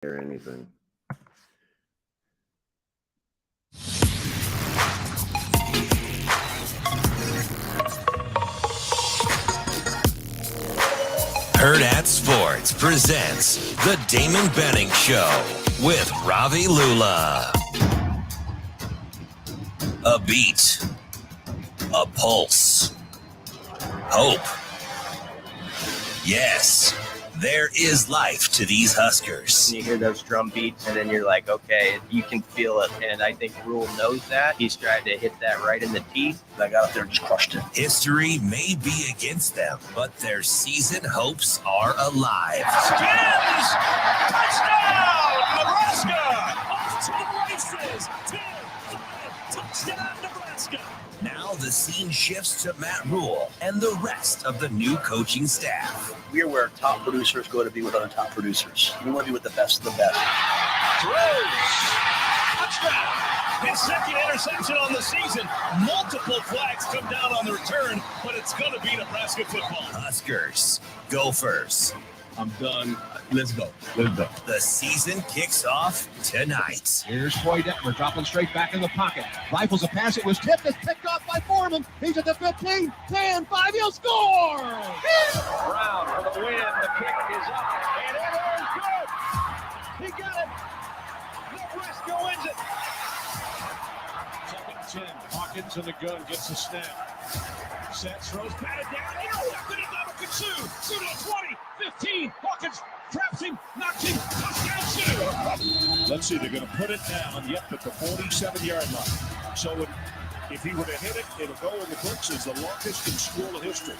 or anything. Hurrdat Sports presents the Damon Benning Show with Ravi Lulla. A beat, a pulse, hope. Yes, there is life to these Huskers. And you hear those drum beats, and then you're like, okay, you can feel it. And I think Rule knows that. He's tried to hit that right in the teeth. I got up there and just crushed it. History may be against them, but their season hopes are alive. Skins! Touchdown, Nebraska! Off to the races. 10-5, touchdown, Nebraska. Now the scene shifts to Matt Rule and the rest of the new coaching staff. We're where top producers go to be with other top producers. We want to be with the best of the best. Throws. Touchdown. His second interception on the season. Multiple flags come down on the return, but it's going to be Nebraska football. Huskers, Gophers. I'm done. Let's go. Let's go. The season kicks off tonight. Here's Troy Detmer dropping straight back in the pocket. Rifles a pass. It was tipped. It's picked off by Foreman. He's at the 15, 10, 5. He'll score! Brown for the win. The kick is up. And it is good. He got it. Nebraska wins it. Second 10. Hawkins in the gun gets the snap. Sets, throws, batted down. Intercepted it. Sue to the 20, 15. Hawkins traps him, knocks him, touchdown Sue. Let's see, they're going to put it down, yep, at the 47-yard line. So if he were to hit it, it'll go in the books as the longest in school history.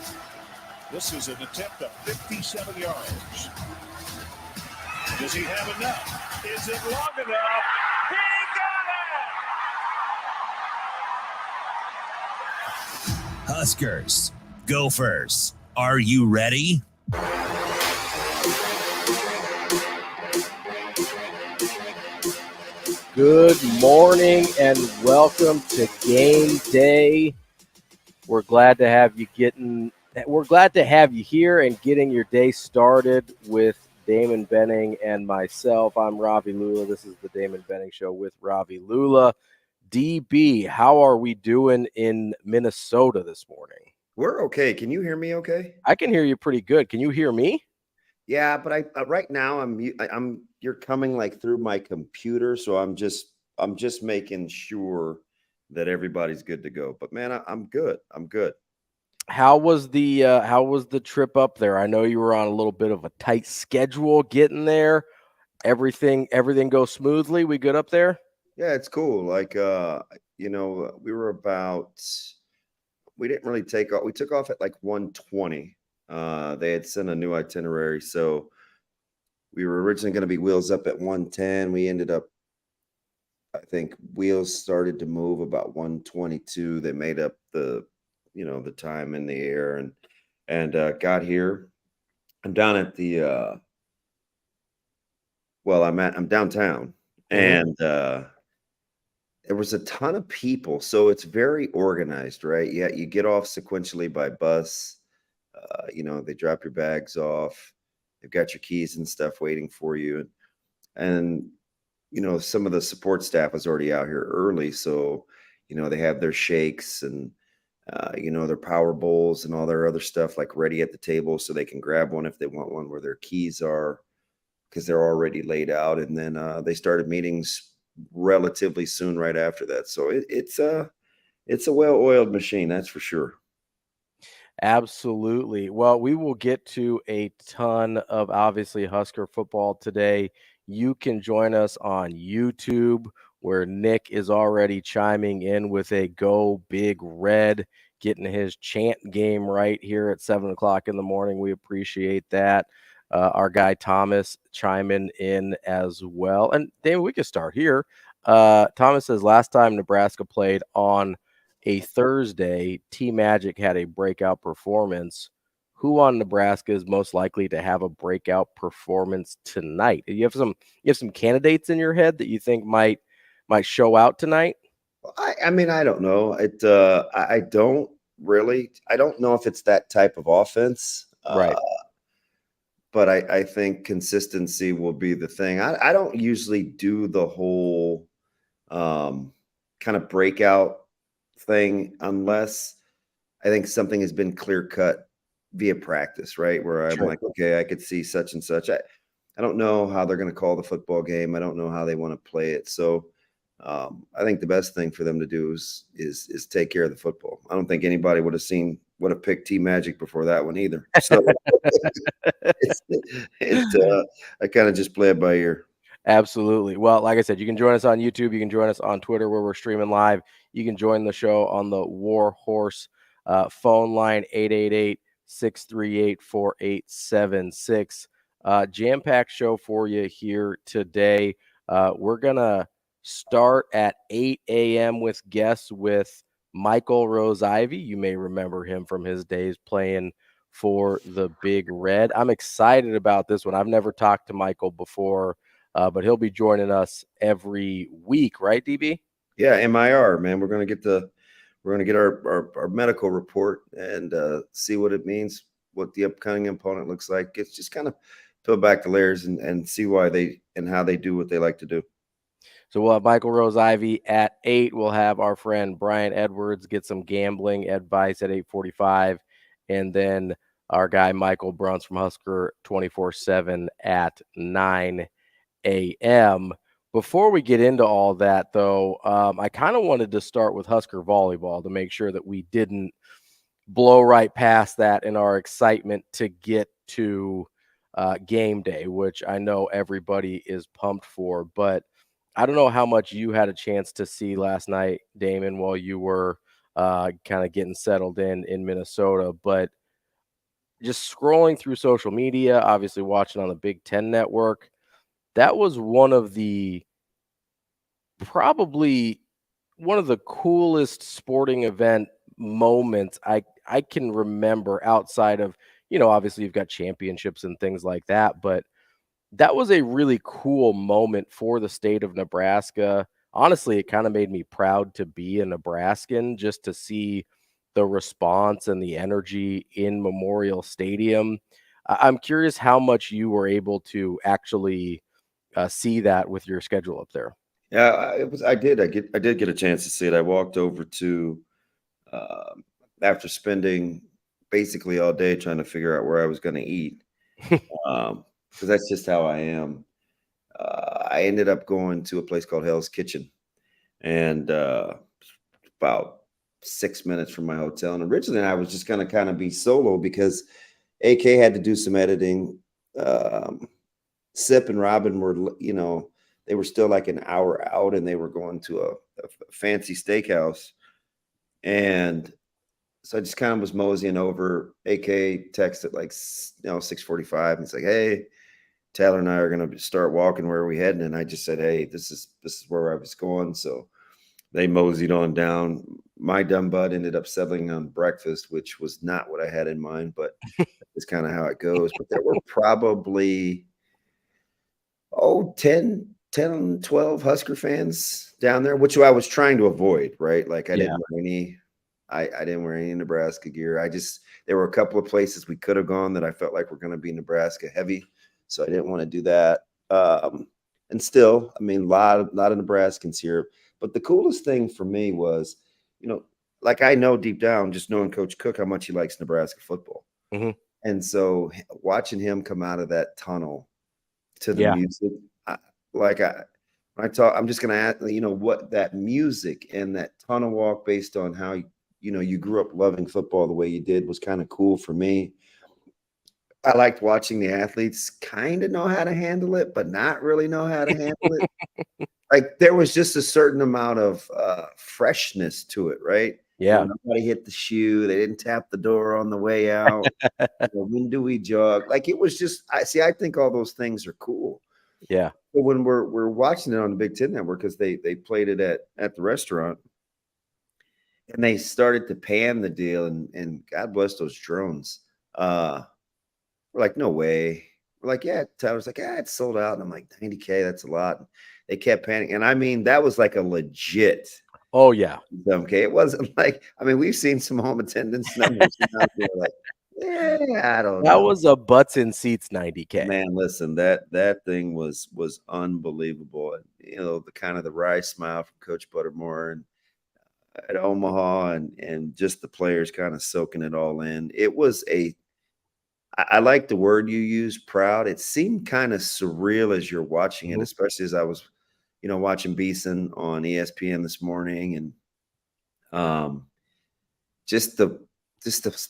This is an attempt of 57 yards. Does he have enough? Is it long enough? He got it! Huskers, Gophers. Are you ready? Good morning and welcome to Game Day. We're glad to have you here and getting your day started with Damon Benning and myself. I'm Ravi Lulla. This is the Damon Benning Show with Ravi Lulla. DB, how are we doing in Minnesota this morning? We're okay. Can you hear me okay? I can hear you pretty good. Can you hear me? Yeah, but I right now you're coming like through my computer, so I'm just making sure that everybody's good to go. But man, I'm good. I'm good. How was the trip up there? I know you were on a little bit of a tight schedule getting there. Everything goes smoothly. We good up there? Yeah, it's cool. Like we didn't really take off. We took off at like 1:20. They had sent a new itinerary, so we were originally going to be wheels up at 1:10. We ended up, I think, wheels started to move about 1:22. They made up the time in the air and got here. I'm down at the I'm downtown, and there was a ton of people, so it's very organized, right? Yeah, you get off sequentially by bus. They drop your bags off. They've got your keys and stuff waiting for you. And some of the support staff was already out here early, so they have their shakes and their power bowls and all their other stuff like ready at the table so they can grab one if they want one where their keys are, because they're already laid out. And then they started meetings relatively soon right after that. So it's a well-oiled machine, that's for sure. Absolutely. Well, we will get to a ton of obviously Husker football today. You can join us on YouTube, where Nick is already chiming in with a Go Big Red, getting his chant game right here at 7:00 in the morning. We appreciate that. Our guy Thomas chiming in as well. And David, we can start here. Thomas says last time Nebraska played on a Thursday, T-Magic had a breakout performance. Who on Nebraska is most likely to have a breakout performance tonight? You have some candidates in your head that you think might show out tonight? I mean, I don't know. I don't know if it's that type of offense. Right. but I think consistency will be the thing. I don't usually do the whole kind of breakout thing unless I think something has been clear cut via practice, right? Where I'm like, okay, I could see such and such. I don't know how they're going to call the football game. I don't know how they want to play it. So I think the best thing for them to do is take care of the football. I don't think anybody would have picked T Magic before that one either. So I kind of just play it by ear. Absolutely. Well, like I said, you can join us on YouTube. You can join us on Twitter where we're streaming live. You can join the show on the War Horse phone line, 888-638-4876. Jam-packed show for you here today. We're going to start at 8 a.m. with guests with Michael Rose-Ivy. You may remember him from his days playing for the Big Red. I'm excited about this one. I've never talked to Michael before, but he'll be joining us every week, right, DB? Yeah, MIR, man. We're going to get our medical report and see what it means, what the upcoming opponent looks like. It's just kind of peel back the layers and see why how they do what they like to do. So we'll have Michael Rose-Ivy at 8. We'll have our friend Brian Edwards get some gambling advice at 8:45. And then our guy Michael Bruns from Husker 24/7 at 9 a.m. Before we get into all that, though, I kind of wanted to start with Husker volleyball to make sure that we didn't blow right past that in our excitement to get to game day, which I know everybody is pumped for. But I don't know how much you had a chance to see last night, Damon, while you were kind of getting settled in Minnesota. But just scrolling through social media, obviously watching on the Big Ten Network, that was probably one of the coolest sporting event moments I can remember outside of, obviously you've got championships and things like that, but that was a really cool moment for the state of Nebraska. Honestly, it kind of made me proud to be a Nebraskan just to see the response and the energy in Memorial Stadium. I'm curious how much you were able to actually see that with your schedule up there. Yeah, I did get a chance to see it. I walked over to after spending basically all day trying to figure out where I was going to eat, because that's just how I am. I ended up going to a place called Hell's Kitchen, and about 6 minutes from my hotel. And originally I was just going to kind of be solo because AK had to do some editing. Sip and Robin were, they were still like an hour out, and they were going to a fancy steakhouse. And so I just kind of was moseying over. AK texted like 6:45, and it's like, hey, Taylor and I are going to start walking. Where are we heading? And I just said, hey, this is where I was going. So they moseyed on down. My dumb butt ended up settling on breakfast, which was not what I had in mind, but it's kind of how it goes. But there were probably 10, 12 Husker fans down there, which I was trying to avoid, right? Like I didn't wear any Nebraska gear. There were a couple of places we could have gone that I felt like were going to be Nebraska heavy. So I didn't want to do that. And still, I mean, a lot of Nebraskans here. But the coolest thing for me was, like I know deep down, just knowing Coach Cook, how much he likes Nebraska football. Mm-hmm. And so watching him come out of that tunnel to the music, I'm just going to ask, what that music and that tunnel walk based on how, you grew up loving football the way you did was kind of cool for me. I liked watching the athletes kind of know how to handle it, but not really know how to handle it. Like there was just a certain amount of freshness to it, right? Yeah. Nobody hit the shoe. They didn't tap the door on the way out. When do we jog? Like it was just, I think all those things are cool. Yeah. But when we're watching it on the Big Ten Network, because they played it at the restaurant, and they started to pan the deal, and God bless those drones. We're like, no way. We're like, yeah. Tyler's like, yeah, it's sold out. And I'm like, 90K, that's a lot. And they kept panning. And I mean, that was like a legit. Oh, yeah. Okay. It wasn't like, I mean, we've seen some home attendance numbers. And we're like, I don't That know. was a butts in seats 90K. Man, listen, that thing was unbelievable. And, the kind of the wry smile from Coach Buttermore and at Omaha and just the players kind of soaking it all in. It was I like the word you used, proud. It seemed kind of surreal as you're watching it, especially as I was, watching Beeson on ESPN this morning, and just the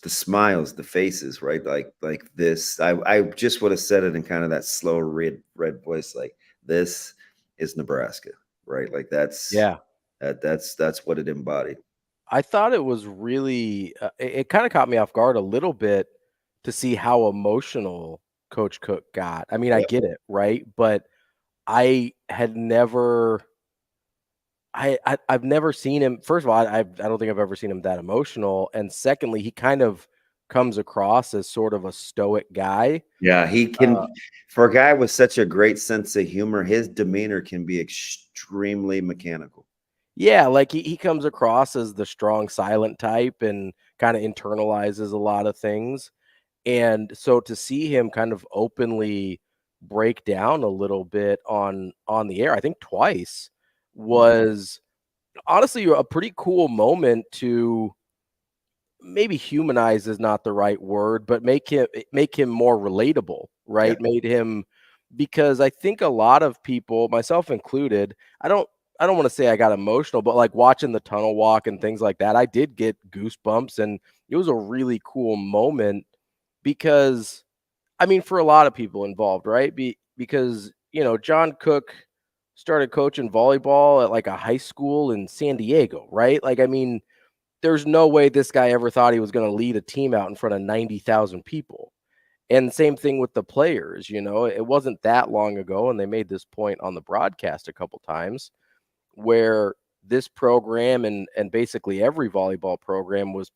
smiles, the faces, right? Like this. I just would have said it in kind of that slow red voice, like this is Nebraska, right? Like that's what it embodied. I thought it was really it kind of caught me off guard a little bit to see how emotional Coach Cook got. I mean, I get it, right? But I had never I've never seen him. First of all, I don't think I've ever seen him that emotional. And secondly, he kind of comes across as sort of a stoic guy. Yeah, he can. For a guy with such a great sense of humor, his demeanor can be extremely mechanical. Yeah, like he comes across as the strong, silent type and kind of internalizes a lot of things. And so to see him kind of openly break down a little bit on the air, I think twice, was honestly a pretty cool moment to maybe humanize is not the right word, but make him more relatable, right? Yeah. Made him, because I think a lot of people, myself included, I don't want to say I got emotional, but like watching the tunnel walk and things like that, I did get goosebumps, and it was a really cool moment because, I mean, for a lot of people involved, right? Because John Cook started coaching volleyball at like a high school in San Diego, right? Like, I mean, there's no way this guy ever thought he was going to lead a team out in front of 90,000 people. And same thing with the players, it wasn't that long ago. And they made this point on the broadcast a couple times where this program and basically every volleyball program was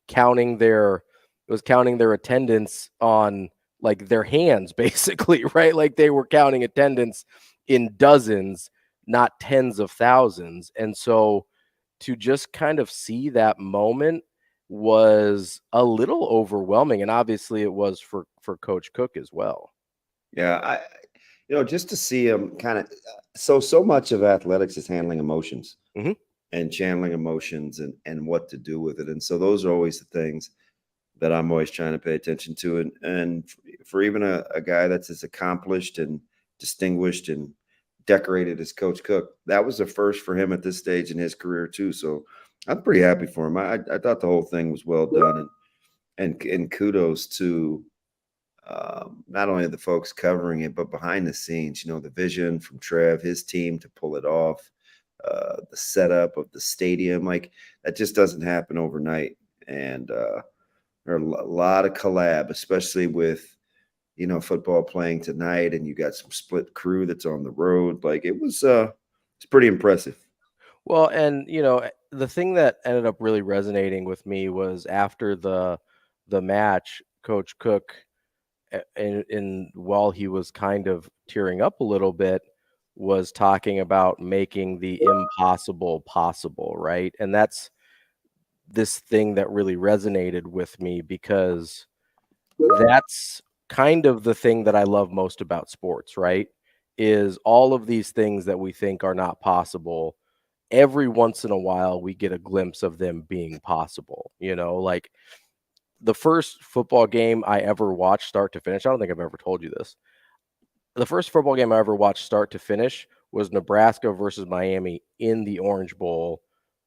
counting their attendance on like their hands, basically, right? Like they were counting attendance in dozens, not tens of thousands. And so to just kind of see that moment was a little overwhelming. And obviously it was for Coach Cook as well. Yeah, just to see him kind of so much of athletics is handling emotions and channeling emotions and what to do with it. And so those are always the things that I'm always trying to pay attention to. And for even a guy that's as accomplished and distinguished and decorated as Coach Cook, that was the first for him at this stage in his career too. So I'm pretty happy for him. I thought the whole thing was well done, and kudos to not only the folks covering it, but behind the scenes, the vision from Trev, his team to pull it off, the setup of the stadium, like that just doesn't happen overnight. And there are a lot of collab, especially with, football playing tonight, and you got some split crew that's on the road. Like it's pretty impressive. Well, and the thing that ended up really resonating with me was after the match, Coach Cook, in while he was kind of tearing up a little bit, was talking about making the impossible possible, right? And that's this thing that really resonated with me because that's kind of the thing that I love most about sports, right? Is all of these things that we think are not possible, every once in a while we get a glimpse of them being possible, like the first football game I ever watched start to finish. I don't think I've ever told you this. The first football game I ever watched start to finish was Nebraska versus Miami in the Orange Bowl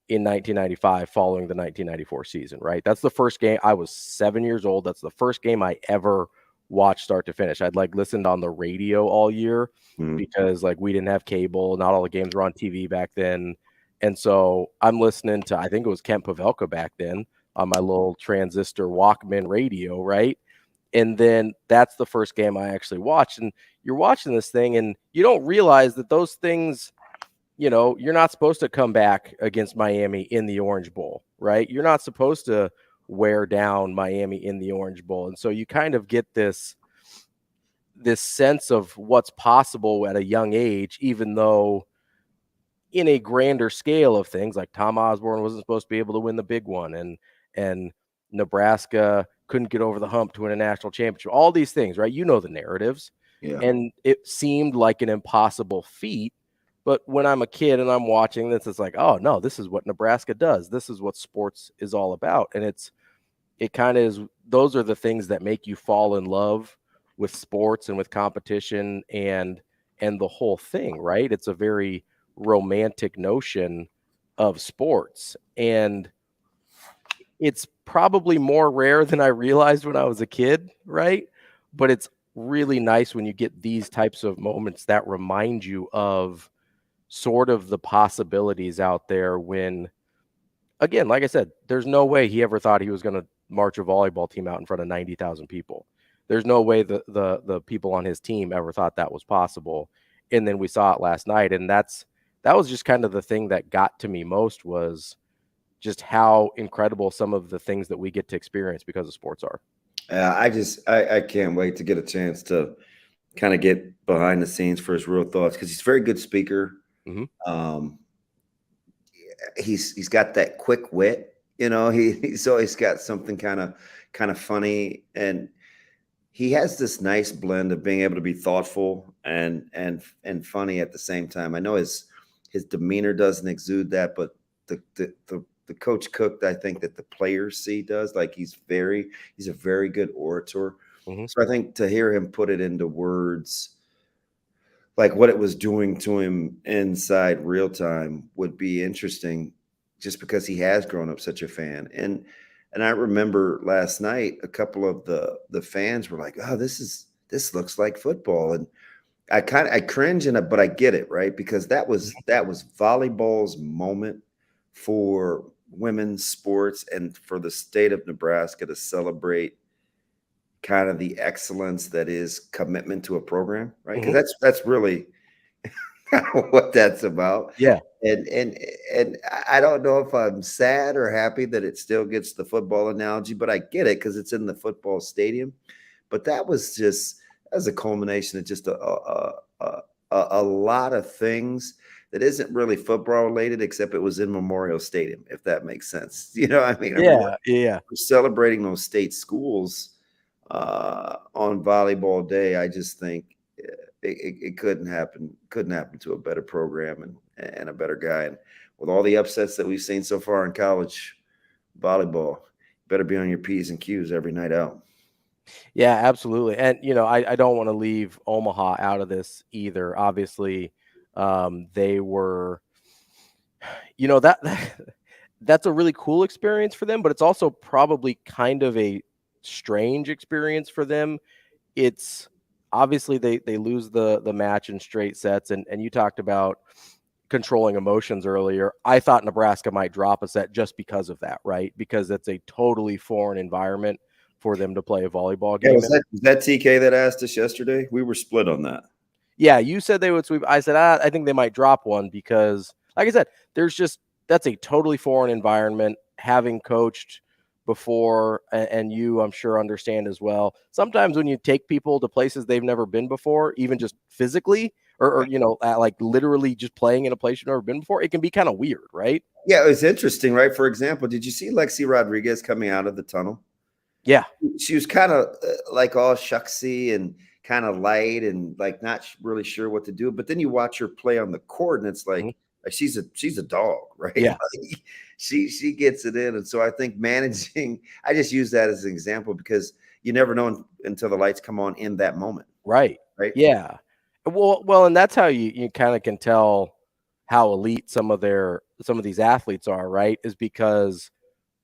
in 1995, following the 1994 season, right? That's the first game. I was 7 years old. That's the first game I ever watched start to finish. I'd like listened on the radio all year because like we didn't have cable. Not all the games were on TV back then. And so I'm listening to, I think it was Kent Pavelka back then on my little transistor Walkman radio, right? And then that's the first game I actually watched. And you're watching this thing and you don't realize that those things, you're not supposed to come back against Miami in the Orange Bowl, right? You're not supposed to wear down Miami in the Orange Bowl. And so you kind of get this sense of what's possible at a young age, even though in a grander scale of things, like Tom Osborne wasn't supposed to be able to win the big one, and Nebraska couldn't get over the hump to win a national championship. All these things, right? You know the narratives. Yeah. And it seemed like an impossible feat. But when I'm a kid and I'm watching this, it's like, oh, no, this is what Nebraska does. This is what sports is all about. And it kind of is, those are the things that make you fall in love with sports and with competition and the whole thing, right? It's a very romantic notion of sports. And it's probably more rare than I realized when I was a kid, right? But it's really nice when you get these types of moments that remind you of sort of the possibilities out there when, again, like I said, there's no way he ever thought he was going to march a volleyball team out in front of 90,000 people. There's no way the people on his team ever thought that was possible. And then we saw it last night. And that was just kind of the thing that got to me most, was just how incredible some of the things that we get to experience because of sports are. I can't wait to get a chance to kind of get behind the scenes for his real thoughts, because he's a very good speaker. Mm-hmm. He's got that quick wit, he's always got something kind of funny, and he has this nice blend of being able to be thoughtful and funny at the same time. I know his demeanor doesn't exude that, but the Coach Cook, I think, that the players see does. Like, he's a very good orator. Mm-hmm. So I think to hear him put it into words, like what it was doing to him inside real time, would be interesting, just because he has grown up such a fan. And I remember last night, a couple of the fans were like, oh, this looks like football. And I cringe, but I get it, right? Because that was volleyball's moment for women's sports and for the state of Nebraska to celebrate kind of the excellence that is commitment to a program, right? Because Mm-hmm. that's really what that's about. Yeah. And I don't know if I'm sad or happy that it still gets the football analogy, but I get it because it's in the football stadium. But that was a culmination of just a lot of things that isn't really football related, except it was in Memorial Stadium, if that makes sense. You know what I mean? Yeah. We're celebrating those state schools on volleyball day. I just think it couldn't happen to a better program and a better guy. And with all the upsets that we've seen so far in college volleyball, better be on your P's and Q's every night out. Yeah, absolutely. And, I don't want to leave Omaha out of this either. Obviously, they were, that's a really cool experience for them, but it's also probably kind of a strange experience for them. It's obviously they lose the match in straight sets, and you talked about controlling emotions earlier. I thought Nebraska might drop a set just because of that, right? Because it's a totally foreign environment for them to play a volleyball game. Yeah, was that TK that asked us yesterday? We were split on that. Yeah, you said they would sweep. I said, I think they might drop one because, like I said, that's a totally foreign environment. Having coached before, and you, I'm sure, understand as well. Sometimes when you take people to places they've never been before, even just physically, or like literally just playing in a place you've never been before, it can be kind of weird, right? Yeah, it was interesting, right? For example, did you see Lexi Rodriguez coming out of the tunnel? Yeah. She was kind of like all shucksy and kind of light and like not really sure what to do. But then you watch her play on the court and it's like, she's a dog, right? Yeah. Like, she gets it in. And so I think managing, I just use that as an example because you never know until the lights come on in that moment. Right. Right. Yeah. Well, and that's how you kind of can tell how elite some of these athletes are, right? Is because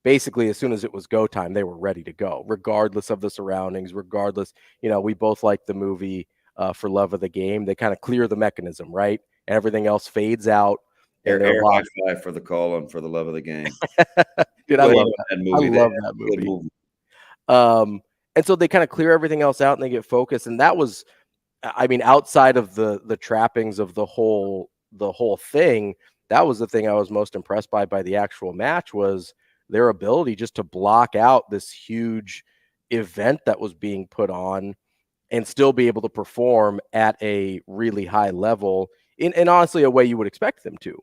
basically as soon as it was go time, they were ready to go, regardless of the surroundings, regardless, we both like the movie For Love of the Game. They kind of clear the mechanism, right? And everything else fades out. Air high five for the call on For the Love of the Game. Dude, I love that movie. I love that movie. And so they kind of clear everything else out and they get focused. And that was, outside of the trappings of the whole thing, that was the thing I was most impressed by the actual match, was their ability just to block out this huge event that was being put on and still be able to perform at a really high level in honestly a way you would expect them to.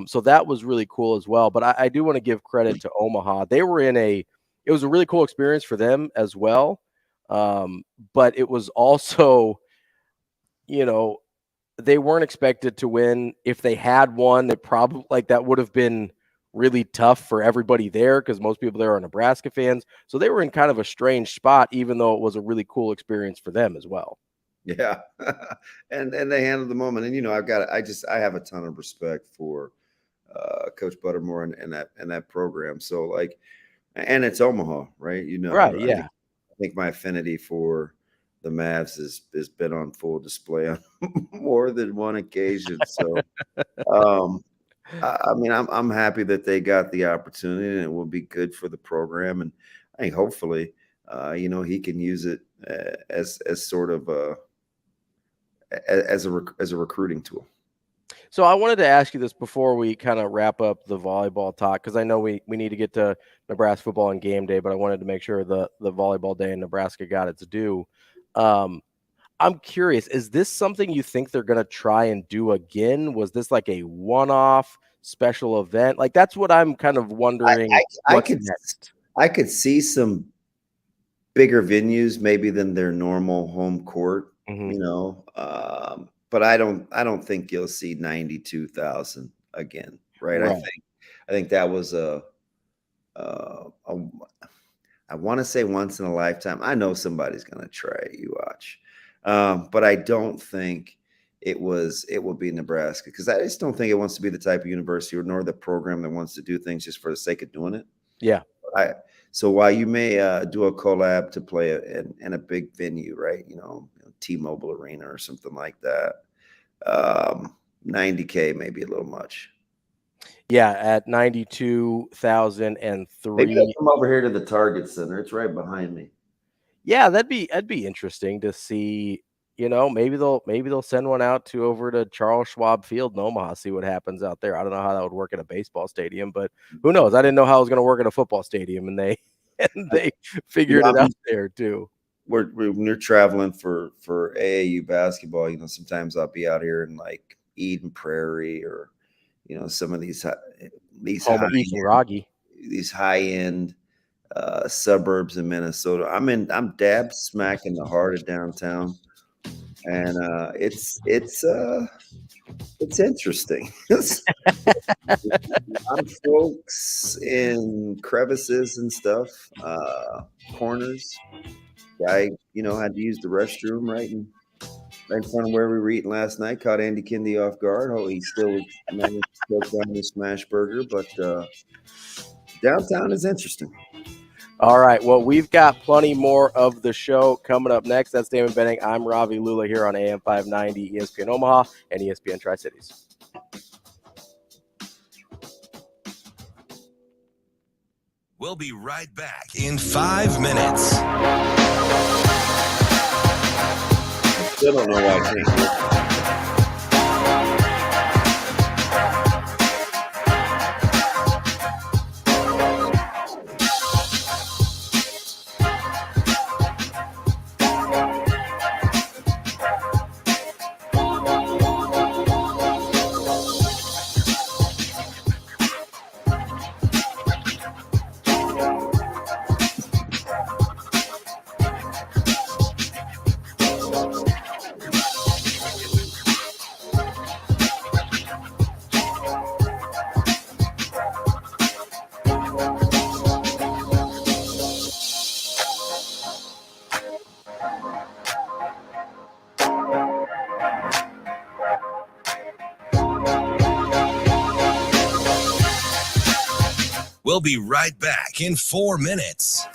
So that was really cool as well. But I do want to give credit to Omaha. They were in a it was a really cool experience for them as well. But it was also, they weren't expected to win. If they had won, it probably that would have been really tough for everybody there because most people there are Nebraska fans. So they were in kind of a strange spot, even though it was a really cool experience for them as well. Yeah. and they handled the moment. And, I have a ton of respect for Coach Buttermore and that program. So and it's Omaha, right? Right. Yeah. I think my affinity for the Mavs has been on full display on more than one occasion. So, I'm happy that they got the opportunity, and it will be good for the program. And I think hopefully, he can use it as sort of as a recruiting tool. So I wanted to ask you this before we kind of wrap up the volleyball talk, because I know we need to get to Nebraska football and game day, but I wanted to make sure the volleyball day in Nebraska got its due. I'm curious, is this something you think they're going to try and do again? Was this like a one-off special event? That's what I'm kind of wondering. I could see some bigger venues maybe than their normal home court, but I don't think you'll see 92,000 again, right? I think that was I want to say once in a lifetime. I know somebody's going to try it. You watch. But I don't think it will be Nebraska, because I just don't think it wants to be the type of university nor the program that wants to do things just for the sake of doing it. Yeah. So while you may do a collab to play in a big venue, right? T-Mobile Arena or something like that, 90K may be a little much. Yeah, at 92,003. Maybe I'll come over here to the Target Center. It's right behind me. Yeah, that'd be interesting to see. Maybe they'll send one out over to Charles Schwab Field in Omaha, see what happens out there. I don't know how that would work at a baseball stadium, but who knows? I didn't know how it was going to work at a football stadium, and they figured it out there too. When you're traveling for AAU basketball, sometimes I'll be out here in Eden Prairie or some of these high end suburbs in Minnesota. I'm dab smack in the heart of downtown, and it's interesting. I'm folks in crevices and stuff, corners. Guy, had to use the restroom right in front of where we were eating last night. Caught Andy Kindy off guard. Oh, he still managed to choke down his smash burger, but downtown is interesting. All right. Well, we've got plenty more of the show coming up next. That's Damon Benning. I'm Ravi Lulla here on AM 590, ESPN Omaha, and ESPN Tri-Cities. We'll be right back in 5 minutes. Still don't know why I can't. We'll be right back in 4 minutes.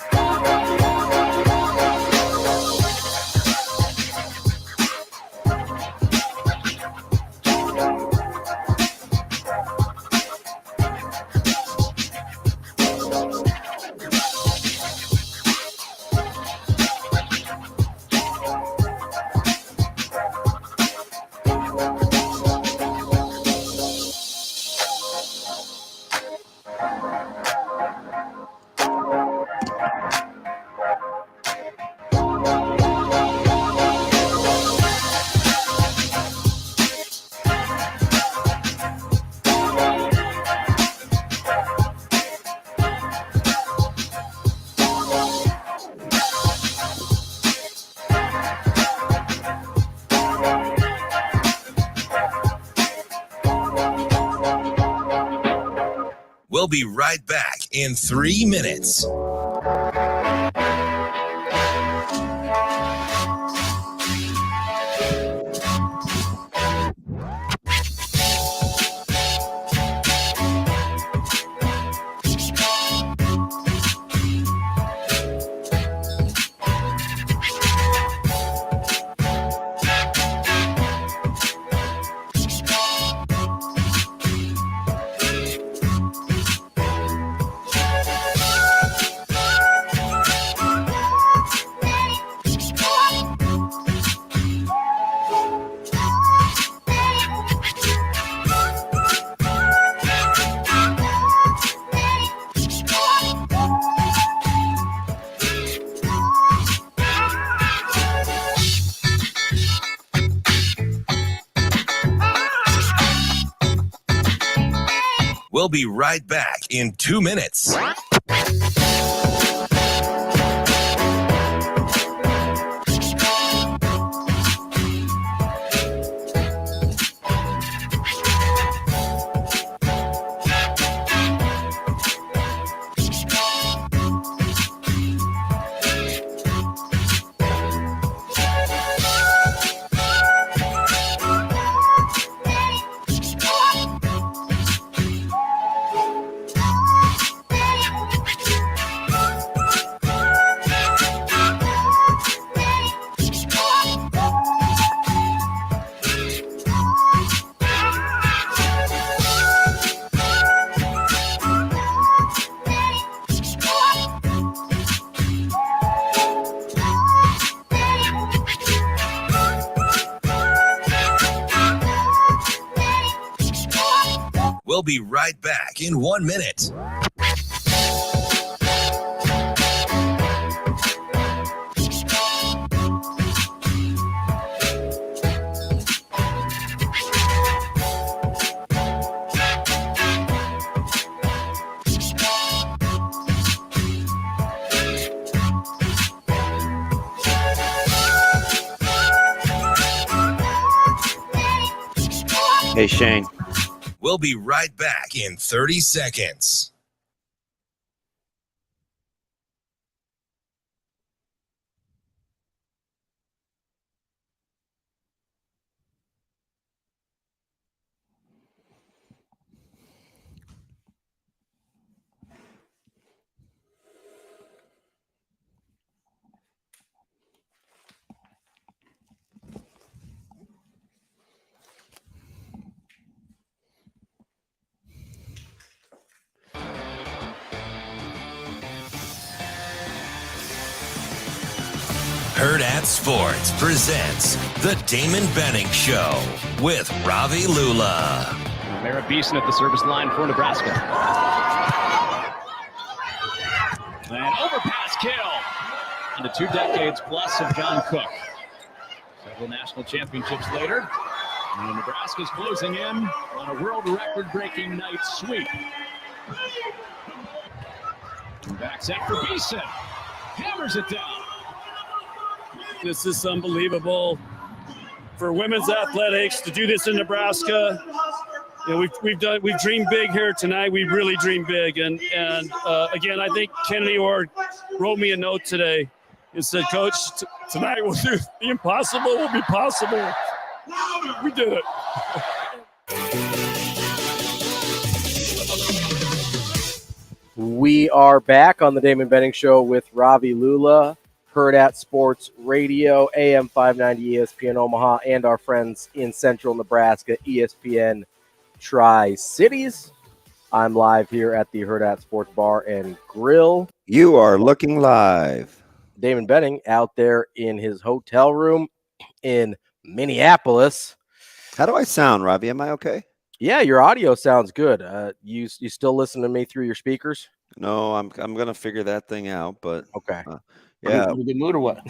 We'll be right back in 3 minutes. We'll be right back in 2 minutes. We'll be right back in 1 minute. Hey, Shane. We'll be right back in 30 seconds. Hurrdat Sports presents the Damon Benning Show with Ravi Lulla. Merritt Beeson at the service line for Nebraska. And overpass kill. And the 2 decades plus of John Cook. Several national championships later, and Nebraska's closing in on a world record-breaking night sweep. And back set for Beeson. Hammers it down. This is unbelievable for women's athletics to do this in Nebraska. You know, we've dreamed big here tonight. We really dreamed big, and again, I think Kennedy Orr wrote me a note today and said, "Coach, tonight we'll do the impossible will be possible." We did it. We are back on the Damon Benning Show with Ravi Lulla, Hurrdat Sports Radio, AM 590 ESPN Omaha, and our friends in Central Nebraska, ESPN Tri-Cities. I'm live here at the Hurrdat Sports Bar and Grill. You are looking live. Damon Benning out there in his hotel room in Minneapolis. How do I sound, Ravi? Am I okay? Yeah, your audio sounds good. You still listen to me through your speakers? No, I'm gonna figure that thing out. But okay, yeah. In a good mood or what?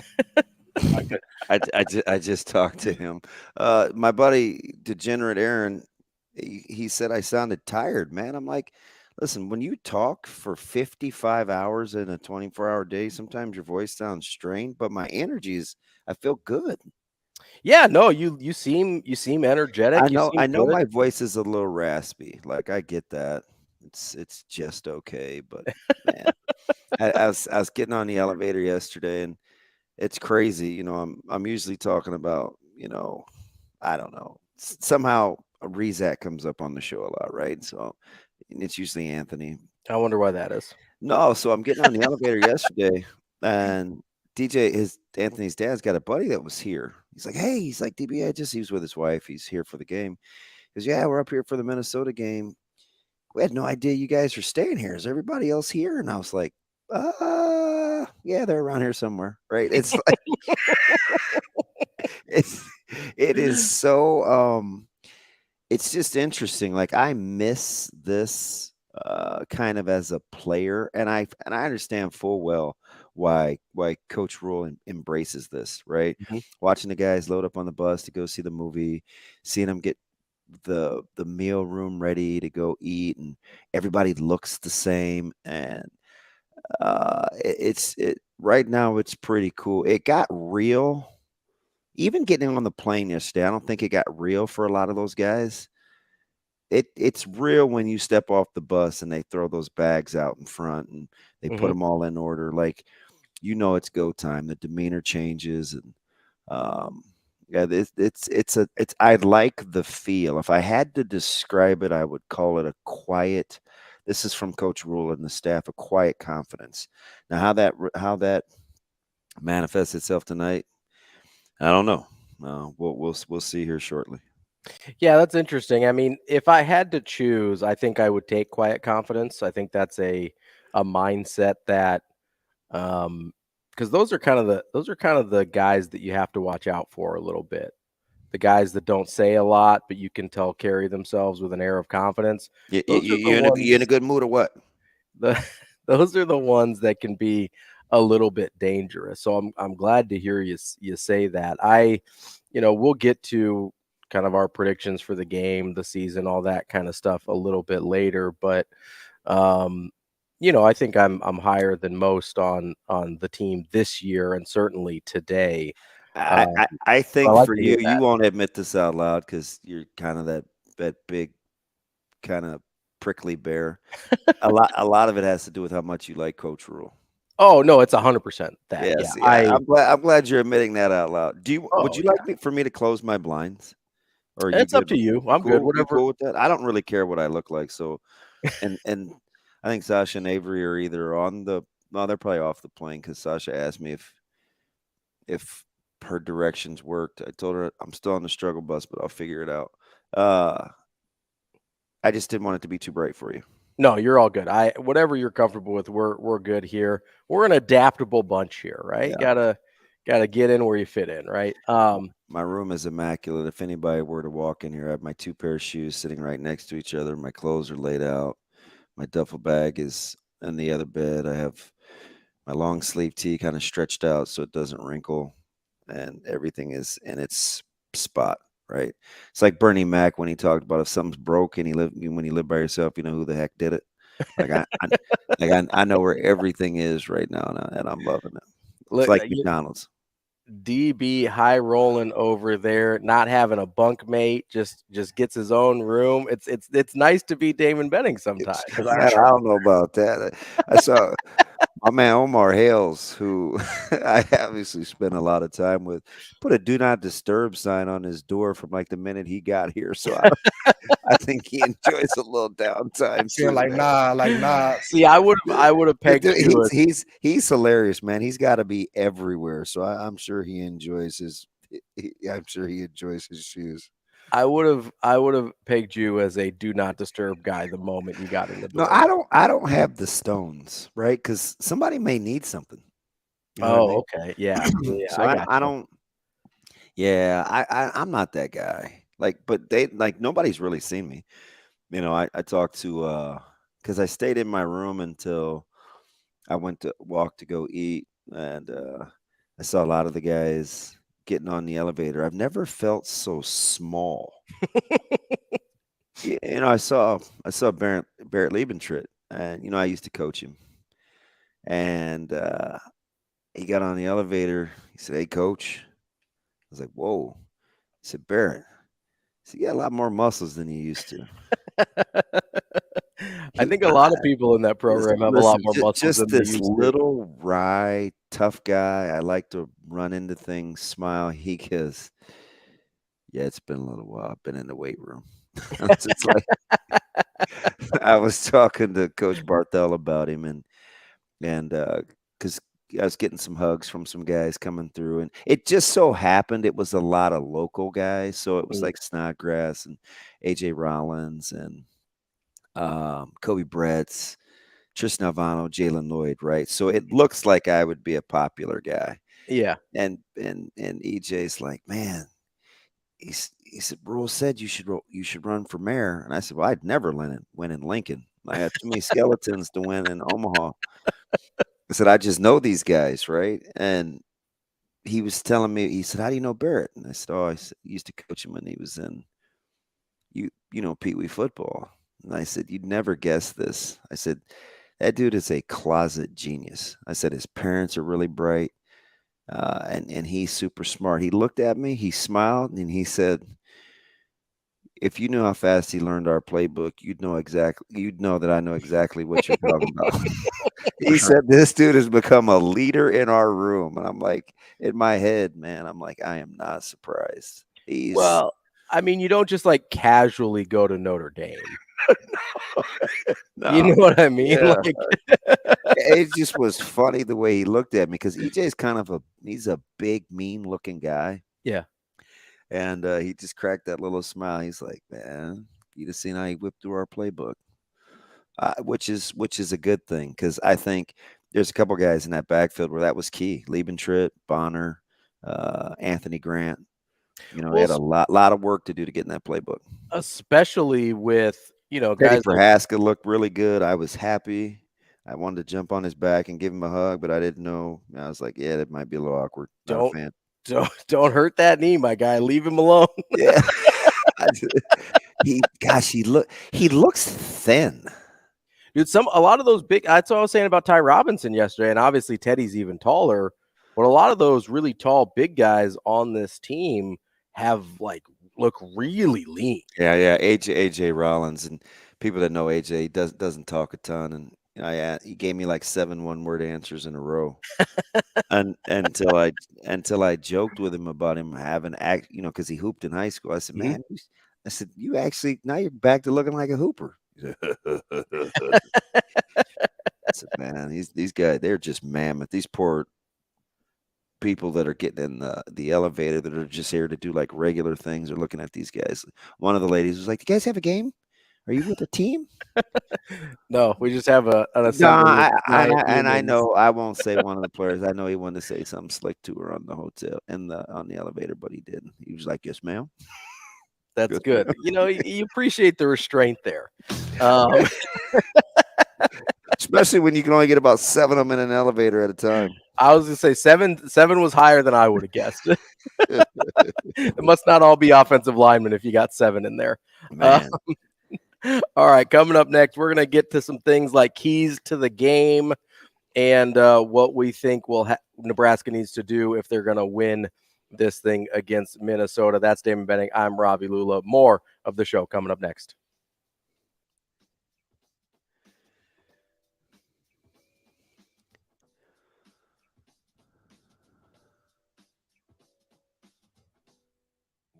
I just talked to him. My buddy Degenerate Aaron, he said I sounded tired, man. I'm like, listen, when you talk for 55 hours in a 24-hour day, sometimes your voice sounds strained, but my energy is, I feel good. Yeah, no, you seem energetic. I know my voice is a little raspy. Like, I get that. It's just okay. But man, I was getting on the elevator yesterday, and it's crazy. I'm usually talking about, I don't know. Somehow Rezak comes up on the show a lot, right? So it's usually Anthony. I wonder why that is. No, so I'm getting on the elevator yesterday, and Anthony's dad's got a buddy that was here. He's like, hey, he's like, DB, he was with his wife. He's here for the game. He goes, yeah, we're up here for the Minnesota game. We had no idea you guys are staying here. Is everybody else here? And I was like, yeah, they're around here somewhere, right? It's like, it is so, it's just interesting. Like, I miss this kind of as a player, and I understand full well why Coach Rule embraces this, right? Mm-hmm. Watching the guys load up on the bus to go see the movie, seeing them get the meal room ready to go eat, and everybody looks the same, and it's right now it's pretty cool. It got real. Even getting on the plane yesterday, I don't think it got real for a lot of those guys. It's real when you step off the bus and they throw those bags out in front and they put them all in order. Like, it's go time. The demeanor changes, and yeah, I like the feel. If I had to describe it, I would call it a quiet. This is from Coach Rule and the staff, a quiet confidence. Now, how that manifests itself tonight, I don't know. We'll see here shortly. Yeah, that's interesting. I mean, if I had to choose, I think I would take quiet confidence. I think that's a mindset that, because those are kind of the guys that you have to watch out for a little bit. The guys that don't say a lot, but you can tell carry themselves with an air of confidence. You in a good mood or what? Those are the ones that can be a little bit dangerous. So I'm glad to hear you say that. We'll get to kind of our predictions for the game, the season, all that kind of stuff a little bit later. But, I think I'm higher than most on the team this year, and certainly today. I think for you won't admit this out loud because you're kind of that big kind of prickly bear. a lot of it has to do with how much you like Coach Rule. Oh no, it's 100% that. Yes, yeah. I'm glad you're admitting that out loud. Would you like for me to close my blinds? Or it's up to you. I'm good. Whatever. You cool with that? I don't really care what I look like. So, and I think Sasha and Avery are either they're probably off the plane because Sasha asked me if her directions worked. I told her I'm still on the struggle bus, but I'll figure it out. I just didn't want it to be too bright for you. No, you're all good. Whatever you're comfortable with, we're good here. We're an adaptable bunch here, right? Yeah. Gotta get in where you fit in, right? My room is immaculate. If anybody were to walk in here, I have my 2 pair of shoes sitting right next to each other. My clothes are laid out. My duffel bag is in the other bed. I have my long sleeve tee kind of stretched out so it doesn't wrinkle, and everything is in its spot, right? It's like Bernie Mac when he talked about if something's broke and when you live by yourself, you know who the heck did it. Like I know where everything is right now, and I'm loving it. It's like McDonald's. DB high rolling over there, not having a bunk mate, just gets his own room. It's nice to be Damon Benning sometimes. I don't know about that. I saw my man Omar Hales, who I obviously spent a lot of time with, put a "Do Not Disturb" sign on his door from like the minute he got here. So I think he enjoys a little downtime. Nah. See, I would have pegged you. He's hilarious, man. He's got to be everywhere. So I'm sure he enjoys his. I'm sure he enjoys his shoes. I would have pegged you as a do not disturb guy the moment you got in the door. No, I don't have the stones, right? Because somebody may need something. You know what I mean? Okay, yeah. So I don't. Yeah, I'm not that guy. But nobody's really seen me. I talked to because I stayed in my room until I went to walk to go eat, and I saw a lot of the guys getting on the elevator. I've never felt so small. I saw Barrett Liebentritt, and I used to coach him, and he got on the elevator. He said, "Hey, coach." I was like, "Whoa." He said, "Barrett." He said, "You got a lot more muscles than you used to." I think a lot of people in that program have a lot more muscles just than they this used to. little wry, tough guy. I like to run into things, smile. He goes, yeah, it's been a little while. I've been in the weight room. It's like, I was talking to Coach Barthel about him, and because I was getting some hugs from some guys coming through, and it just so happened it was a lot of local guys. So it was like Snodgrass and AJ Rollins and Kobe Bretts, Tristan Alvano, Jalen Lloyd, right? So it looks like I would be a popular guy. Yeah. And EJ's like, man, he said, Rule said you should run for mayor. And I said, well, I'd never win in Lincoln. I had too many skeletons to win in Omaha. I said, I just know these guys, right? And he was telling me, he said, how do you know Barrett? And I said, oh, I used to coach him when he was in, Pee Wee football. And I said, you'd never guess this. I said, that dude is a closet genius. I said, his parents are really bright, and he's super smart. He looked at me, he smiled, and he said, if you knew how fast he learned our playbook, you'd know that I know exactly what you're talking about. He said, this dude has become a leader in our room. And I'm like, in my head, man, I'm like, I am not surprised. Well, I mean, you don't just like casually go to Notre Dame. No. You know what I mean? Yeah. Like, it just was funny the way he looked at me, because EJ's kind of he's a big, mean looking guy. Yeah. And he just cracked that little smile. He's like, man, you just seen how he whipped through our playbook, which is a good thing, because I think there's a couple guys in that backfield where that was key. Liebentritt, Bonner, Anthony Grant. They had a lot of work to do to get in that playbook. Especially with, Teddy guys. Prohaska looked really good. I was happy. I wanted to jump on his back and give him a hug, but I didn't know. I was like, yeah, that might be a little awkward. Not a fan. Don't hurt that knee, my guy. Leave him alone. Yeah. He looks thin. Dude, a lot of those big, that's what I was saying about Ty Robinson yesterday, and obviously Teddy's even taller, but a lot of those really tall big guys on this team have look really lean. Yeah. AJ Rollins, and people that know AJ doesn't talk a ton, and he gave me like 7 one-word answers in a row, and until I joked with him about him having because he hooped in high school. I said, man, I said, you actually now you're back to looking like a hooper. I said, man, these guys, they're just mammoth. These poor people that are getting in the elevator that are just here to do like regular things are looking at these guys. One of the ladies was like, "Do you guys have a game? Are you with a team?" No, we just have an assembly. No, I know I won't say one of the players. I know he wanted to say something slick to her on the hotel on the elevator, but he didn't. He was like, "Yes, ma'am." That's good. You appreciate the restraint there. Especially when you can only get about 7 of them in an elevator at a time. I was going to say 7 was higher than I would have guessed. It must not all be offensive linemen if you got 7 in there. Man. All right, coming up next, we're going to get to some things like keys to the game and what we think Nebraska needs to do if they're going to win this thing against Minnesota. That's Damon Benning. I'm Ravi Lulla. More of the show coming up next.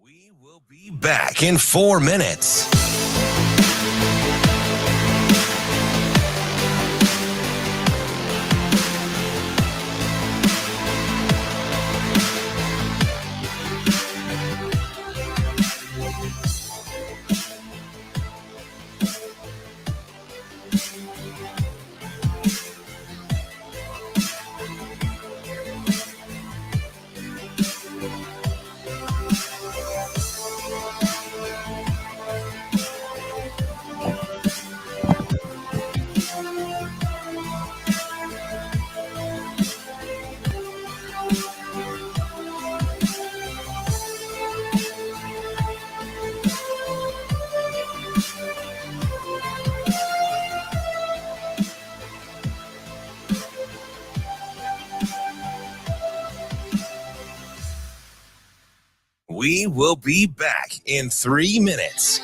We will be back in 4 minutes. We will be back in 3 minutes.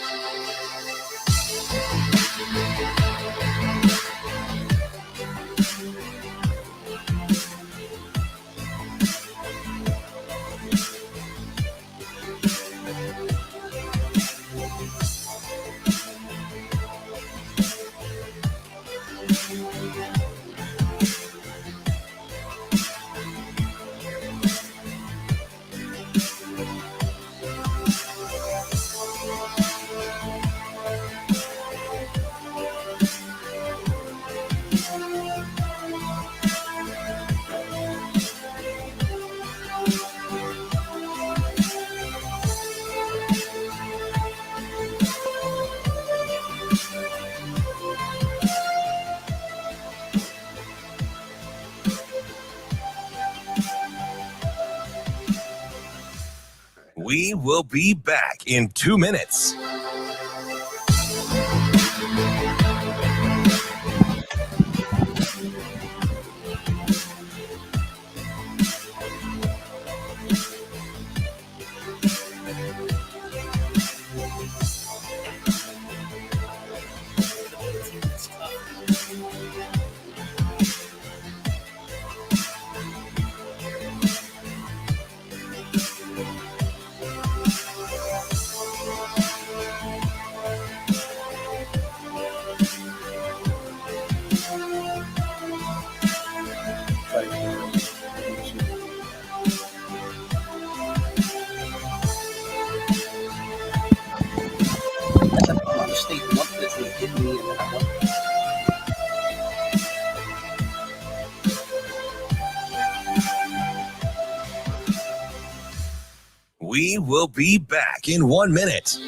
We will be back in 2 minutes. We will be back in 1 minute.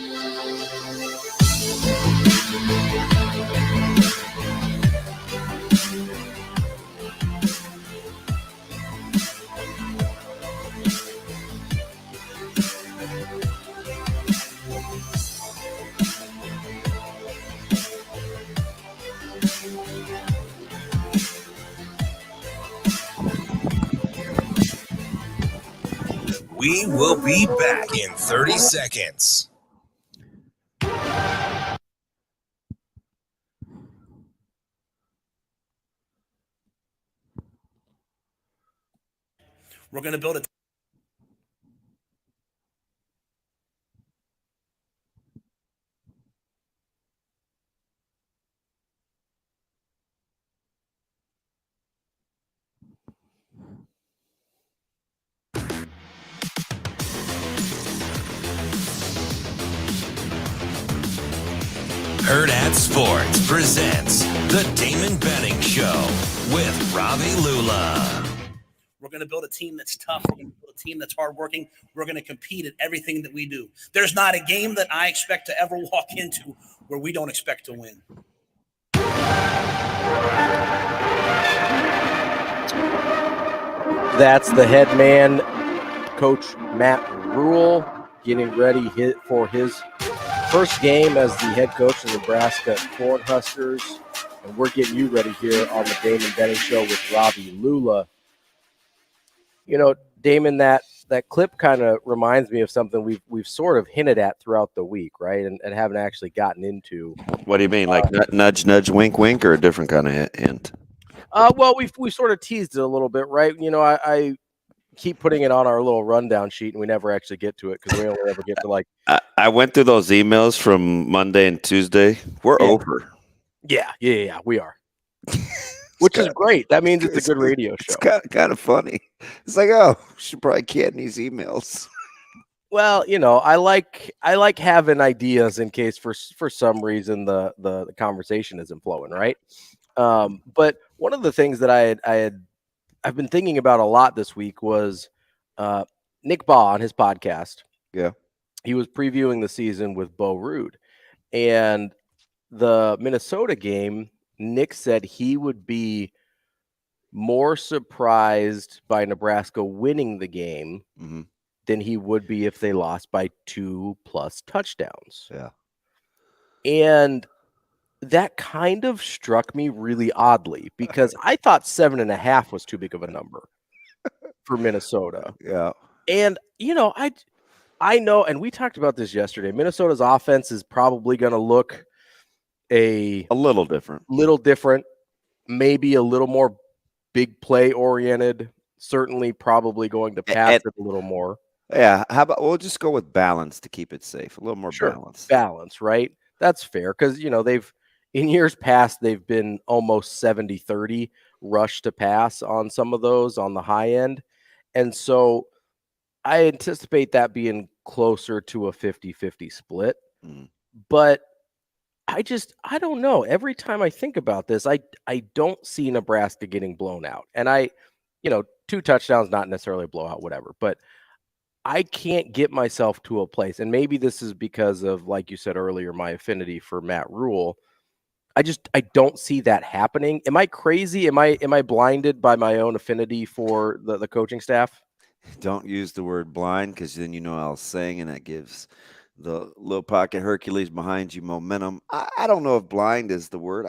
We will be back in 30 seconds. We're going to build a Hurrdat Sports presents the Damon Benning Show with Ravi Lulla. We're going to build a team that's tough. We're going to build a team that's hardworking. We're going to compete at everything that we do. There's not a game that I expect to ever walk into where we don't expect to win. That's the head man, Coach Matt Rule, getting ready for his first game as the head coach of the Nebraska Cornhuskers. And we're getting you ready here on the Damon Benning Show with Ravi Lulla. You know, Damon, that clip kind of reminds me of something we've sort of hinted at throughout the week, right? And haven't actually gotten into. What do you mean? Like nudge, nudge, wink, wink, or a different kind of hint? Well, we sort of teased it a little bit, right? You know, I keep putting it on our little rundown sheet, and we never actually get to it because we only ever get to like. I went through those emails from Monday and Tuesday. We're over. Yeah, we are. Which is great. That means it's a good radio show. It's kind of funny. It's like, oh, we should probably can these emails. Well, you know, I like having ideas in case for some reason the conversation isn't flowing, right? But one of the things that I've been thinking about a lot this week was Nick Baugh on his podcast. Yeah. He was previewing the season with Bo Ruud, and the Minnesota game, Nick said he would be more surprised by Nebraska winning the game than he would be if they lost by 2+ touchdowns. Yeah. And that kind of struck me really oddly because I thought 7.5 was too big of a number for Minnesota. Yeah. And, you know, I know, and we talked about this yesterday, Minnesota's offense is probably going to look a little different, maybe a little more big play oriented, certainly probably going to pass it a little more. Yeah. How about we'll just go with balance to keep it safe, a little more balance, right? That's fair because, you know, in years past, they've been almost 70-30 rush to pass on some of those on the high end. And so I anticipate that being closer to a 50-50 split. But I don't know. Every time I think about this, I don't see Nebraska getting blown out. And 2 touchdowns, not necessarily a blowout, whatever. But I can't get myself to a place. And maybe this is because of, like you said earlier, my affinity for Matt Rule. I don't see that happening. Am I crazy? Am I blinded by my own affinity for the coaching staff? Don't use the word blind because then you know I'll sing and that gives the little pocket Hercules behind you momentum. I don't know if blind is the word.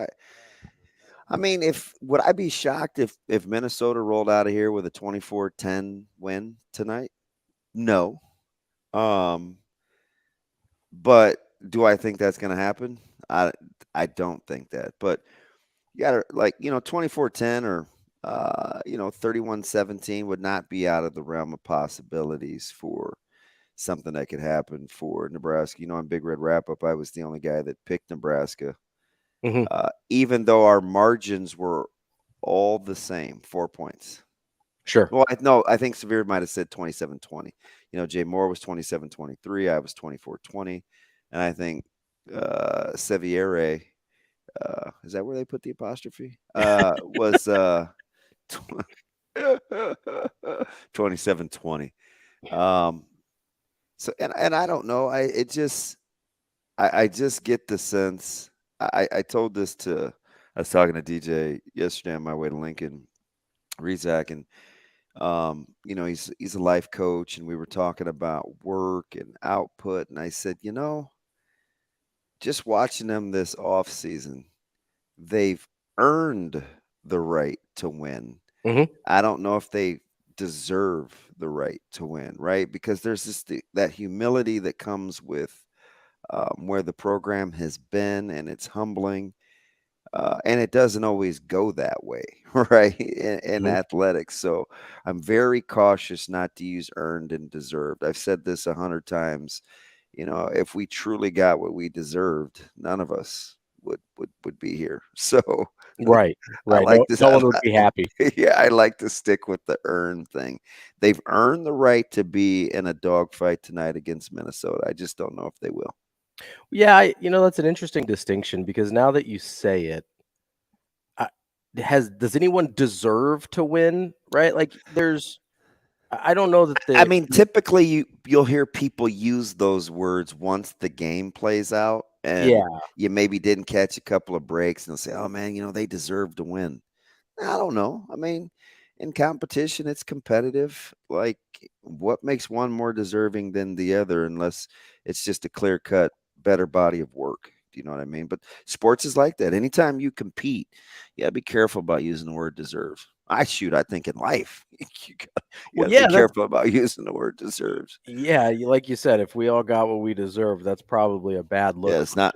I mean, if would I be shocked if Minnesota rolled out of here with a 24-10 win tonight? No. Um, but do I think that's going to happen? I don't think that. But you got to 24-10 or 31-17 would not be out of the realm of possibilities for something that could happen for Nebraska. On Big Red Wrap Up, I was the only guy that picked Nebraska. Even though our margins were all the same, 4 points. Sure. Well, I think Severe might have said 27-20. Jay Moore was 27-23. I was 24-20. And I think Seviere, is that where they put the apostrophe? Was 27-20. So and I don't know. I just get the sense. I told this I was talking to DJ yesterday on my way to Lincoln, Rezak, and he's a life coach, and we were talking about work and output, and I said, just watching them this off season, they've earned the right to win. I don't know if they deserve the right to win, right? Because there's that humility that comes with where the program has been, and it's humbling. And it doesn't always go that way, right? In athletics. So I'm very cautious not to use earned and deserved. I've said this 100 times. If we truly got what we deserved, none of us would be here. So right. I like this. No one would be happy. Yeah, I like to stick with the earned thing. They've earned the right to be in a dogfight tonight against Minnesota. I just don't know if they will. Yeah, that's an interesting distinction because now that you say it, does anyone deserve to win? Right? Like, I don't know that. I mean, typically you'll hear people use those words once the game plays out, and you maybe didn't catch a couple of breaks, and they'll say, "Oh man, they deserve to win." I don't know. I mean, in competition, it's competitive. Like, what makes one more deserving than the other, unless it's just a clear-cut better body of work. Do you know what I mean? But sports is like that. Anytime you compete, you gotta be careful about using the word deserve. I think in life, you gotta be careful about using the word deserves. Yeah, like you said, if we all got what we deserve, that's probably a bad look. Yeah, it's not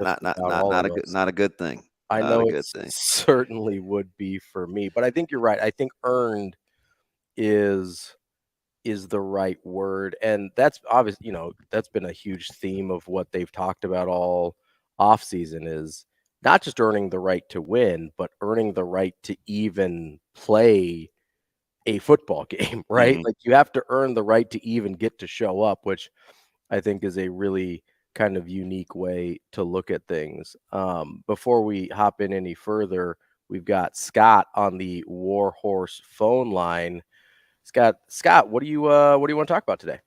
a good thing. I know it certainly would be for me, but I think you're right. I think earned is the right word, and that's obvious. That's been a huge theme of what they've talked about all off season is not just earning the right to win, but earning the right to even play a football game, right? Like, you have to earn the right to even get to show up, which I think is a really kind of unique way to look at things. Before we hop in any further, we've got Scott on the Warhorse phone line. Scott, what do you want to talk about today?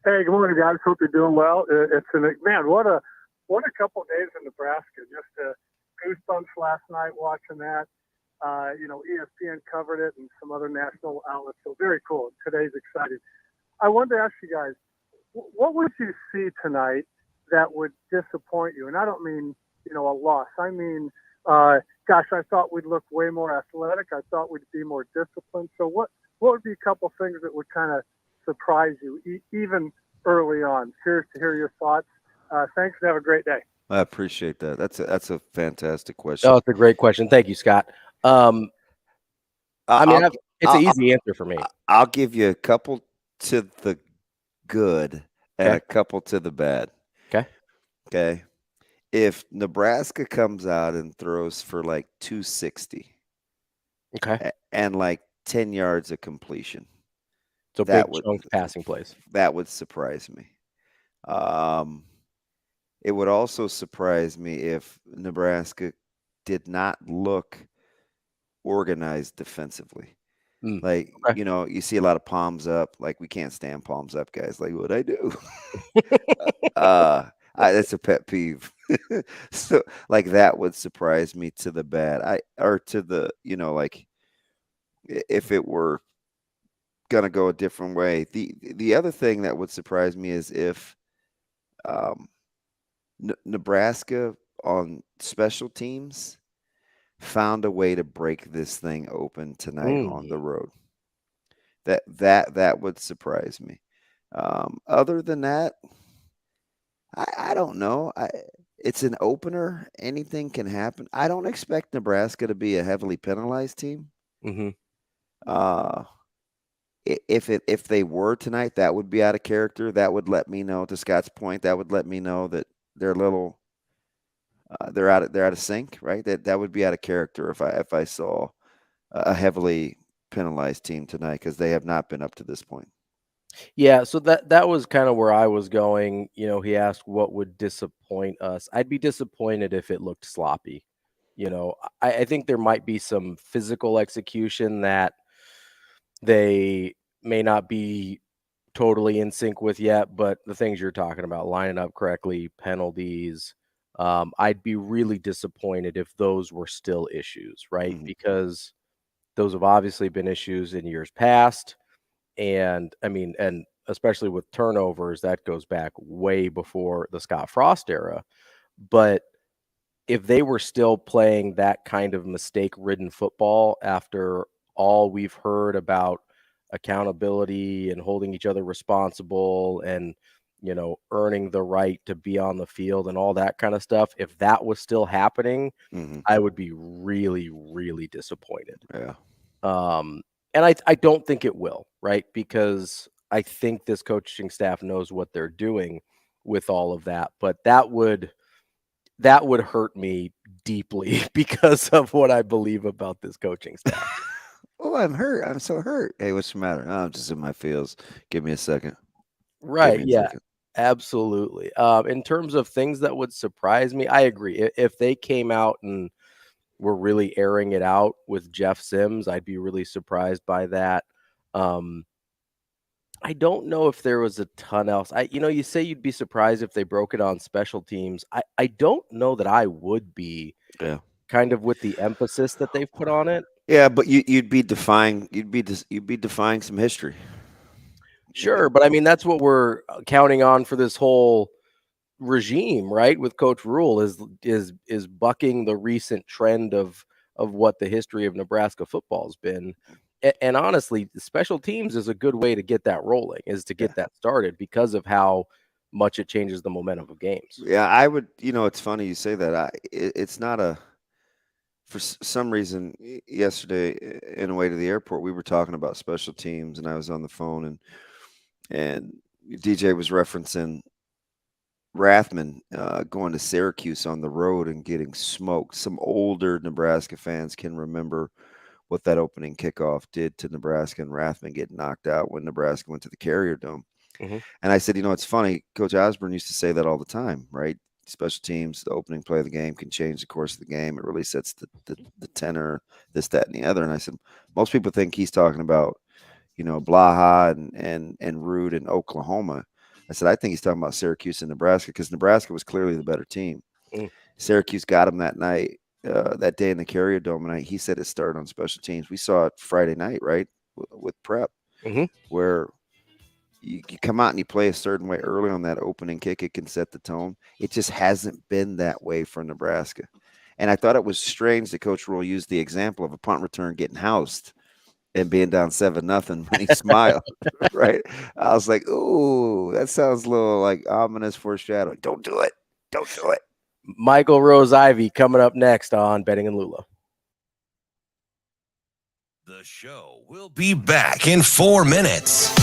Hey, good morning, guys. Hope you're doing well. What a couple of days in Nebraska. Just goosebumps last night watching that. ESPN covered it and some other national outlets. So very cool. Today's exciting. I wanted to ask you guys, what would you see tonight that would disappoint you? And I don't mean, a loss. I mean, I thought we'd look way more athletic. I thought we'd be more disciplined. So what would be a couple things that would kind of surprise you, even early on? Curious to hear your thoughts. Thanks, and have a great day. I appreciate that. That's a fantastic question. Oh, it's a great question. Thank you, Scott. It's an easy answer for me. I'll give you a couple to the good and a couple to the bad. Okay. If Nebraska comes out and throws for like 260, and like 10 yards of completion, so big chunk passing plays, that would surprise me. It would also surprise me if Nebraska did not look organized defensely. You see a lot of palms up. Like, we can't stand palms up guys. Like, what'd I do? That's a pet peeve. So, like, that would surprise me to the bad. If it were gonna go a different way. The other thing that would surprise me is if Nebraska on special teams found a way to break this thing open tonight on the road. That would surprise me. Other than that, I don't know. It's an opener. Anything can happen. I don't expect Nebraska to be a heavily penalized team. If they were tonight, that would be out of character. That would let me know, to Scott's point, that would let me know that they're a little they're out of sync, right? That would be out of character if I saw a heavily penalized team tonight, because they have not been up to this point. Yeah, so that was kind of where I was going. You know, he asked what would disappoint us. I'd be disappointed if it looked sloppy. You know, I think there might be some physical execution that they may not be totally in sync with yet, but the things you're talking about, lining up correctly, penalties, I'd be really disappointed if those were still issues, right? Because those have obviously been issues in years past. And I mean, and especially with turnovers, that goes back way before the Scott Frost era. But if they were still playing that kind of mistake-ridden football after all we've heard about accountability and holding each other responsible and, you know, earning the right to be on the field and all that kind of stuff, if that was still happening, I would be really, really disappointed. Yeah. And I don't think it will, right? Because I think this coaching staff knows what they're doing with all of that. But that would hurt me deeply because of what I believe about this coaching staff. Oh, I'm hurt. I'm so hurt. Hey, what's the matter? Oh, I'm just in my feels. Give me a second. Right. Yeah, absolutely. In terms of things that would surprise me, I agree. If they came out and were really airing it out with Jeff Sims, I'd be really surprised by that. I don't know if there was a ton else. You say you'd be surprised if they broke it on special teams. I don't know that I would be. Yeah. Kind of with the emphasis that they've put on it. Yeah, but you'd be defying some history. Sure, but I mean that's what we're counting on for this whole regime, right? With Coach Rule is bucking the recent trend of what the history of Nebraska football has been. And honestly, special teams is a good way to get that rolling, is to get that started because of how much it changes the momentum of games. Yeah, I would. It's funny you say that. It's not a. For some reason, yesterday in the way to the airport, we were talking about special teams, and I was on the phone, and DJ was referencing Rathman going to Syracuse on the road and getting smoked. Some older Nebraska fans can remember what that opening kickoff did to Nebraska, and Rathman get knocked out when Nebraska went to the Carrier Dome. And I said, it's funny. Coach Osborne used to say that all the time, right? Special teams, the opening play of the game can change the course of the game. It really sets the tenor, this, that, and the other. And I said, most people think he's talking about, Blaha and Rude in Oklahoma. I said, I think he's talking about Syracuse and Nebraska, because Nebraska was clearly the better team. Syracuse got him that night, that day in the Carrier Dome, and he said it started on special teams. We saw it Friday night, right, with prep, where you come out and you play a certain way early on that opening kick, it can set the tone. It just hasn't been that way for Nebraska. And I thought it was strange that Coach Rule used the example of a punt return getting housed and being down 7-0 when he smiled, right? I was like, ooh, that sounds a little like ominous foreshadowing. Don't do it. Don't do it. Michael Rose-Ivy coming up next on Benning and Lulla. The show will be back in 4 minutes.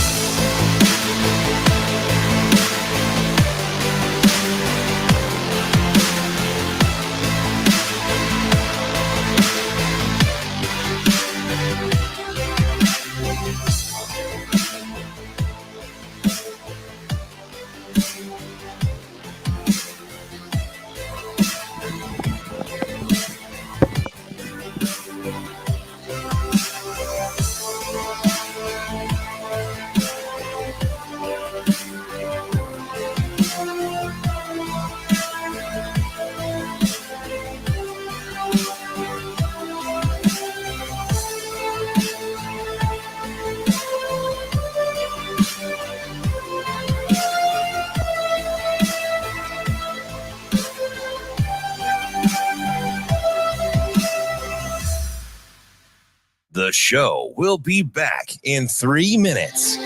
The show will be back in 3 minutes.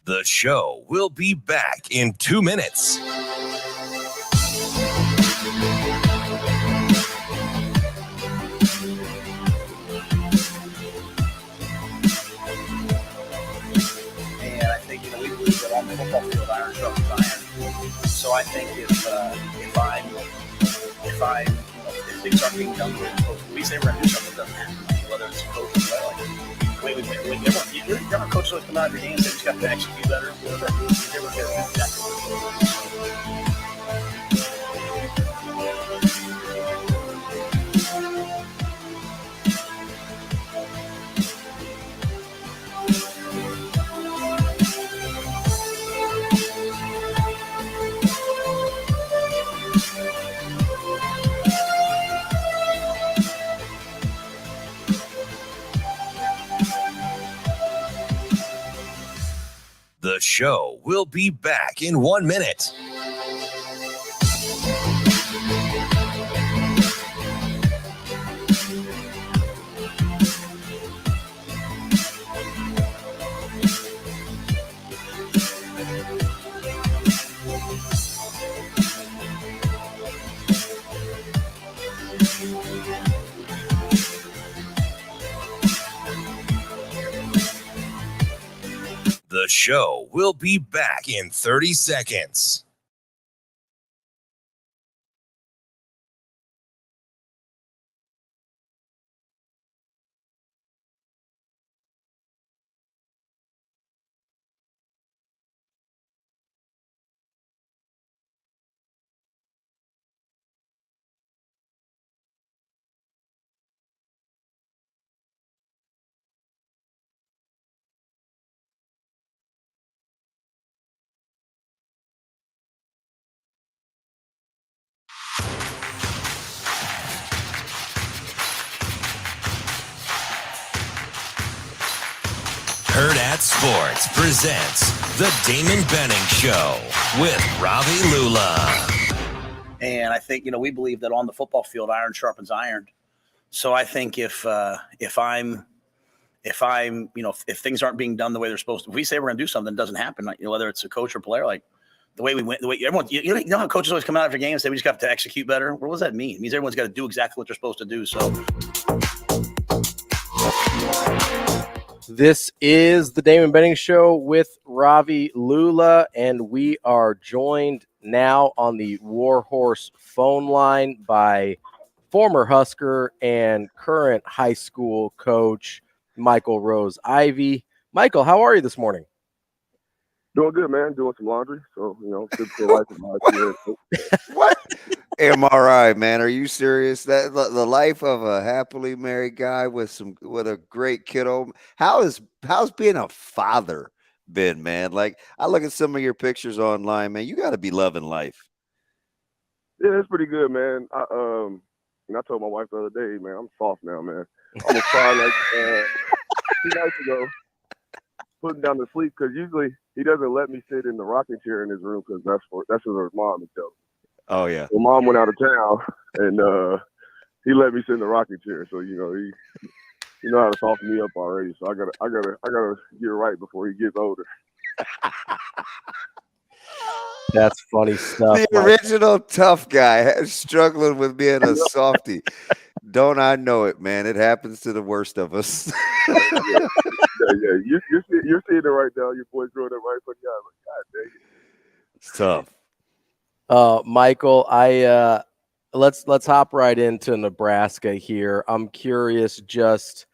The show will be back in 2 minutes. And I think, we believe that on the football field, iron sharpens iron. So I think if things aren't being done, we say we're going to do something that doesn't happen. Whether it's a coach or player, everyone coaches always come out of your game and say, we just got to execute better. The show will be back in 1 minute. The show will be back in 30 seconds. Hurrdat Sports presents the Damon Benning Show with Ravi Lulla. And I think, we believe that on the football field, iron sharpens iron. So I think if things aren't being done the way they're supposed to, if we say we're going to do something, it doesn't happen. Whether it's a coach or player, the way we went, the way everyone, how coaches always come out after games and say we just got to execute better. What does that mean? It means everyone's got to do exactly what they're supposed to do. So. This is the Damon Benning Show with Ravi Lulla, and we are joined now on the Warhorse phone line by former Husker and current high school coach Michael Rose-Ivy. Michael, how are you this morning? Doing good, man. Doing some laundry. So, good for life of my career. What? MRI, man. Are you serious? That the life of a happily married guy with a great kiddo. How's being a father been, man? I look at some of your pictures online, man. You got to be loving life. Yeah, it's pretty good, man. I told my wife the other day, man, I'm soft now, man. I'm gonna cry 2 nights ago, putting down to sleep because usually he doesn't let me sit in the rocking chair in his room because that's what his mom would tell me. Oh yeah. Well, mom went out of town and he let me sit in the rocking chair. So he how to soften me up already. So I gotta get right before he gets older. That's funny stuff. The original tough guy struggling with being a softie. Don't I know it, man? It happens to the worst of us. You're seeing it right now. Your boy's growing up right in front of you. I'm like, God dang it. It's tough. Michael, let's hop right into Nebraska here. I'm curious, just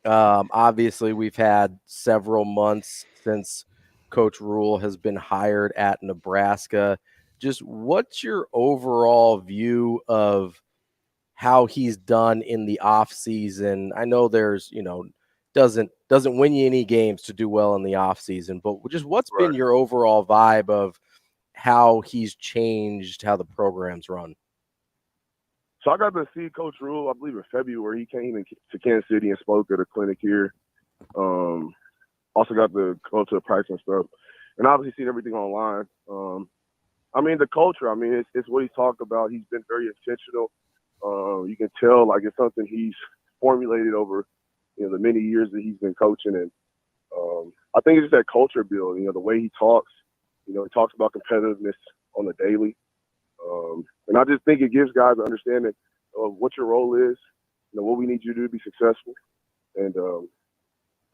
obviously we've had several months since Coach Rule has been hired at Nebraska. Just what's your overall view of how he's done in the off season? I know there's, doesn't win you any games to do well in the off season, but just what's been your overall vibe of how he's changed how the program's run? So I got to see Coach Rule, I believe in February. He came to Kansas City and spoke at a clinic here. Also got to go to the practice and stuff. And obviously seen everything online. The culture, it's what he talked about. He's been very intentional. You can tell, like, it's something he's formulated over, the many years that he's been coaching. And I think it's just that culture build, the way he talks. He talks about competitiveness on the daily. And I just think it gives guys an understanding of what your role is, what we need you to do to be successful. And,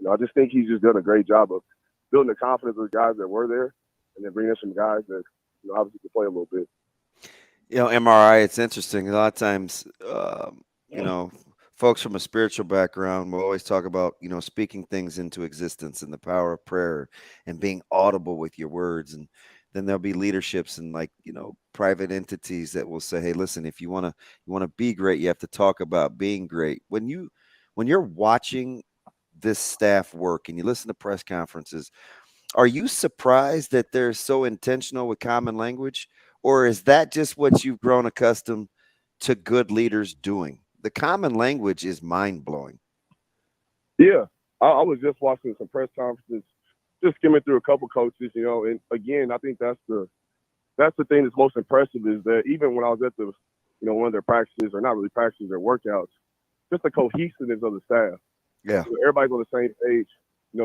I just think he's just done a great job of building the confidence of the guys that were there and then bringing in some guys that, obviously can play a little bit. MRI, it's interesting. A lot of times, folks from a spiritual background will always talk about, speaking things into existence and the power of prayer and being audible with your words. And then there'll be leaderships and private entities that will say, hey, listen, if you want to be great, you have to talk about being great. When you're watching this staff work and you listen to press conferences, are you surprised that they're so intentional with common language? Or is that just what you've grown accustomed to good leaders doing? The common language is mind-blowing. Yeah. I was just watching some press conferences, just skimming through a couple coaches, and again, I think that's the thing that's most impressive is that even when I was at the, one of their practices, or not really practices, their workouts, just the cohesiveness of the staff. Yeah. Everybody's on the same page.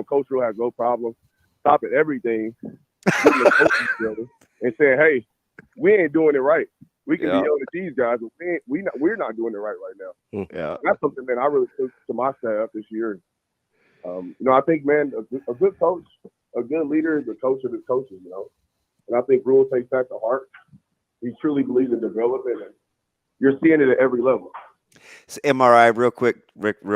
Coach Rule has no problem stopping everything, getting the coaches together, and saying, hey, we ain't doing it right. We can be yelling at these guys, but we're not doing it right now. Yeah. That's something, man, I really took to my staff this year. I think, man, a good coach, a good leader is a coach of his coaches, And I think Rule takes that to heart. He truly believes in development, and you're seeing it at every level. So MRI, real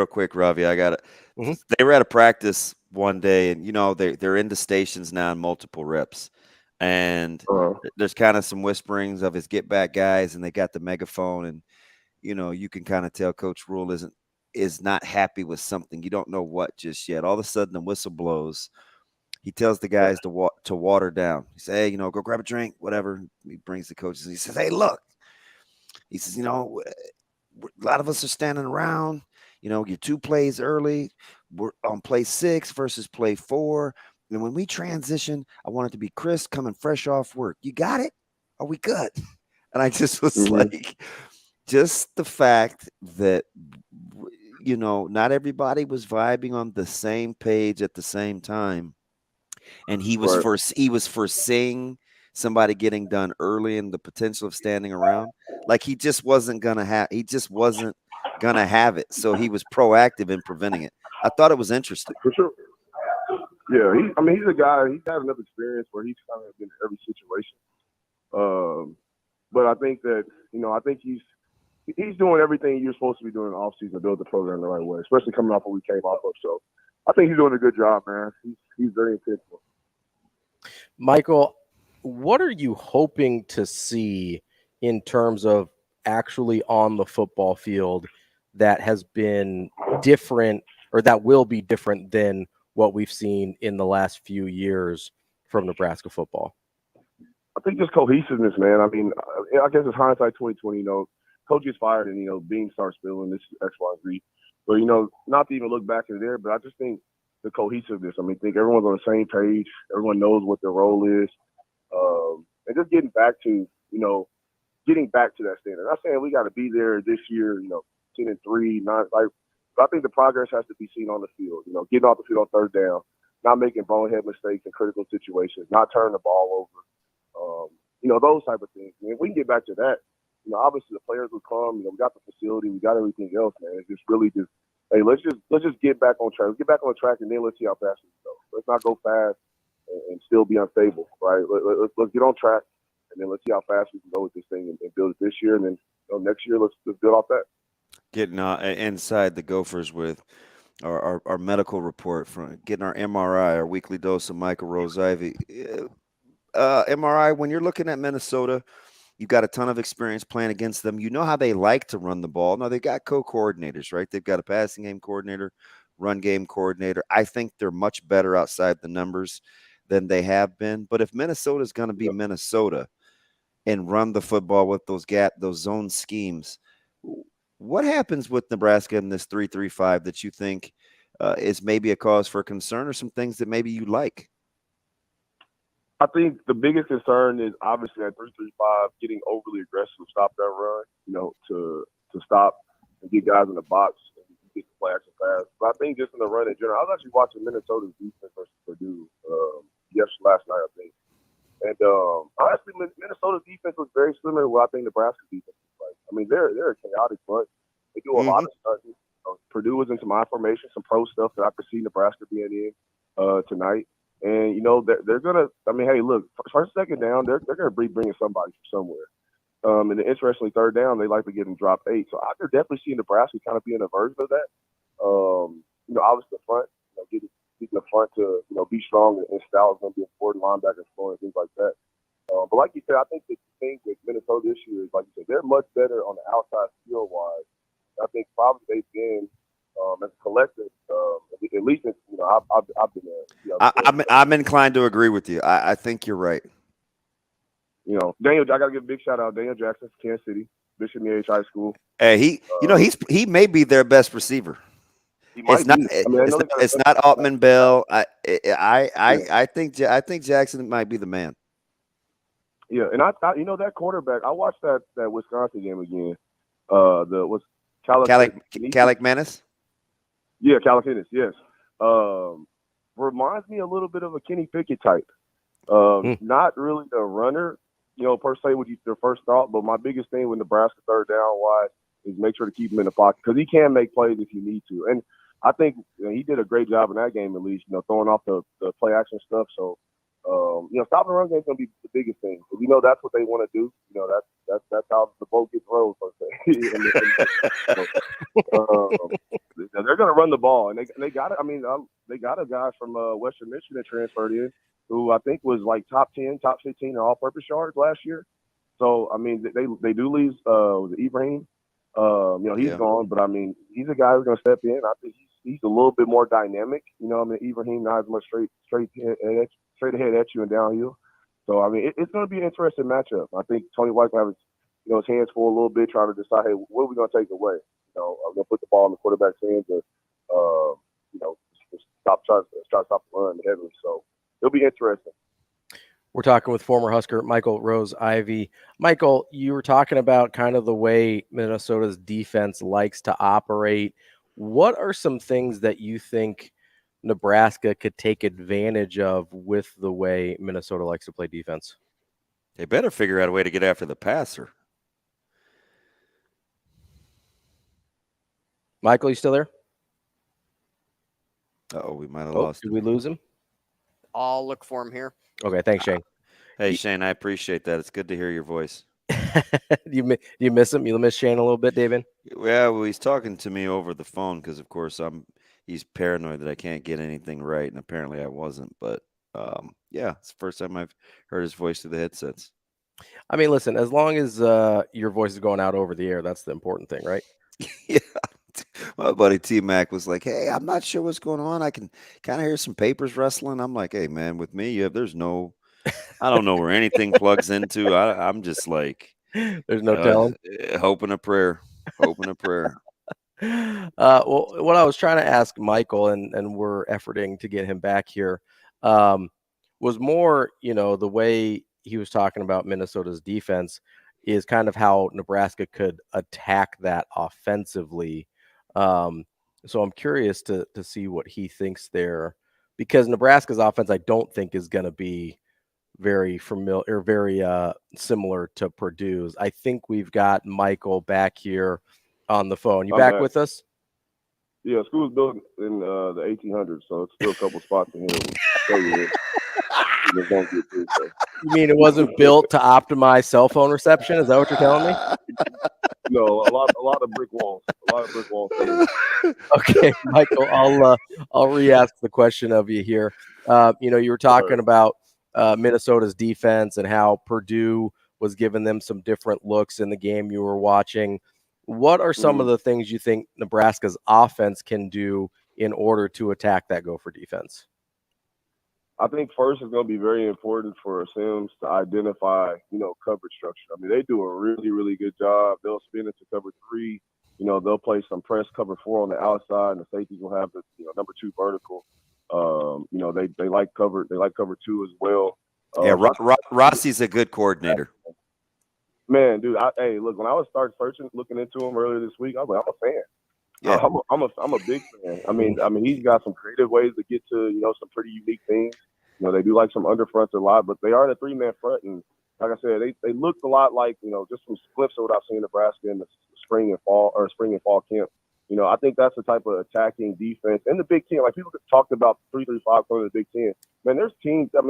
quick, Ravi, I got it. Mm-hmm. They were at a practice one day, and they're into stations now in multiple reps, and there's kind of some whisperings of his get back guys, and they got the megaphone, and you can kind of tell Coach Rule is not happy with something. You don't know what just yet. All of a sudden, the whistle blows. He tells the guys to water down. He says, hey, go grab a drink, whatever. He brings the coaches, and he says, hey, look. He says, a lot of us are standing around, you're 2 plays early. We're on play 6 versus play 4. And when we transition, I want it to be Chris coming fresh off work. You got it? Are we good? And I just was like, just the fact that, not everybody was vibing on the same page at the same time. And he was foreseeing somebody getting done early and the potential of standing around. Like he just wasn't gonna have it. So he was proactive in preventing it. I thought it was interesting. For sure. Yeah, he's a guy. He's had enough experience where he's kind of been in every situation. But I think that I think he's doing everything you're supposed to be doing in the offseason to build the program the right way, especially coming off what we came off of. So I think he's doing a good job, man. He's very intentional. Michael, what are you hoping to see in terms of actually on the football field that has been different or that will be different than what we've seen in the last few years from Nebraska football? I think just cohesiveness, man. I guess it's hindsight 2020. Coach gets fired and, Bean starts spilling this X, Y, Z. But, not to even look back in there, but I just think the cohesiveness. I think everyone's on the same page. Everyone knows what their role is. And just getting back to that standard. I'm not saying we got to be there this year, 10-3, 9. But I think the progress has to be seen on the field. Getting off the field on 3rd down, not making bonehead mistakes in critical situations, not turning the ball over. Those type of things. If we can get back to that, obviously the players will come. We got the facility, we got everything else, man. It's just really just hey, let's just get back on track. Let's get back on track, and then let's see how fast we go. Let's not go fast and still be unstable, right? Let's get on track, and then let's see how fast we can go with this thing and build it this year, and then next year let's build off that. Getting inside the Gophers with our medical report, from getting our MRI, our weekly dose of Michael Rose-Ivy. MRI, when you're looking at Minnesota, you've got a ton of experience playing against them. You know how they like to run the ball. No, they got co-coordinators, right? They've got a passing game coordinator, run game coordinator. I think they're much better outside the numbers than they have been. But if Minnesota's going to be Minnesota and run the football with those zone schemes, what happens with Nebraska in this 3-3-5 that you think is maybe a cause for concern, or some things that maybe you like? I think the biggest concern is obviously at 3-3-5 getting overly aggressive to stop that run, to stop and get guys in the box and get the play action pass. But I think just in the run in general, I was actually watching Minnesota's defense versus Purdue last night, I think. And honestly, Minnesota's defense was very similar to what I think Nebraska's defense is like. I mean, they're a chaotic bunch. They do a lot of stuff. Purdue was into my formation, some pro stuff that I could see Nebraska being in tonight. And, they're going to – I mean, hey, look, first, second down, they're going to be bringing somebody from somewhere. And interestingly, third down, they like to get them drop 8. So I could definitely see Nebraska kind of being a version of that. Obviously the front, getting the front to, be strong and style is going to be important, linebackers flowing, things like that. But like you said, I think the thing with Minnesota this year is, like you said, they're much better on the outside skill-wise. I think probably they've been as a collective, at least I've been there. I'm inclined to agree with you. I think you're right. Daniel, I got to give a big shout out. Daniel Jackson, Kansas City, Bishop Neage High School. Hey, he may be their best receiver. It's not Altman Bell. I think Jackson might be the man. Yeah, and I that quarterback. I watched that Wisconsin game again. Calic Manis? Yeah, Calic Manis, yes. Reminds me a little bit of a Kenny Pickett type. Not really a runner, per se, would be their first thought. But my biggest thing with Nebraska third down wise is make sure to keep him in the pocket, because he can make plays if you need to. And I think he did a great job in that game, at least, throwing off the play action stuff. So, stopping the run game is going to be the biggest thing. Because, that's what they want to do. That's how the boat gets rolled, per se. They're going to run the ball, and they got it. I mean, they got a guy from Western Michigan that transferred in, who I think was like top 10, top 15 in all-purpose yards last year. So, I mean, they do lose Ibrahim. He's gone, but I mean, he's a guy who's going to step in. I think he's a little bit more dynamic. Ibrahim not as much straight ahead at you and downhill. So I mean, it's going to be an interesting matchup. I think Tony White's going to have his hands full a little bit, trying to decide, hey, what are we going to take away? I'm going to put the ball in the quarterback's hands, and try to stop the run heavily. So it'll be interesting. We're talking with former Husker Michael Rose-Ivy. Michael, you were talking about kind of the way Minnesota's defense likes to operate. What are some things that you think Nebraska could take advantage of with the way Minnesota likes to play defense? They better figure out a way to get after the passer. Michael, you still there? We might have lost. Did we lose him? I'll look for him here. Okay, thanks, Shane. Hey, Shane, I appreciate that. It's good to hear your voice. You miss him? You miss Shane a little bit, David? Yeah, well, he's talking to me over the phone because, of course, he's paranoid that I can't get anything right, and apparently I wasn't. But, it's the first time I've heard his voice through the headsets. I mean, listen, as long as your voice is going out over the air, that's the important thing, right? Yeah. My buddy T-Mac was like, hey, I'm not sure what's going on. I can kind of hear some papers rustling. I'm like, hey, man, with me, I don't know where anything plugs into. I'm just like, there's no telling. Hoping a prayer. Well, what I was trying to ask Michael, and we're efforting to get him back here, was more, the way he was talking about Minnesota's defense is kind of how Nebraska could attack that offensively. So I'm curious to see what he thinks there, because Nebraska's offense, I don't think, is going to be very familiar or very similar to Purdue's. I think we've got Michael back here on the phone. You back with us? Yeah, school was built in the 1800s, so it's still a couple spots in here. You mean it wasn't built to optimize cell phone reception? Is that what you're telling me? No, a lot of brick walls. Okay, Michael, I'll re-ask the question of you here. You were talking about Minnesota's defense and how Purdue was giving them some different looks in the game you were watching. What are some of the things you think Nebraska's offense can do in order to attack that Gopher defense? I think first it's going to be very important for Sims to identify, coverage structure. I mean, they do a really, really good job. They'll spin into cover 3. They'll play some press cover 4 on the outside, and the safeties will have the number 2 vertical. They like cover 2 as well. Yeah, Rossi's a good coordinator. Man, dude, look, when I was looking into him earlier this week, I was like, I'm a fan. Yeah. I'm a big fan. I mean, he's got some creative ways to get to, some pretty unique things. They do like some underfronts a lot, but they are the 3-man front. And like I said, they looked a lot like, just from clips of what I've seen in Nebraska in the spring and fall camp. I think that's the type of attacking defense. And the Big Ten, like people talked about 3-3-5 coming to the Big Ten. Man, there's teams that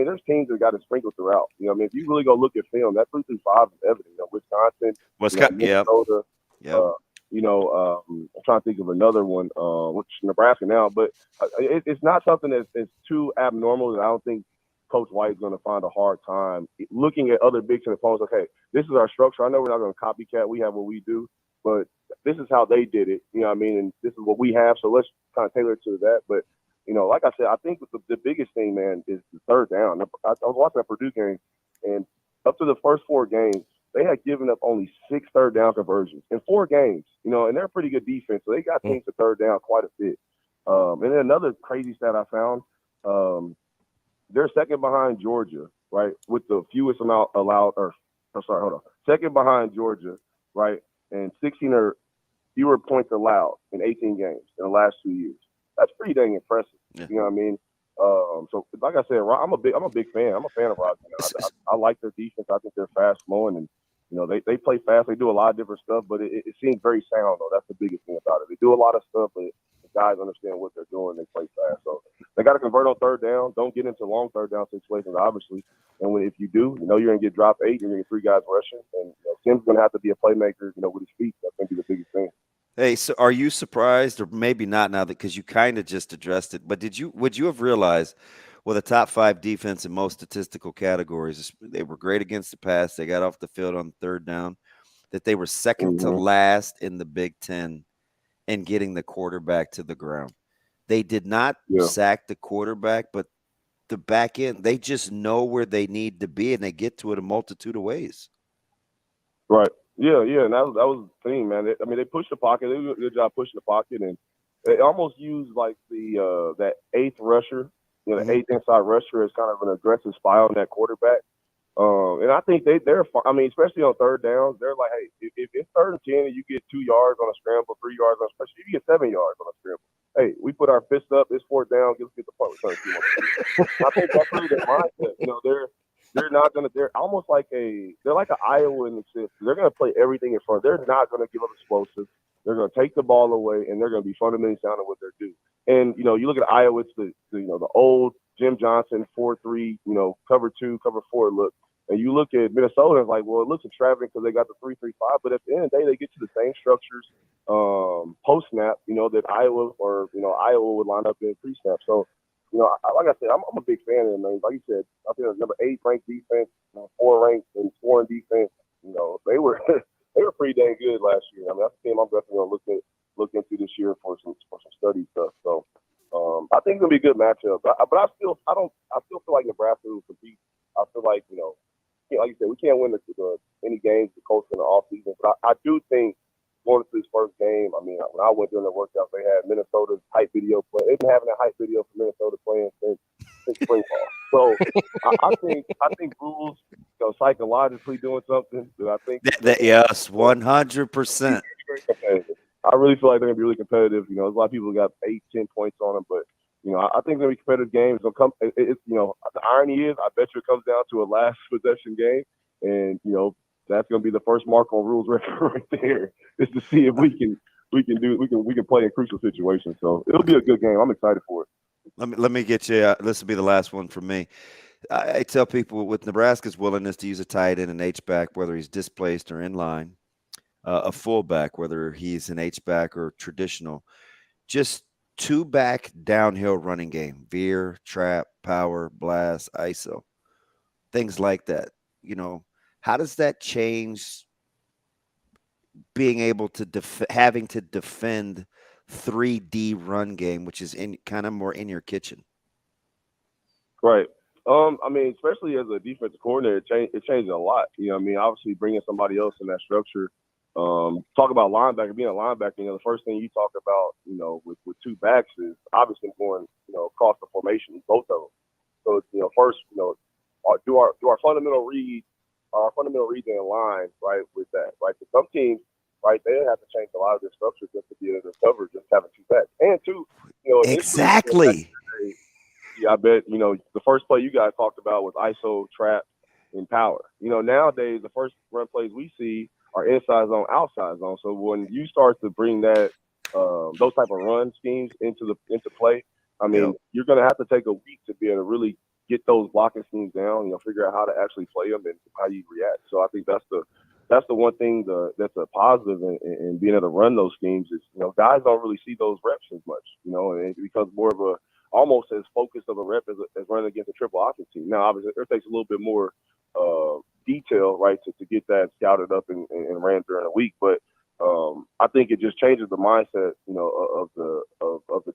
got it sprinkled throughout. If you really go look at film, that 3-3-5 is evident. Wisconsin, Minnesota. I'm trying to think of another one, which is Nebraska now, but it's not something that's too abnormal that I don't think Coach White's going to find a hard time looking at other Big Ten opponents. Okay, this is our structure. I know we're not going to copycat. We have what we do, but this is how they did it. And this is what we have. So let's kind of tailor it to that. But like I said, I think the biggest thing, man, is the third down. I was watching that Purdue game, and up to the first 4 games, they had given up only 6 third down conversions in 4 games, and they're a pretty good defense. So they got teams to third down quite a bit. And then another crazy stat I found, they're second behind Georgia, right, with the fewest amount allowed, second behind Georgia, right, and 16 or fewer points allowed in 18 games in the last 2 years. That's pretty dang impressive. Yeah. You know what I mean? So like I said, I'm a big fan. I'm a fan of Rocky. I like their defense. I think they're fast flowing, and they play fast. They do a lot of different stuff, but it seems very sound though. That's the biggest thing about it. They do a lot of stuff, but the guys understand what they're doing. They play fast, so they got to convert on third down. Don't get into long third down situations, obviously. And if you do, you're going to get drop 8. You're going to get 3 guys rushing, and Tim's going to have to be a playmaker. With his feet. That's going to be the biggest thing. Hey, so are you surprised, or maybe not now, that because you kind of just addressed it, but would you have realized, well, the top 5 defense in most statistical categories, they were great against the pass, they got off the field on third down, that they were second to last in the Big Ten in getting the quarterback to the ground? They did not sack the quarterback, but the back end, they just know where they need to be, and they get to it a multitude of ways. Right. Yeah, and that was the thing, man. They pushed the pocket. They did a good job pushing the pocket, and they almost used like that 8th rusher, the 8th inside rusher as kind of an aggressive spy on that quarterback. And I think they're especially on third downs, they're like, hey, if it's 3rd and 10 and you get 2 yards on a scramble, 3 yards on a special, you get 7 yards on a scramble. Hey, we put our fist up. It's 4th down. Let's get the punt return. I think that's really their mindset. They're not gonna. They're almost like they're like an Iowa in the sense they're gonna play everything in front. They're not gonna give up explosives. They're gonna take the ball away, and they're gonna be fundamentally sound in what they're doing. And you look at Iowa, it's the old Jim Johnson 4-3, cover 2, cover 4 look. And you look at Minnesota, it's like, well, it looks extravagant because they got the 3-3-5, but at the end of the day, they get to the same structures post snap, that Iowa would line up in pre snap. So. Like I said, I'm a big fan of them. Man. Like you said, I think it was number 8 ranked defense, 4 ranked in scoring defense. They were pretty dang good last year. That's a team I'm definitely gonna look into this year for some study stuff. So I think it's gonna be a good matchup. But I still feel like Nebraska will compete. I feel like like you said, we can't win any games the coach in the offseason. But I do think. Going to this first game, when I went during the workouts, they had Minnesota's hype video play. They've been having a hype video for Minnesota playing since spring ball. So I think rules, psychologically doing something that I think. Yes, 100%. I really feel like they're gonna be really competitive. There's a lot of people who got 8-10 points on them, but I think they're gonna be competitive games. They'll come. The irony is, I bet you it comes down to a last possession game, and that's going to be the first mark on rules record right there, is to see if we can we can play in crucial situations. So it'll be a good game. I'm excited for it. Let me get you. This will be the last one from me. I tell people with Nebraska's willingness to use a tight end and H-back, whether he's displaced or in line, a fullback, whether he's an H-back or traditional, just two-back downhill running game, veer, trap, power, blast, ISO, things like that. How does that change being able to having to defend 3D run game, which is kind of more in your kitchen? Right. I mean, especially as a defensive coordinator, it changes a lot. Obviously bringing somebody else in that structure. Talk about linebacker, being a linebacker, the first thing you talk about, with two backs is obviously going, across the formation, both of them. So it's, first, do our fundamental reads in line, right, with that, right? So some teams, right, they have to change a lot of their structure just to be able to cover just having two backs. And two, exactly. Yeah, I bet, the first play you guys talked about was ISO, trap, and power. Nowadays, the first run plays we see are inside zone, outside zone. So when you start to bring that, those type of run schemes into play, I mean, you're going to have to take a week to be able to really get those blocking schemes down, figure out how to actually play them and how you react. So I think that's the one thing that's a positive in being able to run those schemes is, guys don't really see those reps as much, and it becomes more of a, almost as focused of a rep as running against a triple option team. Now, obviously, it takes a little bit more detail, right, to get that scouted up and ran during a week. But I think it just changes the mindset, of the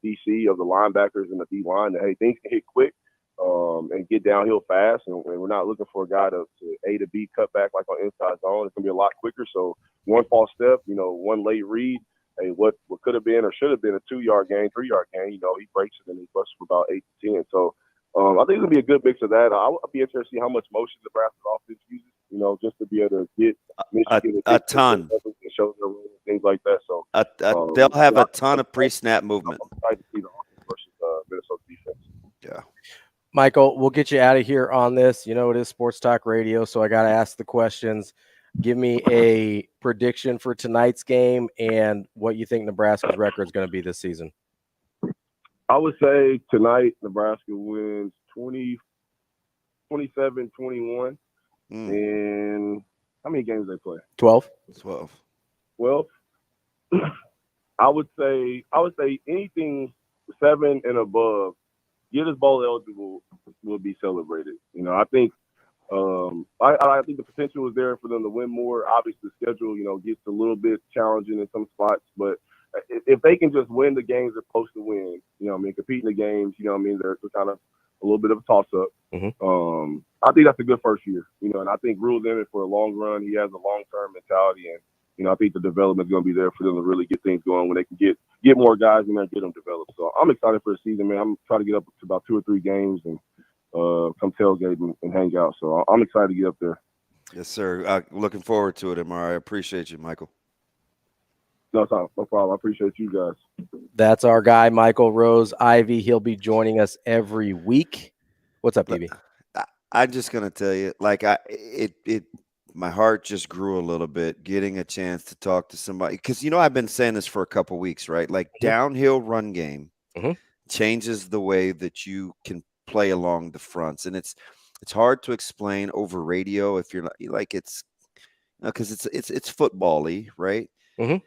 DC, of the linebackers and the D line that, hey, things can hit quick and get downhill fast, and we're not looking for a guy to A to B cut back like on inside zone. It's gonna be a lot quicker. So one false step, one late read. Hey, what could have been or should have been a 2-yard gain, 3-yard gain, he breaks it and he busts for about 8 to 10. So I think it's going to be a good mix of that. I'll be interested to see how much motion Nebraska's offense uses, just to be able to get Michigan a ton. And show their role and things like that. So they'll have a ton of pre-snap movement. I'm excited to see the offense versus Minnesota defense. Yeah. Michael, we'll get you out of here on this. It is Sports Talk Radio, so I got to ask the questions. Give me a prediction for tonight's game and what you think Nebraska's record is going to be this season. I would say tonight Nebraska wins 27-21. And how many games they play? 12. 12. I would say anything 7 and above, get us bowl eligible, will be celebrated. I think I think the potential is there for them to win more. Obviously, the schedule, gets a little bit challenging in some spots, but if they can just win the games they're supposed to win, compete in the games, they're kind of a little bit of a toss-up. Mm-hmm. I think that's a good first year, and I think Rule's in it for a long run. He has a long-term mentality, and I think the development is going to be there for them to really get things going when they can get more guys in there and get them developed. So I'm excited for the season, man. I'm trying to get up to about 2 or 3 games and come tailgate and hang out. So I'm excited to get up there. Yes, sir. Looking forward to it, Amari. I appreciate you, Michael. No problem. I appreciate you guys. That's our guy, Michael Rose Ivy. He'll be joining us every week. What's up, baby? I'm just gonna tell you, my heart just grew a little bit getting a chance to talk to somebody, because I've been saying this for a couple weeks, right? Like downhill run game changes the way that you can play along the fronts, and it's hard to explain over radio if you're not it's because it's football-y, right? Mm-hmm.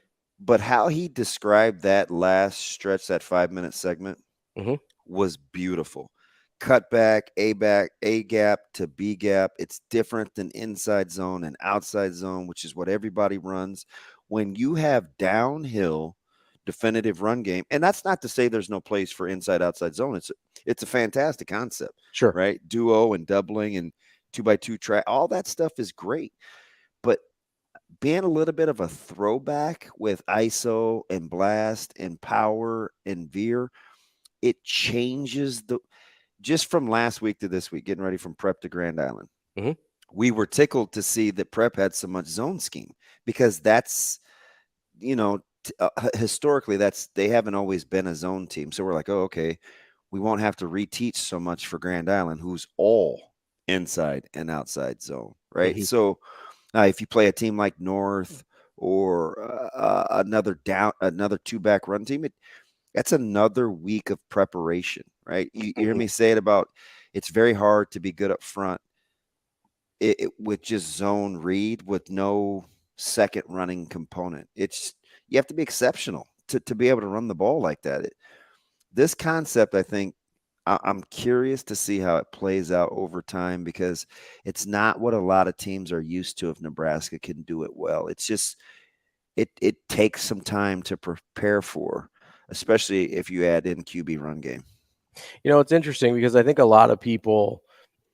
But how he described that last stretch, that 5-minute segment, was beautiful. Cut back, A gap to B gap. It's different than inside zone and outside zone, which is what everybody runs. When you have downhill definitive run game, and that's not to say there's no place for inside outside zone. It's a fantastic concept. Sure. Right? Duo and doubling and 2x2 track, all that stuff is great. But being a little bit of a throwback with ISO and blast and power and veer, it changes just from last week to this week, getting ready from prep to Grand Island. Mm-hmm. We were tickled to see that prep had so much zone scheme, because that's, historically they haven't always been a zone team. So we're like, oh, okay, we won't have to reteach so much for Grand Island, who's all inside and outside zone. Right. Mm-hmm. So if you play a team like North or another two-back run team, that's another week of preparation, right? You hear me say it about it's very hard to be good up front with just zone read with no second running component. You have to be exceptional to be able to run the ball like that. This concept, I think, I'm curious to see how it plays out over time, because it's not what a lot of teams are used to if Nebraska can do it well. It's just it takes some time to prepare for, especially if you add in QB run game. It's interesting because I think a lot of people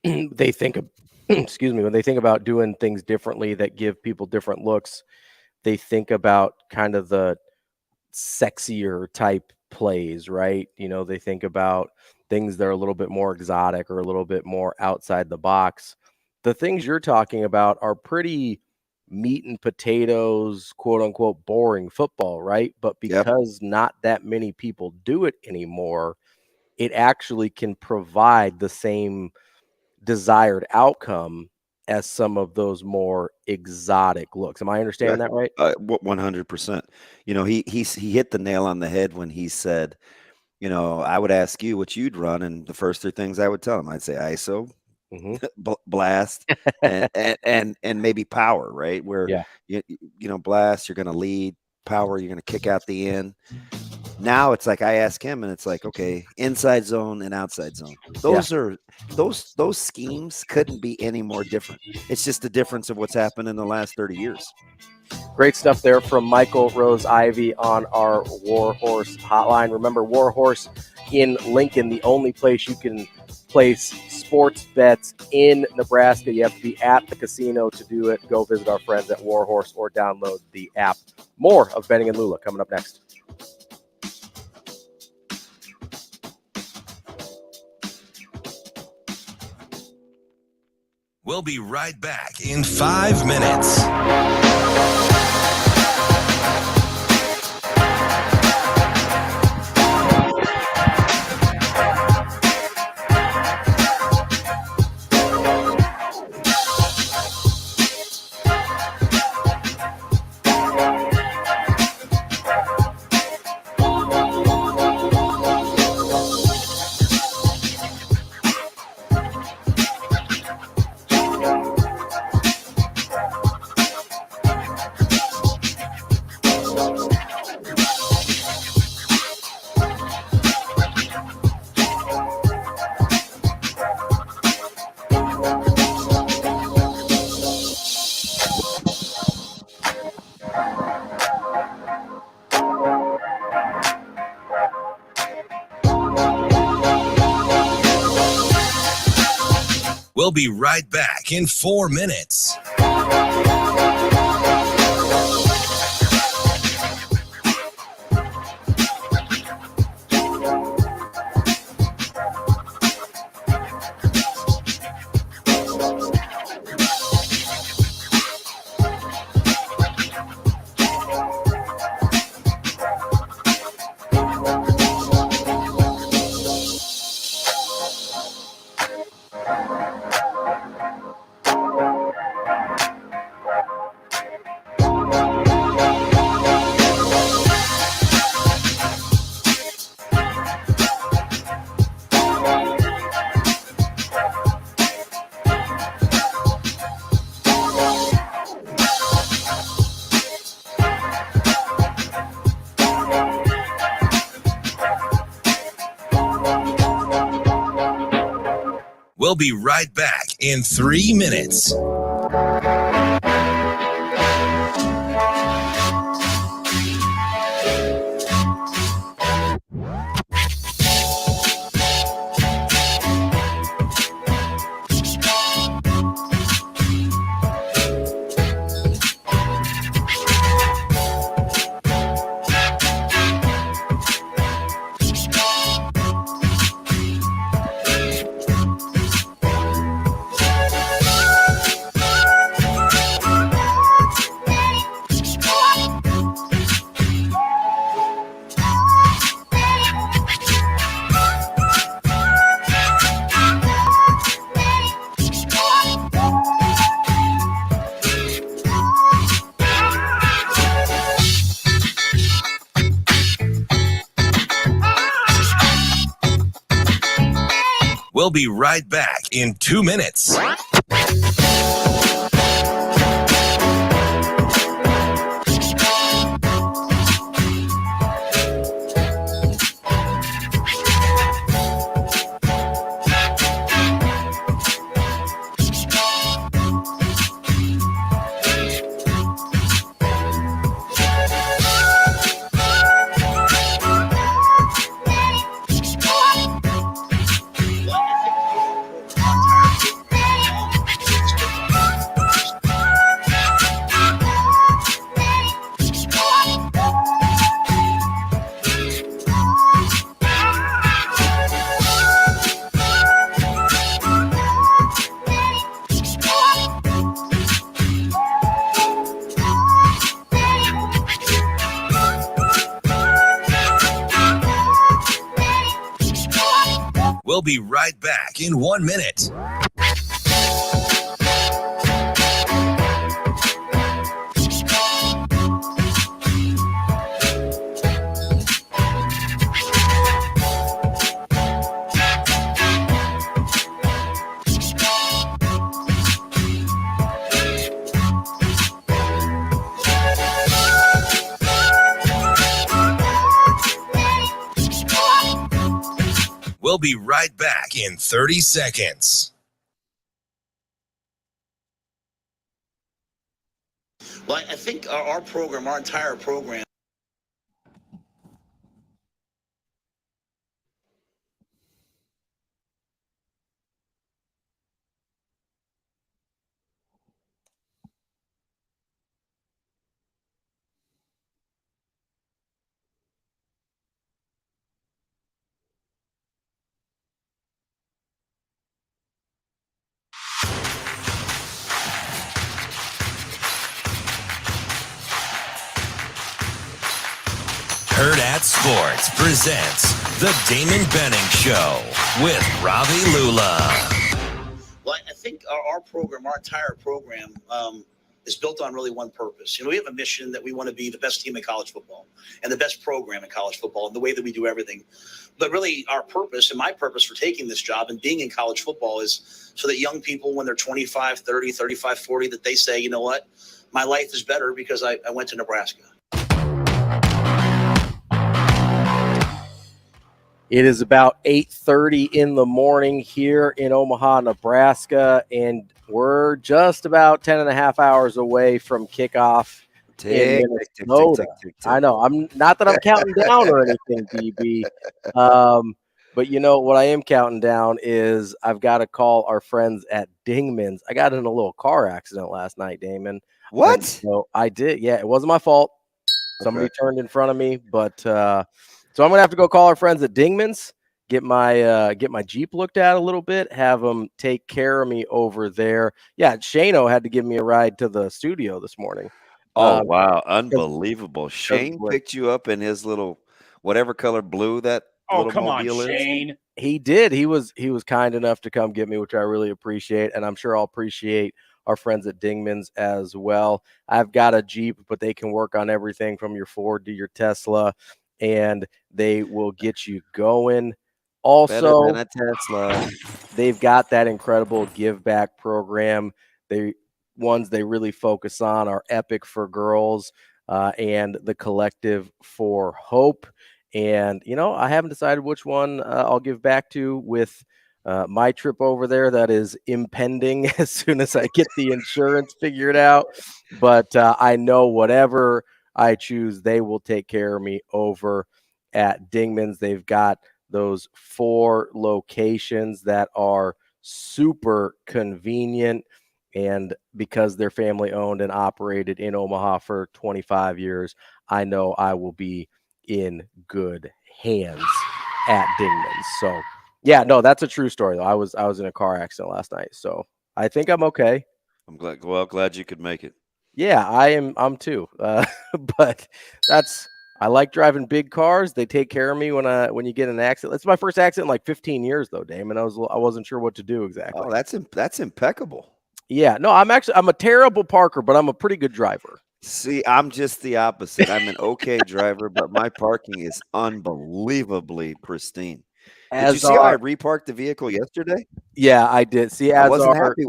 they think of when they think about doing things differently that give people different looks, they think about kind of the sexier type plays, right? They think about things that are a little bit more exotic or a little bit more outside the box. The things you're talking about are pretty meat and potatoes, quote unquote, boring football, right? But because not that many people do it anymore, it actually can provide the same desired outcome as some of those more exotic looks. Am I understanding that right? 100%. He hit the nail on the head when he said, I would ask you what you'd run, and the first three things I would tell him, I'd say ISO, blast, and maybe power, right? Where blast, you're going to lead, power, you're going to kick out the end. Now it's like I ask him, and it's like, okay, inside zone and outside zone. Those schemes couldn't be any more different. It's just the difference of what's happened in the last 30 years. Great stuff there from Michael Rose-Ivy on our Warhorse hotline. Remember, Warhorse in Lincoln, the only place you can place sports bets in Nebraska. You have to be at the casino to do it. Go visit our friends at Warhorse or download the app. More of Benning and Lulla coming up next. We'll be right back in 5 minutes. We'll be right back in 4 minutes. We'll be right back in 3 minutes. We'll be right back in 2 minutes. We'll be right back in 1 minute. We'll be right back in 30 seconds. Well, I think our program, our entire program. Hurrdat Sports presents the Damon Benning Show with Ravi Lulla. Well, I think our program, our entire program, is built on really one purpose. You know, we have a mission that we want to be the best team in college football and the best program in college football and the way that we do everything. But really our purpose and my purpose for taking this job and being in college football is so that young people, when they're 25, 30, 35, 40, that they say, you know what, my life is better because I went to Nebraska. It is about 8:30 in the morning here in Omaha, Nebraska, and we're just about 10 and a half hours away from kickoff in Minnesota. I know. I'm not that I'm counting down or anything, DB. But you know what I am counting down is I've got to call our friends at Dingman's. I got in a little car accident last night, Damon. What? So I did. Yeah, it wasn't my fault. Somebody turned in front of me, but so I'm gonna have to go call our friends at Dingman's, get my Jeep looked at a little bit, have them take care of me over there. Yeah, Shano had to give me a ride to the studio this morning. Oh wow, unbelievable! Shane picked you up in his little whatever color blue that little mobile is. Shane. He did. He was kind enough to come get me, which I really appreciate, and I'm sure I'll appreciate our friends at Dingman's as well. I've got a Jeep, but they can work on everything from your Ford to your Tesla, and they will get you going. Also, better than a Tesla. They've got that incredible give back program. They really focus on are Epic for Girls and the Collective for Hope. And, you know, I haven't decided which one I'll give back to with my trip over there. That is impending as soon as I get the insurance figured out. But I know whatever I choose, they will take care of me over at Dingman's. They've got those 4 locations that are super convenient. And because they're family owned and operated in Omaha for 25 years, I know I will be in good hands at Dingman's. So yeah, no, that's a true story though. I was in a car accident last night, so I think I'm okay. I'm glad you could make it. Yeah, I'm too. But I like driving big cars. They take care of me when you get in an accident. It's my first accident in like 15 years though, Damon. I wasn't sure what to do exactly. Oh, that's impeccable. Yeah, no, I'm a terrible parker, but I'm a pretty good driver. See, I'm just the opposite. I'm an okay driver, but my parking is unbelievably pristine. Did you see how I reparked the vehicle yesterday? Yeah, I did. See, I wasn't happy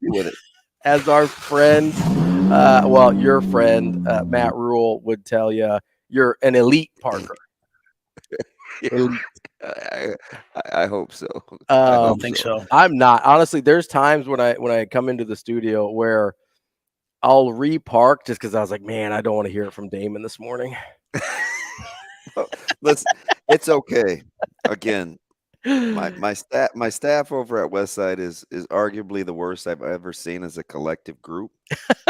with it. As our friend, your friend, Matt Rule would tell you, you're an elite parker. Elite. I hope so. I don't think so. I'm not. Honestly, there's times when I come into the studio where I'll repark just because I was like, man, I don't want to hear it from Damon this morning. Listen, it's okay. Again, my staff over at Westside is arguably the worst I've ever seen as a collective group.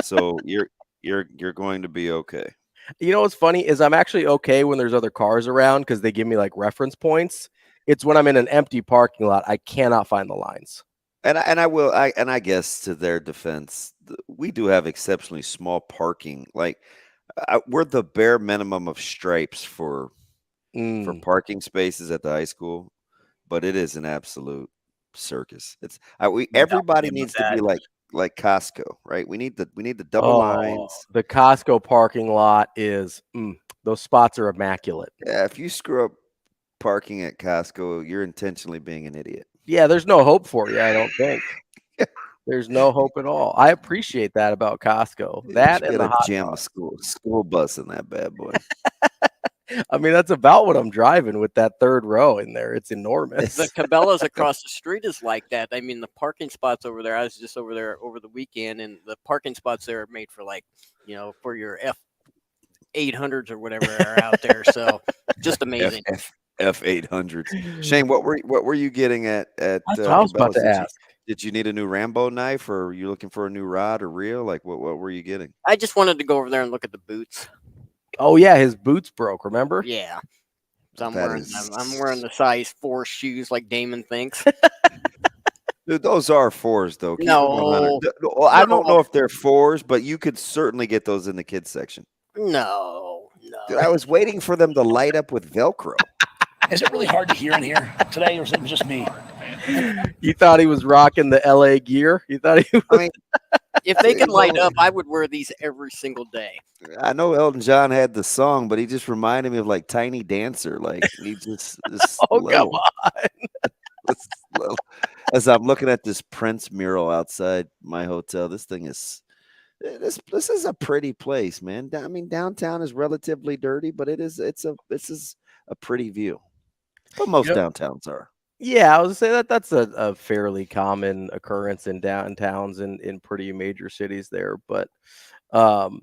So you're going to be okay. You know what's funny is I'm actually okay when there's other cars around because they give me like reference points. It's when I'm in an empty parking lot, I cannot find the lines. And I guess to their defense, we do have exceptionally small parking. Like we're the bare minimum of stripes for parking spaces at the high school, but it is an absolute circus. It's everybody needs to be like Costco, right? We need the double lines. The Costco parking lot is those spots are immaculate. Yeah, if you screw up parking at Costco, you're intentionally being an idiot. Yeah, there's no hope for you, I don't think. There's no hope at all. I appreciate that about Costco. That and the hot jam a school bus in that bad boy. I mean, that's about what I'm driving with that third row in there. It's enormous. The Cabela's across the street is like that. I mean, the parking spots over there, I was just over there over the weekend, and the parking spots there are made for for your F800s or whatever are out there. So just amazing. F800s. Shane, what were you getting at I was about to ask. Did you need a new Rambo knife, or are you looking for a new rod or reel? Like what were you getting? I just wanted to go over there and look at the boots. Oh yeah, his boots broke, remember? Yeah. So I'm wearing the size 4 shoes like Damon thinks. Dude, those are 4s though. No. I don't know if they're 4s, but you could certainly get those in the kids section. No. Dude, I was waiting for them to light up with Velcro. Is it really hard to hear in here today, or is it just me? You thought he was rocking the LA gear? You thought he was? I mean, if they could light up, I would wear these every single day. I know Elton John had the song, but he just reminded me of like Tiny Dancer. Like he just oh, come on. As I'm looking at this Prince mural outside my hotel, this is a pretty place, man. I mean, downtown is relatively dirty, but this is a pretty view. But most downtowns are. Yeah, I was gonna say that's a fairly common occurrence in downtowns in pretty major cities there. But when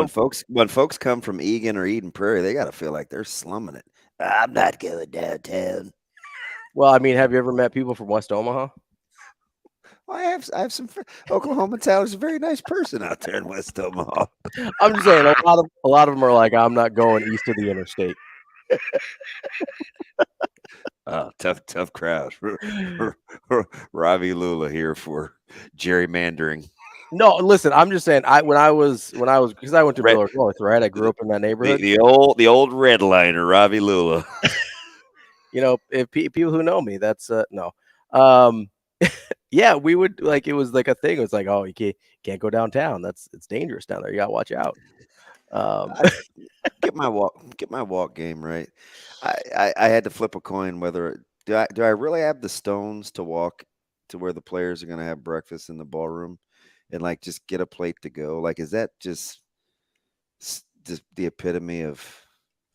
folks come from Egan or Eden Prairie, they got to feel like they're slumming it. I'm not going downtown. Well, I mean, have you ever met people from West Omaha? Well, I have some Oklahoma Tyler's a very nice person out there in West Omaha. I'm just saying a lot of them are like, I'm not going east of the interstate. Tough crowd. Ravi Lulla here for gerrymandering. No, listen, I'm just saying when I was because I went to Miller North, right? I grew up in that neighborhood. The old redliner, Ravi Lulla. If people who know me, that's no. Yeah, we would it was like a thing. It was like, oh, you can't go downtown. It's dangerous down there. You gotta watch out. Get my walk game right. I had to flip a coin whether do I really have the stones to walk to where the players are going to have breakfast in the ballroom and just get a plate to go. Like, is that just the epitome of?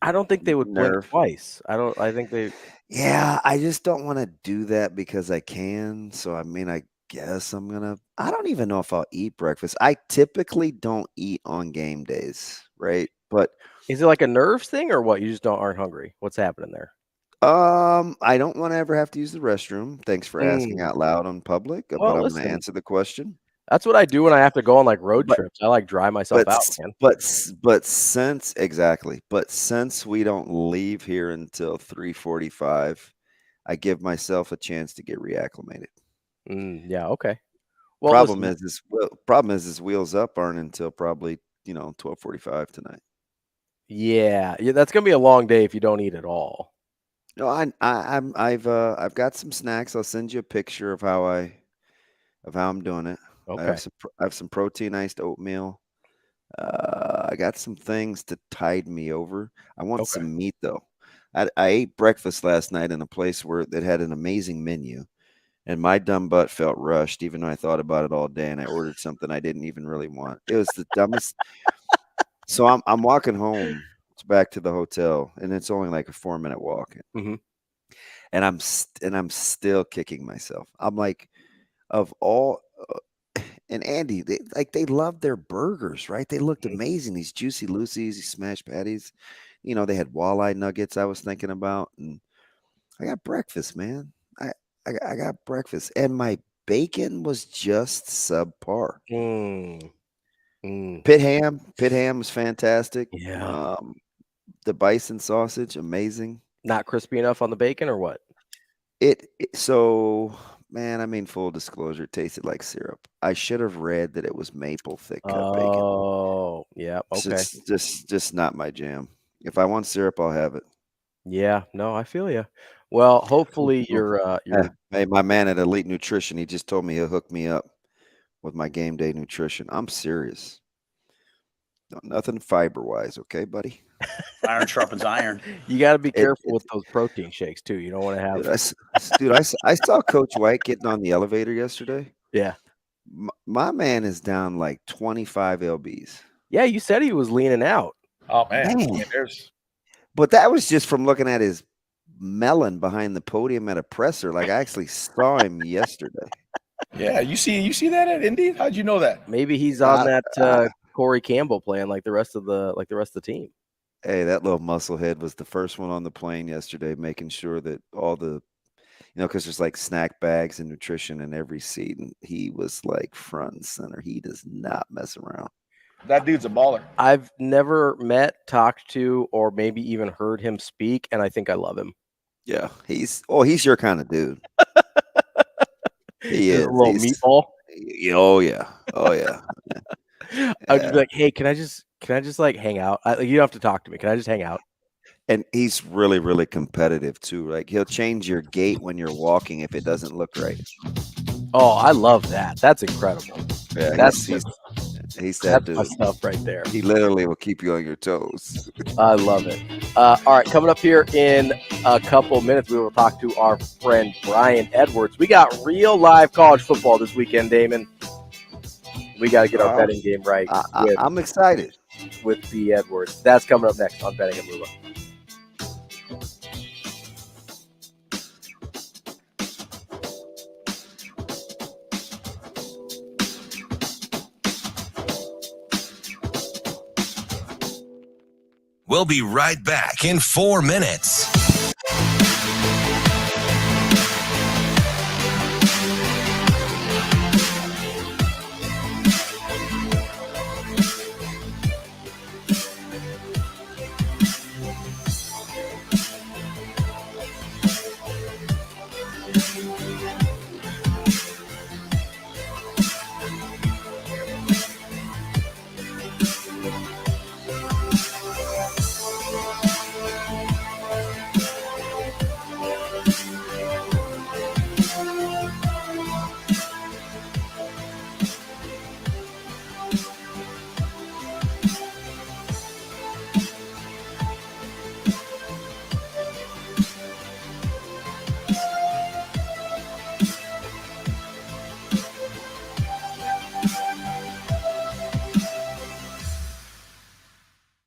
I don't think they would blink twice. I think they. Yeah, I just don't want to do that because I can. So I mean, I guess I don't even know if I'll eat breakfast. I typically don't eat on game days, right? But is it like a nerves thing or what? You just aren't hungry. What's happening there? I don't want to ever have to use the restroom. Thanks for asking out loud on public, but I'm going to answer the question. That's what I do when I have to go on road trips. I dry myself out, man. But since we don't leave here until 3:45, I give myself a chance to get reacclimated. Yeah. Okay. Well, problem is Wheels Up aren't until probably 12:45 tonight. Yeah, that's gonna be a long day if you don't eat at all. No, I've got some snacks. I'll send you a picture of how I'm doing it. Okay. I have some protein iced oatmeal. I got some things to tide me over. I want some meat though. I ate breakfast last night in a place that had an amazing menu, and my dumb butt felt rushed, even though I thought about it all day, and I ordered something I didn't even really want. It was the dumbest. So I'm walking home back to the hotel, and it's only like a 4-minute walk, and I'm still kicking myself. I'm like, of all. And Andy, they love their burgers, right? They looked amazing. These Juicy Lucy's, these smashed patties. You know, they had walleye nuggets I was thinking about. And I got breakfast, man. I got breakfast. And my bacon was just subpar. Pit ham was fantastic. Yeah. The bison sausage, amazing. Not crispy enough on the bacon or what? So, man, I mean, full disclosure, it tasted like syrup. I should have read that it was maple thick cut bacon. Oh, yeah. Okay. It's just not my jam. If I want syrup, I'll have it. Yeah, no, I feel you. Well, hopefully you're Hey, my man at Elite Nutrition, he just told me he'll hook me up with my game day nutrition. I'm serious. No, nothing fiber wise, okay, buddy? Iron sharpens iron. You got to be careful with those protein shakes too. You don't want to have. Dude, I saw Coach White getting on the elevator yesterday. Yeah, my man is down like 25 lbs. Yeah, you said he was leaning out. Oh man. But that was just from looking at his melon behind the podium at a presser. Like I actually saw him yesterday. Yeah, you see that at Indy? How'd you know that? Maybe he's on that Corey Campbell plan like the rest of the team. Hey, that little musclehead was the first one on the plane yesterday, making sure that all the, because there's like snack bags and nutrition in every seat, and he was like front and center. He does not mess around. That dude's a baller. I've never met, talked to, or maybe even heard him speak, and I think I love him. Yeah, he's your kind of dude. He is a little meatball. Oh yeah. I'd be like, hey, can I just like hang out? You don't have to talk to me. Can I just hang out? And he's really, really competitive too. Like he'll change your gait when you're walking if it doesn't look right. Oh, I love that. That's incredible. Yeah, he's that dude. My stuff right there. He literally will keep you on your toes. I love it. All right, coming up here in a couple minutes, we will talk to our friend Brian Edwards. We got real live college football this weekend, Damon. We got to get our betting game right. I'm excited. With B. Edwards. That's coming up next on Betting and Lulla. We'll be right back in 4 minutes.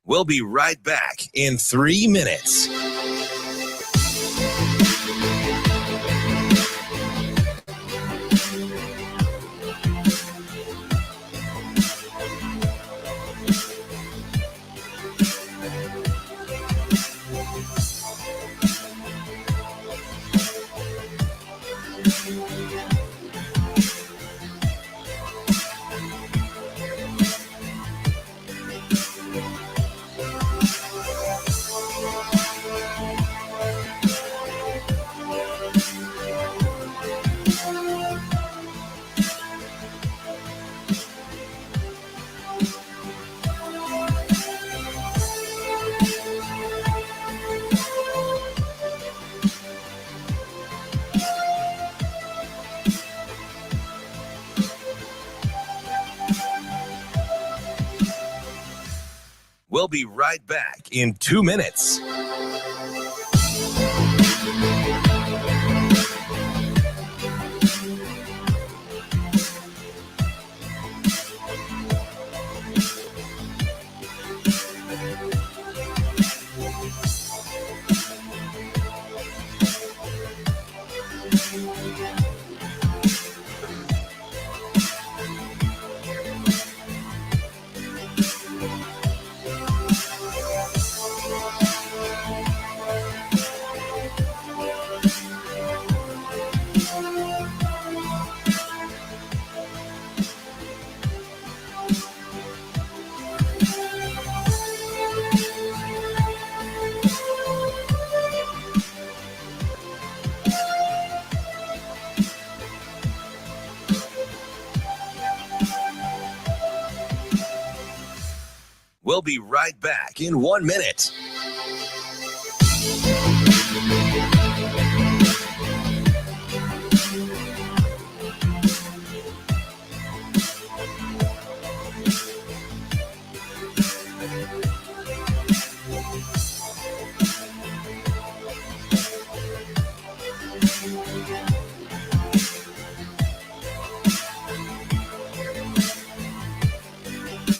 We'll be right back in 3 minutes. We'll be right back in 2 minutes. We'll be right back in 1 minute.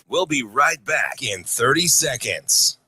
We'll be right back in 30 seconds.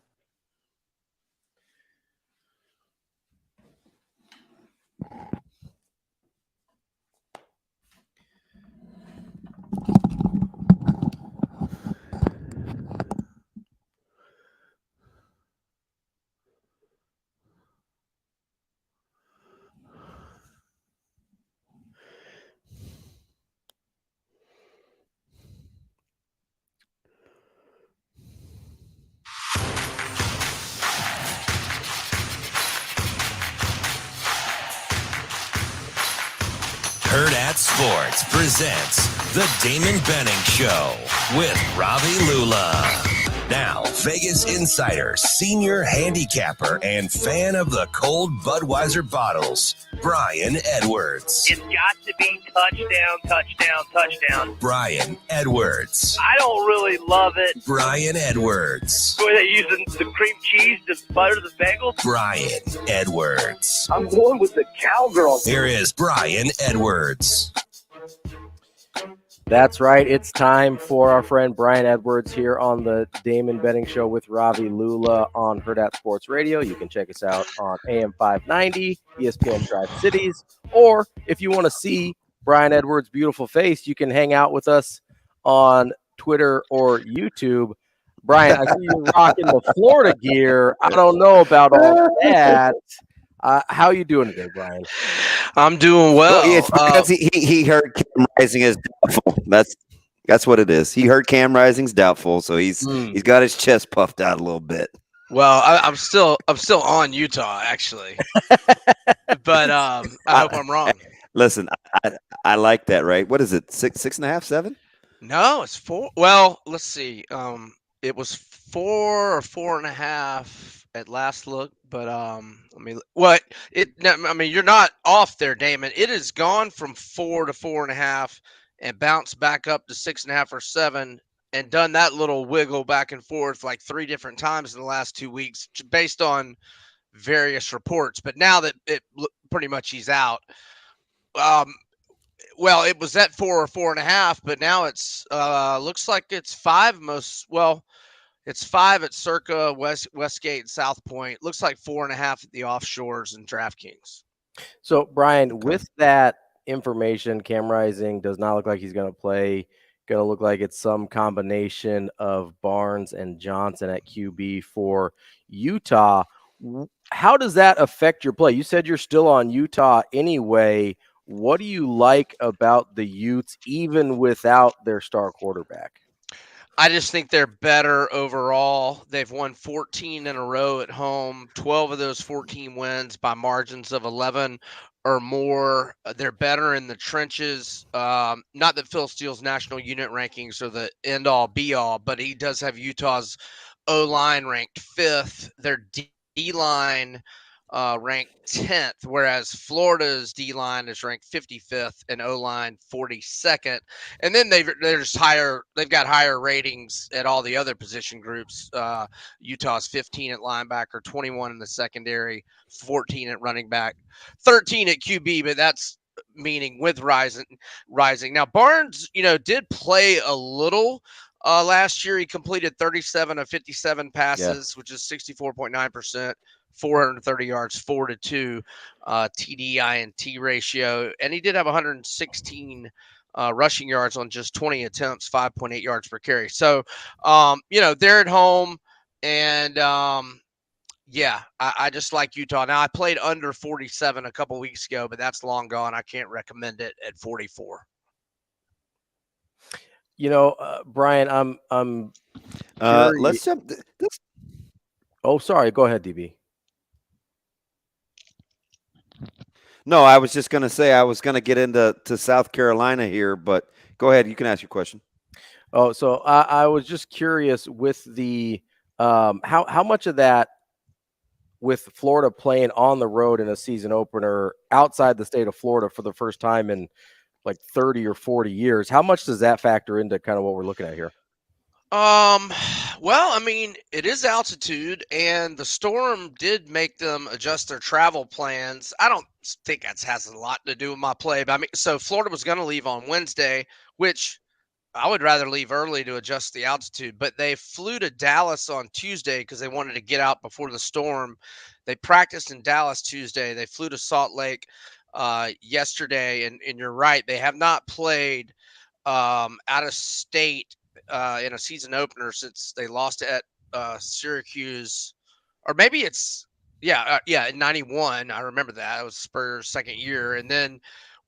Hurrdat Sports presents the Damon Benning Show with Ravi Lulla. Now, Vegas insider, senior handicapper, and fan of the cold Budweiser bottles, Brian Edwards. It's got to be touchdown, touchdown, touchdown. Brian Edwards. I don't really love it. Brian Edwards. Were they using the cream cheese to butter the bagel? Brian Edwards. I'm going with the cowgirl. Here is Brian Edwards. That's right. It's time for our friend Brian Edwards here on the Damon Benning Show with Ravi Lulla on Hurrdat Sports Radio. You can check us out on AM 590, ESPN Tri-Cities, or if you want to see Brian Edwards' beautiful face, you can hang out with us on Twitter or YouTube. Brian, I see you rocking the Florida gear. I don't know about all that. How you doing today, Brian? I'm doing well. It's because he heard Cam Rising is doubtful. That's what it is. He heard Cam Rising's doubtful, so he's got his chest puffed out a little bit. Well, I'm still on Utah actually, but I hope I'm wrong. Listen, I like that. Right? What is it? 6.5, 7? No, it's 4. Well, let's see. It was 4 or 4.5 at last look, but you're not off there, Damon. It has gone from 4 to 4.5 and bounced back up to 6.5 or 7 and done that little wiggle back and forth like 3 different times in the last 2 weeks based on various reports. But now that it pretty much he's out, well, it was at 4 or 4.5, but now it's looks like it's 5 It's 5 at Circa, Westgate, and South Point. Looks like 4.5 at the offshores and DraftKings. So, Brian, with that information, Cam Rising does not look like he's going to play. Going to look like it's some combination of Barnes and Johnson at QB for Utah. How does that affect your play? You said you're still on Utah anyway. What do you like about the Utes, even without their star quarterback? I just think they're better overall. They've won 14 in a row at home, 12 of those 14 wins by margins of 11 or more. They're better in the trenches. Not that Phil Steele's national unit rankings are the end-all, be-all, but he does have Utah's O-line ranked 5th. Their D-line ranked 10th, whereas Florida's D-line is ranked 55th and O-line 42nd. And then they're just higher. They've got higher ratings at all the other position groups. Utah's 15 at linebacker, 21 in the secondary, 14 at running back, 13 at QB, but that's meaning with rising. Now Barnes, did play a little last year. He completed 37 of 57 passes, which is 64.9%. 430 yards, 4-2 TD INT ratio, and he did have 116 rushing yards on just 20 attempts, 5.8 yards per carry. So, they're at home, and yeah, I just like Utah. Now, I played under 47 a couple weeks ago, but that's long gone. I can't recommend it at 44. Brian, I'm let's jump. Oh, sorry. Go ahead, DB. No, I was just going to say I was going to get into South Carolina here, but go ahead. You can ask your question. Oh, so I was just curious with the how much of that, with Florida playing on the road in a season opener outside the state of Florida for the first time in like 30 or 40 years, how much does that factor into kind of what we're looking at here? Well, I mean, it is altitude, and the storm did make them adjust their travel plans. I don't think that has a lot to do with my play, but I mean, so Florida was going to leave on Wednesday, which I would rather leave early to adjust the altitude, but they flew to Dallas on Tuesday because they wanted to get out before the storm. They practiced in Dallas Tuesday. They flew to Salt Lake yesterday, and you're right, they have not played out of state in a season opener since they lost at Syracuse, or maybe it's in 91. I remember that. It was Spurs' second year. And then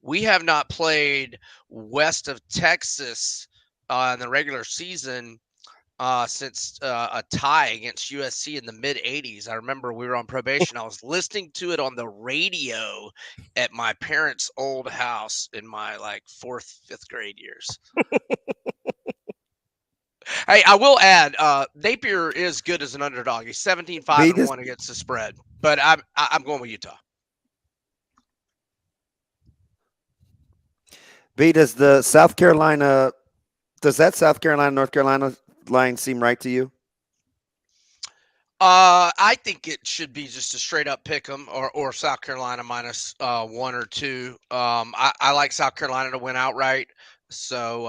we have not played west of Texas in the regular season since a tie against USC in the mid 80s. I remember we were on probation. I was listening to it on the radio at my parents' old house in my like 4th, 5th grade years. Hey, I will add, Napier is good as an underdog. He's 17-5-1 against the spread, but I'm going with Utah. B, does that South Carolina, North Carolina line seem right to you? I think it should be just a straight up pick 'em or South Carolina minus 1 or 2. I like South Carolina to win outright. So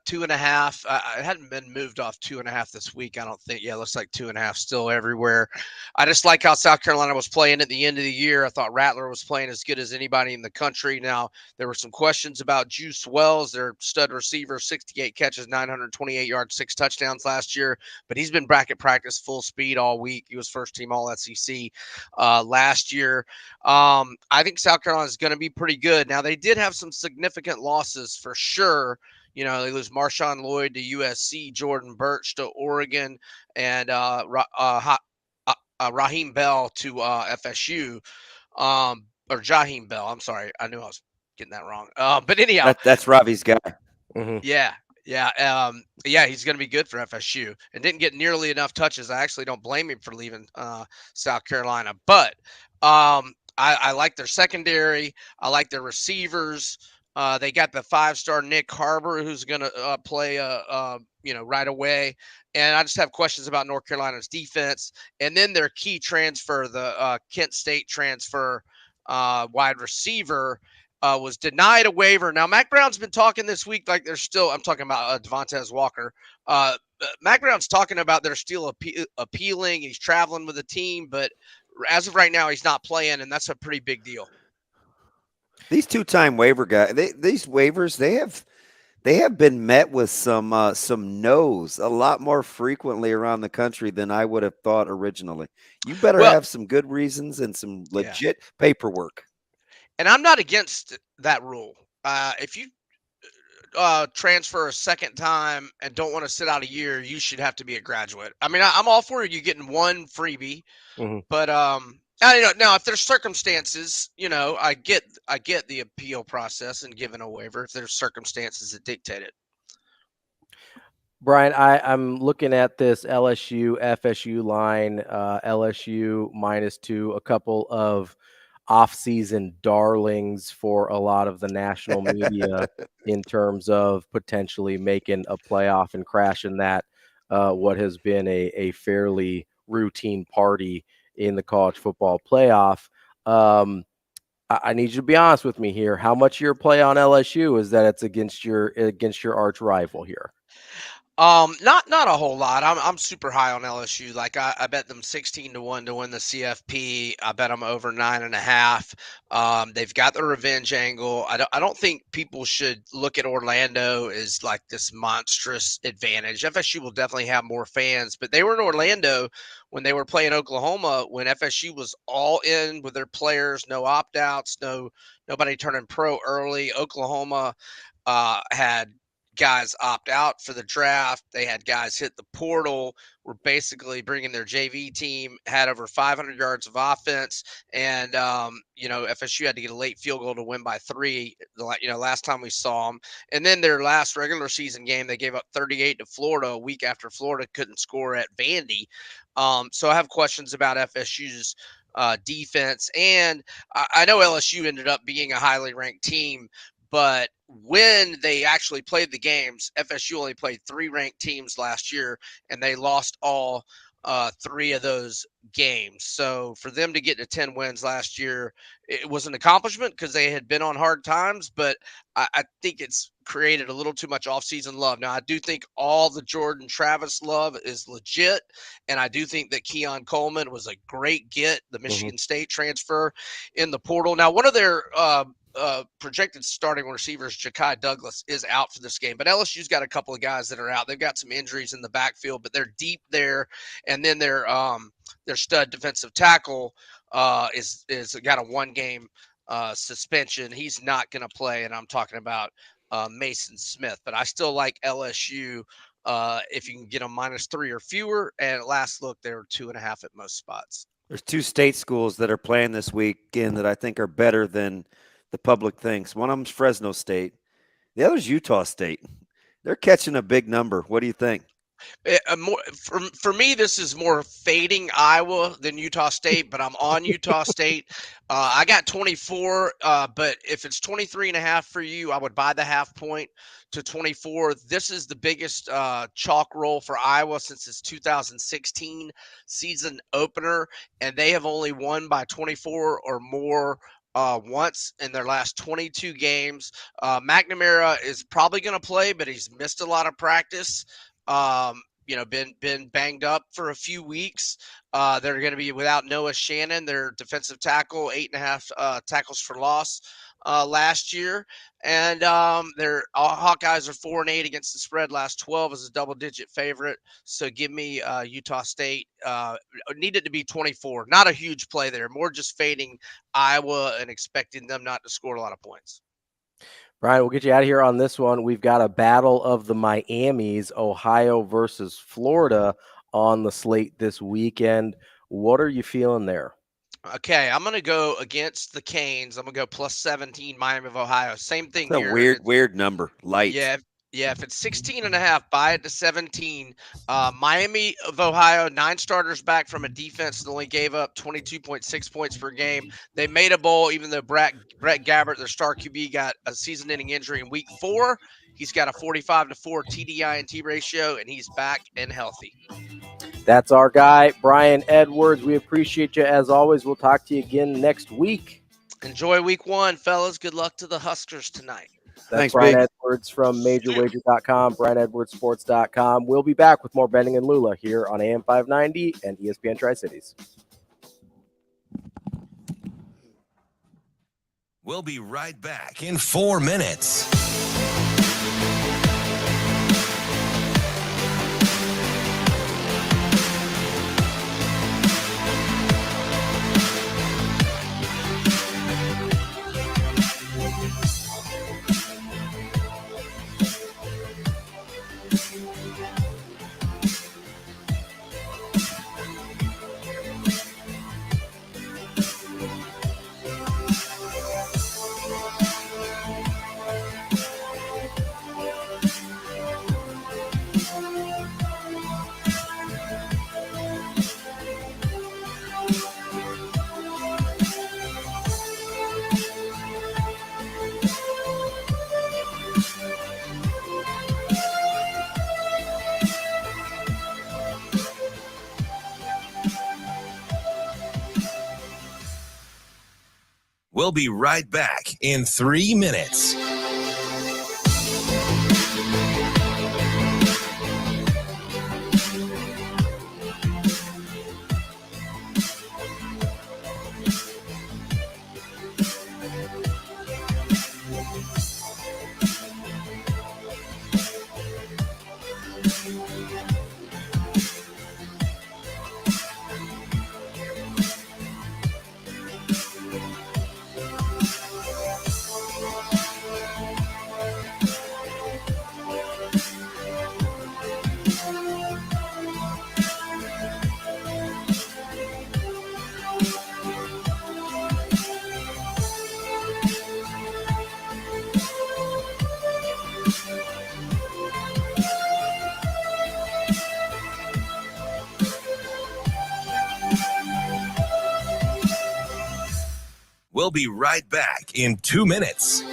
2.5. I hadn't been moved off 2.5 this week, I don't think. Yeah, it looks like 2.5 still everywhere. I just like how South Carolina was playing at the end of the year. I thought Rattler was playing as good as anybody in the country. Now, there were some questions about Juice Wells, their stud receiver, 68 catches, 928 yards, 6 touchdowns last year. But he's been back at practice full speed all week. He was first team All SEC last year. I think South Carolina is going to be pretty good. Now, they did have some significant losses for sure. They lose Marshawn Lloyd to USC, Jordan Birch to Oregon, and Raheem Bell to FSU, or Jaheim Bell. I'm sorry. I knew I was getting that wrong. But anyhow. That's Ravi's guy. Mm-hmm. Yeah. He's going to be good for FSU and didn't get nearly enough touches. I actually don't blame him for leaving South Carolina. But I like their secondary. I like their receivers. They got the 5-star Nick Harbor, who's going to play, right away. And I just have questions about North Carolina's defense. And then their key transfer, the Kent State transfer wide receiver, was denied a waiver. Now, Mac Brown's been talking this week like they're still – I'm talking about Devontae Walker. Mac Brown's talking about they're still appealing. He's traveling with the team, but as of right now, he's not playing, and that's a pretty big deal. These 2-time waiver guys, these waivers, they have been met with some no's a lot more frequently around the country than I would have thought originally. You better have some good reasons and some legit paperwork. And I'm not against that rule. If you transfer a second time and don't want to sit out a year, you should have to be a graduate. I mean, I'm all for you getting one freebie, but now if there's circumstances, I get the appeal process and giving a waiver if there's circumstances that dictate it. Brian, I'm looking at this LSU FSU line, LSU -2, a couple of off-season darlings for a lot of the national media in terms of potentially making a playoff and crashing that what has been a fairly routine party in the college football playoff. I need you to be honest with me here. How much your play on LSU is that it's against your arch rival here? Not a whole lot. I'm super high on LSU. Like I bet them 16-1 to win the CFP. I bet them over 9.5. They've got the revenge angle. I don't think people should look at Orlando as like this monstrous advantage. FSU will definitely have more fans, but they were in Orlando when they were playing Oklahoma, when FSU was all in with their players, no opt-outs, nobody turning pro early. Oklahoma had guys opt out for the draft. They had guys hit the portal, were basically bringing their JV team, had over 500 yards of offense. And, FSU had to get a late field goal to win by 3, last time we saw them. And then their last regular season game, they gave up 38 to Florida a week after Florida couldn't score at Vandy. So I have questions about FSU's defense. And I know LSU ended up being a highly ranked team, but when they actually played the games, FSU only played 3 ranked teams last year, and they lost all 3 of those games. So for them to get to 10 wins last year, it was an accomplishment because they had been on hard times, but I think it's created a little too much offseason love. Now, I do think all the Jordan Travis love is legit, and I do think that Keon Coleman was a great get, the Michigan State transfer in the portal. Now, one of their projected starting receivers, Ja'Kai Douglas, is out for this game, but LSU's got a couple of guys that are out. They've got some injuries in the backfield, but they're deep there. And then their stud defensive tackle is got a 1-game suspension. He's not going to play, and I'm talking about Mason Smith. But I still like LSU if you can get them -3 or fewer. And at last look, they were 2.5 at most spots. There's 2 state schools that are playing this weekend that I think are better than the public thinks. One of them's Fresno State. The other's Utah State. They're catching a big number. What do you think? For me, this is more fading Iowa than Utah State, but I'm on Utah State. I got 24, but if it's 23.5 for you, I would buy the half point to 24. This is the biggest chalk roll for Iowa since its 2016 season opener, and they have only won by 24 or more once in their last 22 games. McNamara is probably going to play, but he's missed a lot of practice. Been banged up for a few weeks. They're going to be without Noah Shannon, their defensive tackle, 8.5 tackles for loss last year. And their Hawkeyes are 4-8 against the spread. Last 12 as a double-digit favorite. So give me Utah State. Needed to be 24. Not a huge play there. More just fading Iowa and expecting them not to score a lot of points. Brian, we'll get you out of here on this one. We've got a battle of the Miamis, Ohio versus Florida, on the slate this weekend. What are you feeling there? Okay, I'm going to go against the Canes. I'm going to go +17 Miami of Ohio. Same thing It's here. a weird number. Light. Yeah, if it's 16.5, buy it to 17. Miami of Ohio, 9 starters back from a defense that only gave up 22.6 points per game. They made a bowl, even though Brett Gabbert, their star QB, got a season-ending injury in week 4. He's got a 45-4 TD/INT ratio, and he's back and healthy. That's our guy, Brian Edwards. We appreciate you as always. We'll talk to you again next week. Enjoy week 1, fellas. Good luck to the Huskers tonight. That's Brian Edwards from MajorWager.com, BrianEdwardsSports.com. We'll be back with more Benning and Lulla here on AM 590 and ESPN Tri-Cities. We'll be right back in 4 minutes. We'll be right back in 3 minutes. We'll be right back in 2 minutes.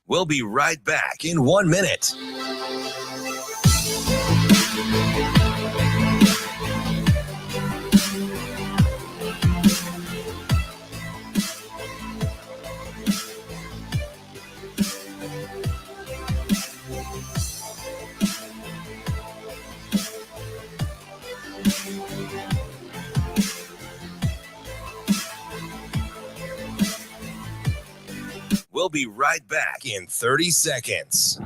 We'll be right back in 1 minute. We'll be right back in 30 seconds.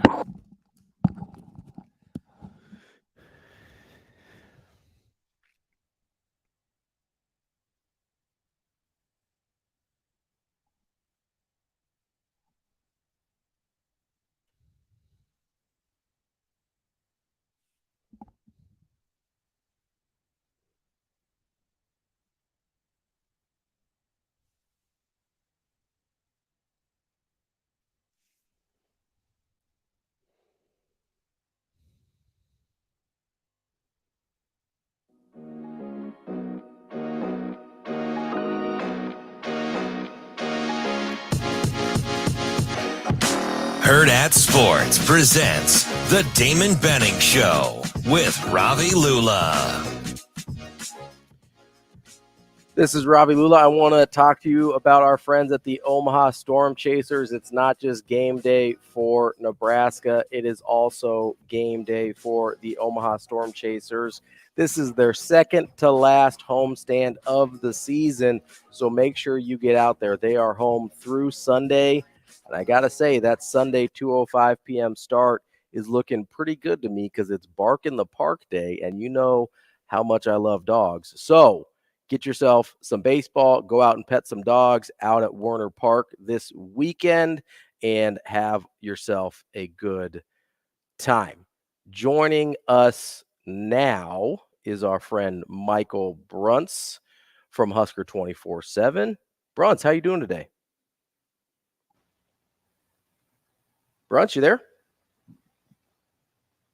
Hurrdat Sports presents the Damon Benning Show with Ravi Lulla. This is Ravi Lulla. I want to talk to you about our friends at the Omaha Storm Chasers. It's not just game day for Nebraska. It is also game day for the Omaha Storm Chasers. This is their second to last homestand of the season, so make sure you get out there. They are home through Sunday, and I got to say that Sunday 2:05 p.m. start is looking pretty good to me because it's Bark in the Park day, and you know how much I love dogs. So get yourself some baseball, go out and pet some dogs out at Werner Park this weekend, and have yourself a good time. Joining us now is our friend Michael Bruntz from Husker 24/7. Bruntz, how you doing today? Bruntz, you there?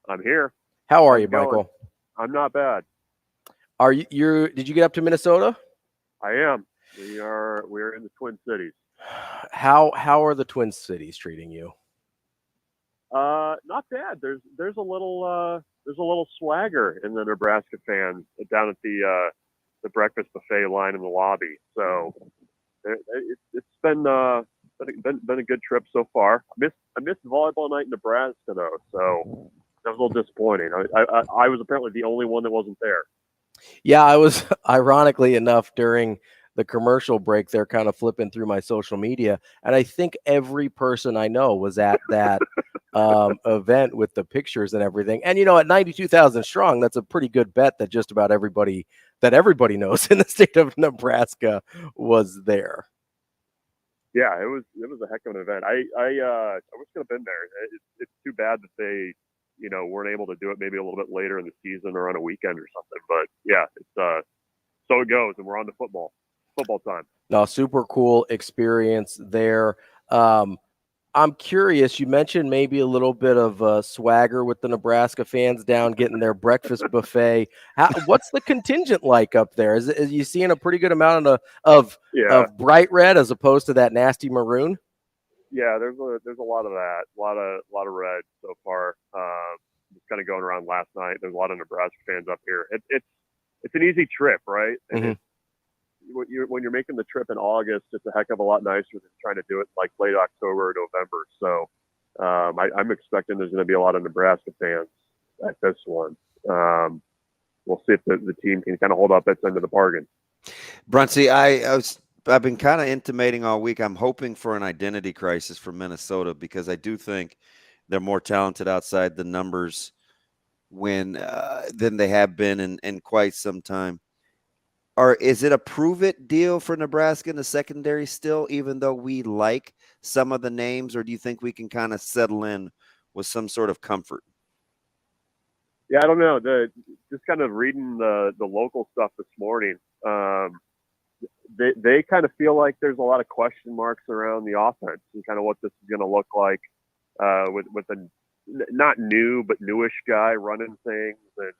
I'm here. How are you, Michael? I'm not bad. Are you? Did you get up to Minnesota? I am. We're in the Twin Cities. How are the Twin Cities treating you? Not bad. There's a little swagger in the Nebraska fans down at the breakfast buffet line in the lobby. So it's been a good trip so far. I missed volleyball night in Nebraska though, so that was a little disappointing. I was apparently the only one that wasn't there. Yeah, I was, ironically enough, during the commercial break, they're kind of flipping through my social media, and I think every person I know was at that event with the pictures and everything. And at 92,000 strong, that's a pretty good bet that just about everybody knows in the state of Nebraska was there. Yeah, it was a heck of an event. I wish I could have been there. It's too bad that they weren't able to do it maybe a little bit later in the season or on a weekend or something. But yeah, it's so it goes, and we're on to football time. No, super cool experience there. I'm curious, you mentioned maybe a little bit of swagger with the Nebraska fans down getting their breakfast buffet. What's the contingent like up there? Is you seeing a pretty good amount of bright red as opposed to that nasty maroon? Yeah, there's a lot of that, a lot of red so far. It's kind of going around last night. There's a lot of Nebraska fans up here. It's an easy trip, right? And when you're making the trip in August, it's a heck of a lot nicer than trying to do it like late October or November. So I'm expecting there's going to be a lot of Nebraska fans at this one. We'll see if the team can kind of hold up its end of the bargain. Brunsey, I've been kind of intimating all week. I'm hoping for an identity crisis for Minnesota because I do think they're more talented outside the numbers than they have been in quite some time. Or is it a prove it deal for Nebraska in the secondary still, even though we like some of the names, or do you think we can kind of settle in with some sort of comfort? Yeah, I don't know. Just kind of reading the local stuff this morning, they kind of feel like there's a lot of question marks around the offense and kind of what this is going to look like with a not new but newish guy running things and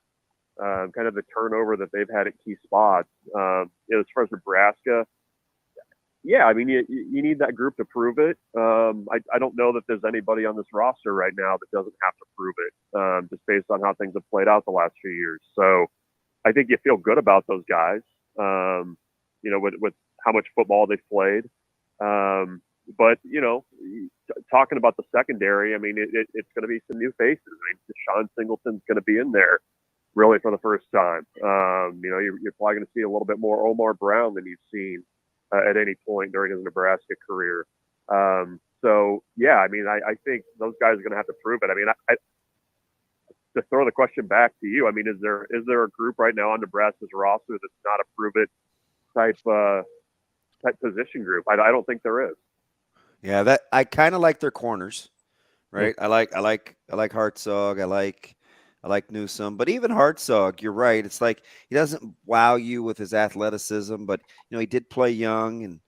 kind of the turnover that they've had at key spots. As far as Nebraska, yeah, I mean, you need that group to prove it. I don't know that there's anybody on this roster right now that doesn't have to prove it, just based on how things have played out the last few years. So I think you feel good about those guys, with how much football they've played. But, talking about the secondary, I mean, it's going to be some new faces. I mean, Deshaun Singleton's going to be in there really for the first time. You're probably going to see a little bit more Omar Brown than you've seen at any point during his Nebraska career. So, yeah, I mean, I think those guys are going to have to prove it. I mean, to throw the question back to you, I mean, is there a group right now on Nebraska's roster that's not a prove it type position group? I don't think there is. Yeah, that I kind of like their corners, right? I like Hartzog. I like Newsome, but even Hartzog, you're right. It's like he doesn't wow you with his athleticism, but he did play young and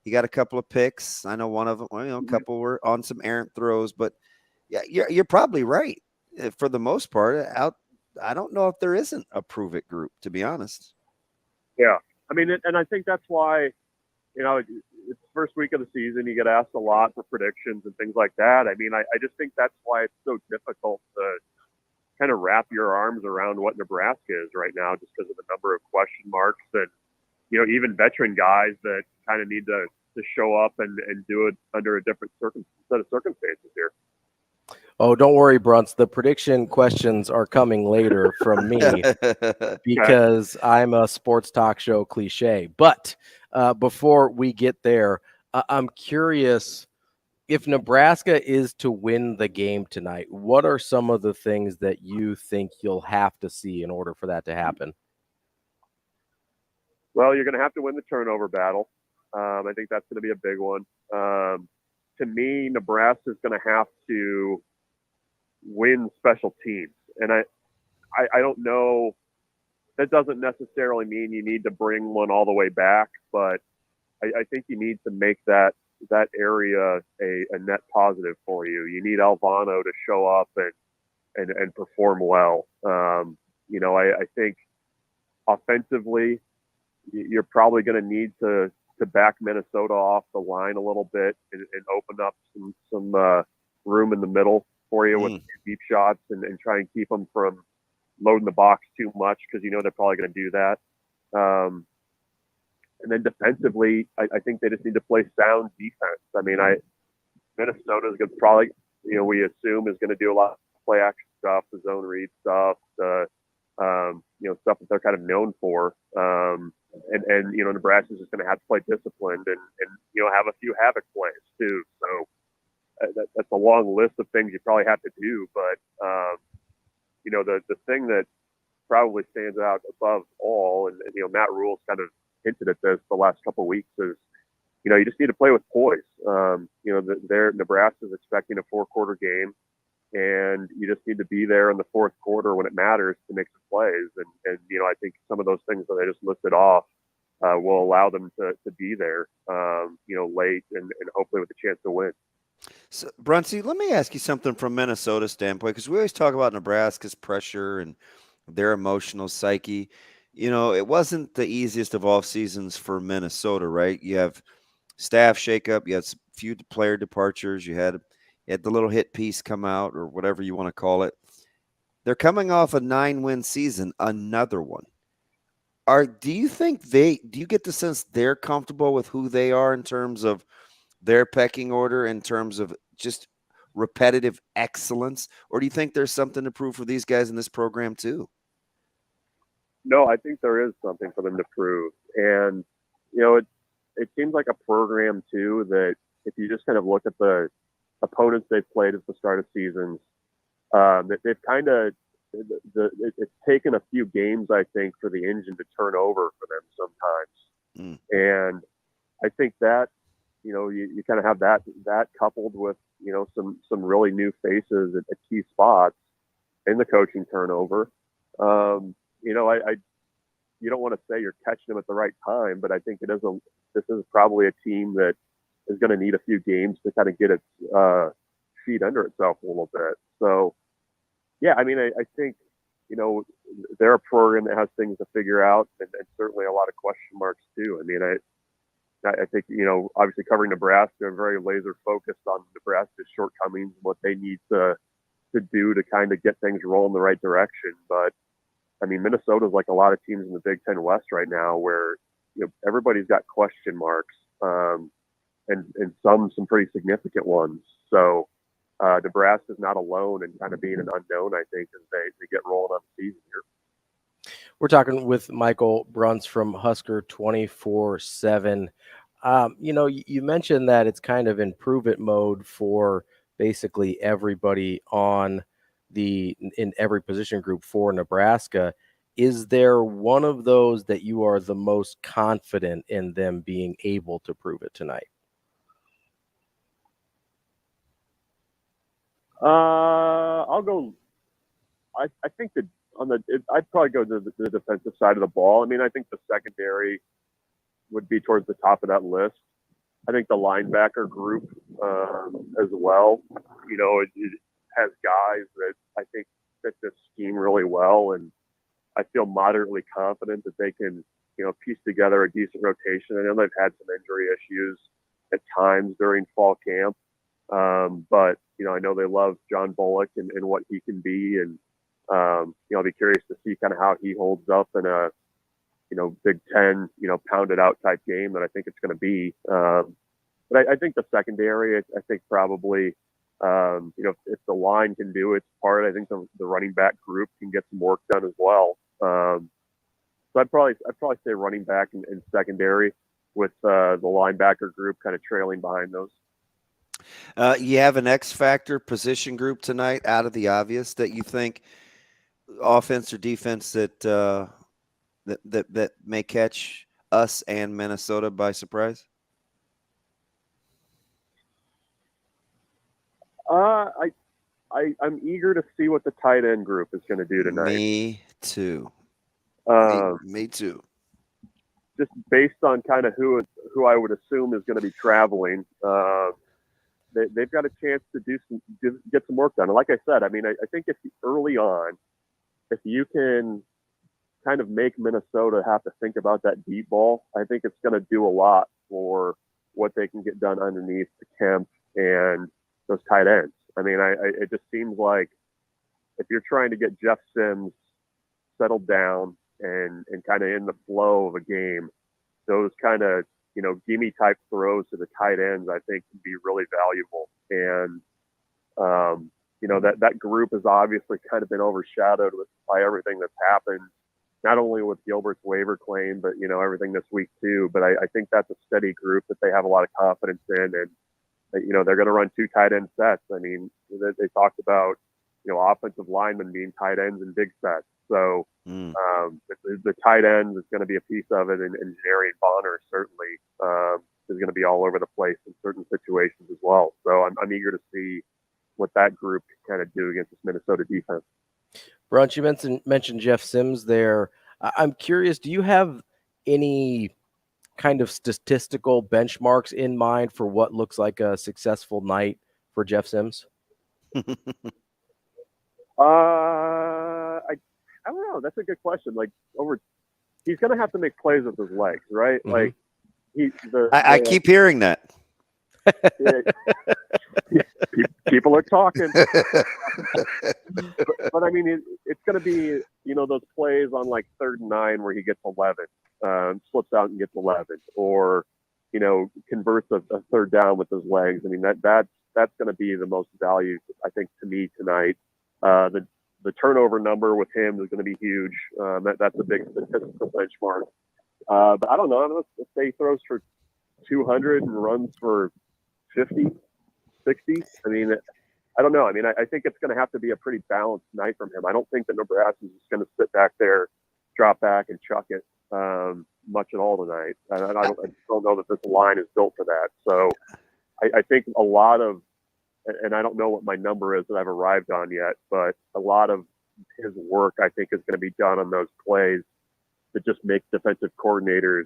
he got a couple of picks. I know one of them, a couple were on some errant throws, but yeah, you're probably right for the most part. I don't know if there isn't a prove it group, to be honest. Yeah, I mean, and I think that's why, it's the first week of the season. You get asked a lot for predictions and things like that. I mean, I just think that's why it's so difficult to kind of wrap your arms around what Nebraska is right now, just because of the number of question marks and, even veteran guys that kind of need to show up and do it under a different set of circumstances here. Oh, don't worry, Bruns. The prediction questions are coming later from me because I'm a sports talk show cliche. But before we get there, I'm curious, if Nebraska is to win the game tonight, what are some of the things that you think you'll have to see in order for that to happen? Well, you're going to have to win the turnover battle. I think that's going to be a big one. To me, Nebraska is going to have to win special teams. And I don't know, that doesn't necessarily mean you need to bring one all the way back, but I think you need to make that area a net positive for you. You need Alvano to show up and perform well. I think offensively, you're probably going to need to back Minnesota off the line a little bit and open up some room in the middle for you with deep shots and try and keep them from loading the box too much, because they're probably going to do that. And then defensively, I think they just need to play sound defense. I mean, Minnesota is going to probably, we assume is going to do a lot of play action stuff, the zone read stuff, stuff that they're kind of known for. And Nebraska is just going to have to play disciplined and have a few havoc plays too. So that's a long list of things you probably have to do. But, the thing that probably stands out above all, and Matt Rule's kind of hinted at this the last couple of weeks, is, you just need to play with poise. Nebraska is expecting a 4-quarter game, and you just need to be there in the fourth quarter when it matters to make some plays. And I think some of those things that I just listed off will allow them to be there, late and hopefully with a chance to win. So, Brunsey, let me ask you something from Minnesota's standpoint, because we always talk about Nebraska's pressure and their emotional psyche. It wasn't the easiest of off seasons for Minnesota, right? You have staff shakeup, you had a few player departures, you had the little hit piece come out, or whatever you want to call it. They're coming off a 9-win season, another one. Do you get the sense they're comfortable with who they are in terms of their pecking order, in terms of just repetitive excellence, or do you think there's something to prove for these guys in this program too? No, I think there is something for them to prove. And, it seems like a program too that if you just kind of look at the opponents they've played at the start of seasons, that they've kind of, it's taken a few games, I think, for the engine to turn over for them sometimes. And I think that, you kind of have that coupled with, some really new faces at key spots in the coaching turnover. You don't want to say you're catching them at the right time, but I think this is probably a team that is going to need a few games to kind of get its feet under itself a little bit. So, yeah, I mean, I think, they're a program that has things to figure out, and certainly a lot of question marks too. I mean, I think, obviously covering Nebraska, I'm very laser focused on Nebraska's shortcomings and what they need to do to kind of get things rolling the right direction. But I mean, Minnesota's like a lot of teams in the Big Ten West right now where, everybody's got question marks, and some pretty significant ones. So Nebraska's not alone in kind of being an unknown, I think, as they get rolling on the season here. We're talking with Michael Bruns from Husker 24/7. You mentioned that it's kind of in prove-it mode for basically everybody in every position group for Nebraska. Is there one of those that you are the most confident in them being able to prove it tonight? I'll go. I think that I'd probably go to the defensive side of the ball. I mean, I think the secondary would be towards the top of that list. I think the linebacker group as well. It has guys that I think fit this scheme really well, and I feel moderately confident that they can, piece together a decent rotation. I know they've had some injury issues at times during fall camp, but I know they love John Bullock and what he can be, and I'll be curious to see kind of how he holds up in a Big Ten pounded out type game that I think it's going to be. But I think the secondary, I think probably. If the line can do its part, I think the running back group can get some work done as well. So I'd probably say running back and secondary, with the linebacker group kind of trailing behind those. You have an X factor position group tonight, out of the obvious, that you think offense or defense that may catch us and Minnesota by surprise? I'm eager to see what the tight end group is going to do tonight. Me too. Me too. Just based on kind of who I would assume is going to be traveling, they've got a chance to get some work done. And like I said, I mean, I think if early on, if you can kind of make Minnesota have to think about that deep ball, I think it's going to do a lot for what they can get done underneath the Kemp and those tight ends. I mean, it just seems like if you're trying to get Jeff Sims settled down and kind of in the flow of a game, those kind of, gimme type throws to the tight ends, I think can be really valuable. And, that group has obviously kind of been overshadowed by everything that's happened, not only with Gilbert's waiver claim, but, everything this week too. But I think that's a steady group that they have a lot of confidence in, and, they're going to run 2 tight end sets. I mean, they talked about, offensive linemen being tight ends in big sets. So the tight end is going to be a piece of it, and Jarian Bonner certainly is going to be all over the place in certain situations as well. So I'm eager to see what that group can kind of do against this Minnesota defense. Brunch, you mentioned Jeff Sims there. I'm curious, do you have any kind of statistical benchmarks in mind for what looks like a successful night for Jeff Sims? I don't know. That's a good question. Like, he's going to have to make plays with his legs, right? Mm-hmm. Like, I keep hearing that. People are talking. but I mean, it's going to be, those plays on like 3rd and 9 where he gets 11, slips out and gets 11, or, converts a 3rd down with his legs. I mean, that's that's going to be the most value, I think, to me tonight. The turnover number with him is going to be huge. That's a big statistical benchmark. But I don't know. Let's say he throws for 200 and runs for 50, 60. I mean, I don't know. I mean, I think it's going to have to be a pretty balanced night from him. I don't think that Nebraska is just going to sit back there, drop back, and chuck it much at all tonight. I don't know that this line is built for that. So I think a lot of, and I don't know what my number is that I've arrived on yet, but a lot of his work, I think, is going to be done on those plays that just make defensive coordinators,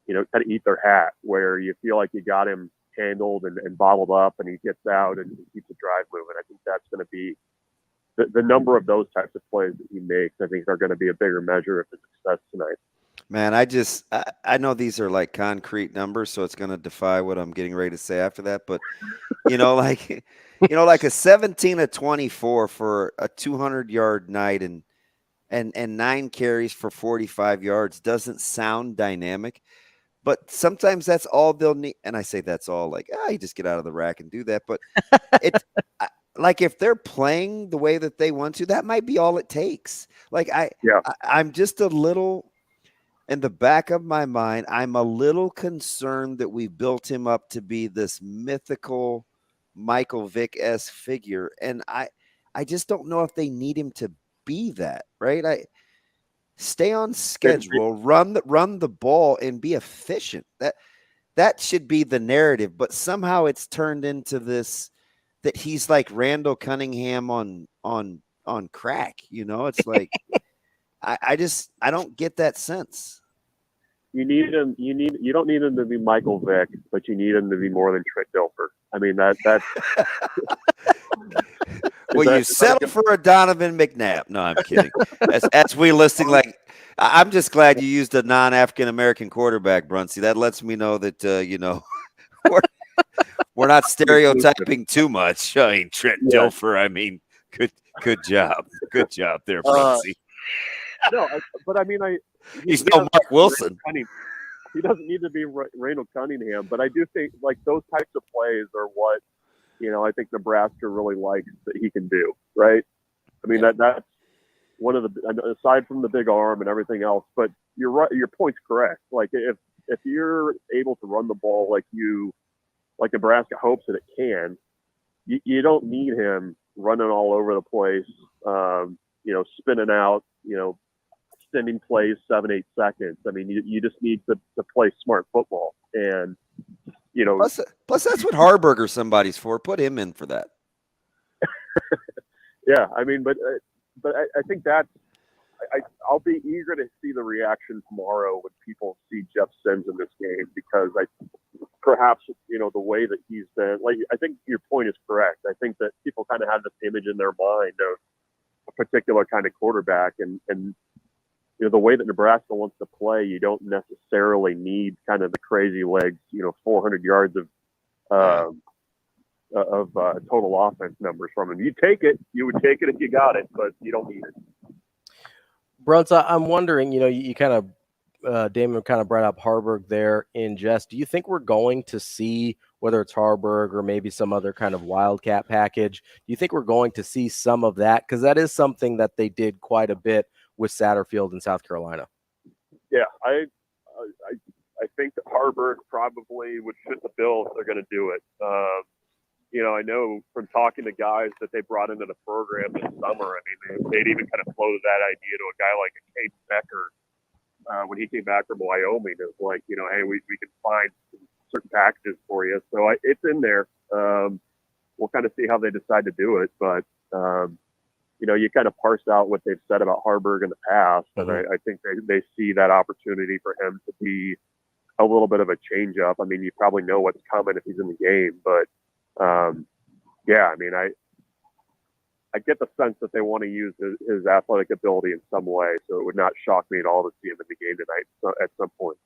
kind of eat their hat, where you feel like you got him handled and bottled up and he gets out and he keeps the drive moving. I think that's going to be the number of those types of plays that he makes, I think, are going to be a bigger measure of his success tonight. Man, I know these are like concrete numbers, so it's going to defy what I'm getting ready to say after that. But, like a 17 of 24 for a 200-yard night and 9 carries for 45 yards doesn't sound dynamic. But sometimes that's all they'll need. And I say that's all, like, you just get out of the rack and do that. But it's like if they're playing the way that they want to, that might be all it takes. Like I'm just a little, in the back of my mind, I'm a little concerned that we built him up to be this mythical Michael Vick-esque figure. And I just don't know if they need him to be that, right? Stay on schedule, run the ball, and be efficient. That should be the narrative. But somehow it's turned into this that he's like Randall Cunningham on crack. It's like I don't get that sense. You need him. You don't need him to be Michael Vick, but you need him to be more than Trent Dilfer. I mean that's. Well, you settle for a Donovan McNabb. No, I'm kidding. As we listing, like, I'm just glad you used a non-African American quarterback, Brunsey. That lets me know that we're not stereotyping too much. I mean, Trent Dilfer. I mean, good job there, Brunsey. No, but I mean, he's no Mark Wilson. He doesn't need to be Randall Cunningham, but I do think like those types of plays are what. I think Nebraska really likes that he can do, right? I mean, that's one of the, aside from the big arm and everything else, but you're right. Your point's correct. Like if you're able to run the ball like Nebraska hopes that it can, you don't need him running all over the place, spinning out, extending plays 7-8 seconds. I mean, you just need to play smart football. And, plus that's what Harburger somebody's for. Put him in for that. Yeah, I mean, but I think that's I'll be eager to see the reaction tomorrow when people see Jeff Sims in this game, because perhaps the way that he's been, like, I think your point is correct. I think that people kind of have this image in their mind of a particular kind of quarterback, and the way that Nebraska wants to play, you don't necessarily need kind of the crazy legs, 400 yards of total offense numbers from him. You would take it if you got it, but you don't need it. Bruns, I'm wondering, you kind of, Damon kind of brought up Harburg there in jest. Do you think we're going to see, whether it's Harburg or maybe some other kind of Wildcat package, do you think we're going to see some of that? Because that is something that they did quite a bit with Satterfield in South Carolina. Yeah, I think that Harburg probably would fit the bill if they're going to do it. I know from talking to guys that they brought into the program this summer, I mean, they'd even kind of floated that idea to a guy like a Cade Becker when he came back from Wyoming. It was like, hey, we can find certain packages for you. So it's in there. We'll kind of see how they decide to do it. But, you kind of parse out what they've said about Harburg in the past. And I think they see that opportunity for him to be a little bit of a change up. I mean, you probably know what's coming if he's in the game, but I mean, I get the sense that they want to use his athletic ability in some way. So it would not shock me at all to see him in the game tonight at some point.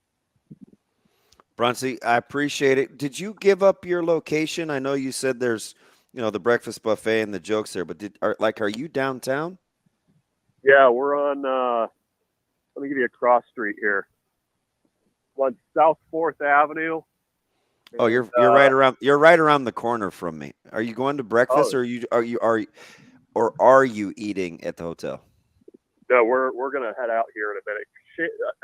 Brunsey, I appreciate it. Did you give up your location? I know you said there's, the breakfast buffet and the jokes there, but are you downtown? Yeah, we're on, let me give you a cross street here. On South 4th Avenue. Oh, you're right around the corner from me. Are you going to breakfast, or are you eating at the hotel? No, we're gonna head out here in a minute.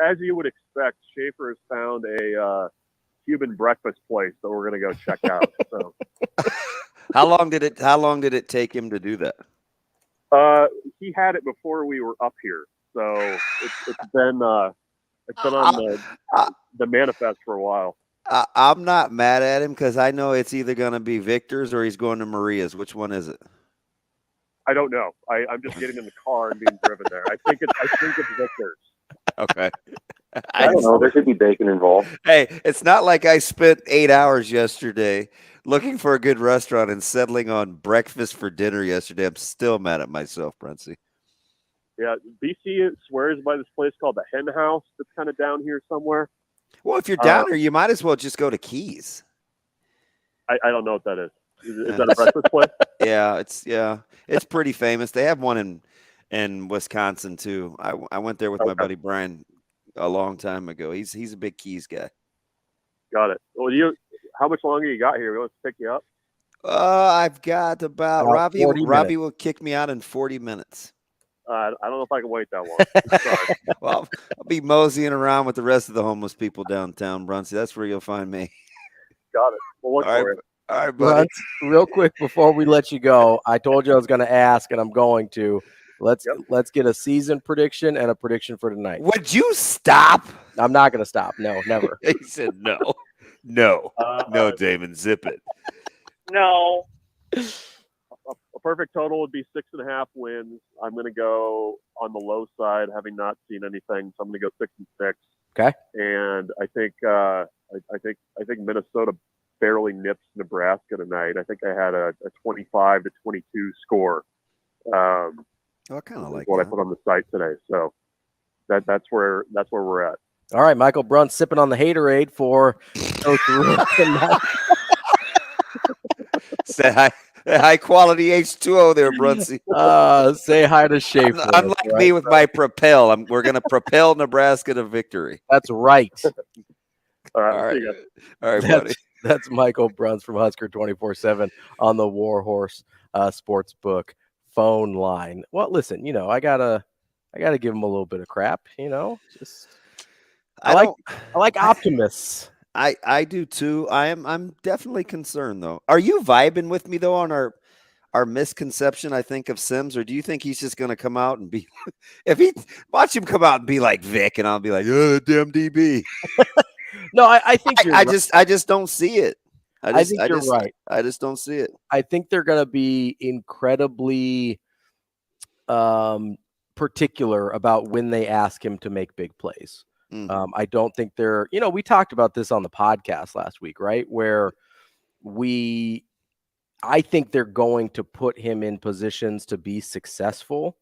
As you would expect, Schaefer has found a Cuban breakfast place that we're gonna go check out. So, how long did it take him to do that? He had it before we were up here, so it's been on the manifest for a while. I'm not mad at him because I know it's either going to be Victor's or he's going to Maria's. Which one is it? I don't know. I'm just getting in the car and being driven there. I think it's Victor's. Okay. I don't know. There should be bacon involved. Hey, it's not like I spent 8 hours yesterday looking for a good restaurant and settling on breakfast for dinner yesterday. I'm still mad at myself, Brunsey. Yeah, BC swears by this place called the Hen House that's kind of down here somewhere. Well, if you're down there, you might as well just go to Keys. I don't know what that is. Is that a breakfast place? Yeah, it's pretty famous. They have one in Wisconsin too. I went there with my buddy Brian a long time ago. He's a big Keys guy. Got it. Well, how much longer you got here? We want to pick you up? I've got about Ravi. 40 Robbie will kick me out in 40 minutes. I don't know if I can wait that long. Sorry. Well, I'll be moseying around with the rest of the homeless people downtown, Brunsey. That's where you'll find me. Got it. We'll look for it. All right, buddy. Real quick before we let you go, I told you I was going to ask, and I'm going to. Let's get a season prediction and a prediction for tonight. Would you stop? I'm not going to stop. No, never. He said no. No, Damon, zip it. No. A perfect total would be 6.5 wins. I'm going to go on the low side, having not seen anything, so I'm going to go 6-6. Okay. And I think Minnesota barely nips Nebraska tonight. I think I had a 25-22 score. I kind of like what that. I put on the site today. So that's where we're at. All right, Michael Brunt sipping on the Haterade for Coach Rick tonight. Say hi. High quality H2O there, Brunsey. Say hi to Schaefer. Unlike me with my propel, we're going to propel Nebraska to victory. That's right. All right, buddy. That's Michael Bruns from Husker 24/7 on the Warhorse Sportsbook phone line. Well, listen, I gotta give him a little bit of crap. Just I like optimists. I do too. I'm definitely concerned though. Are you vibing with me though on our misconception, I think, of Sims, or do you think he's just going to come out and be? Watch him come out and be like Vic, and I'll be like, damn DB. No, I think you're right. I just don't see it. I think you're right. I just don't see it. I think they're going to be incredibly particular about when they ask him to make big plays. Mm-hmm. I don't think they're, we talked about this on the podcast last week, right? Where I think they're going to put him in positions to be successful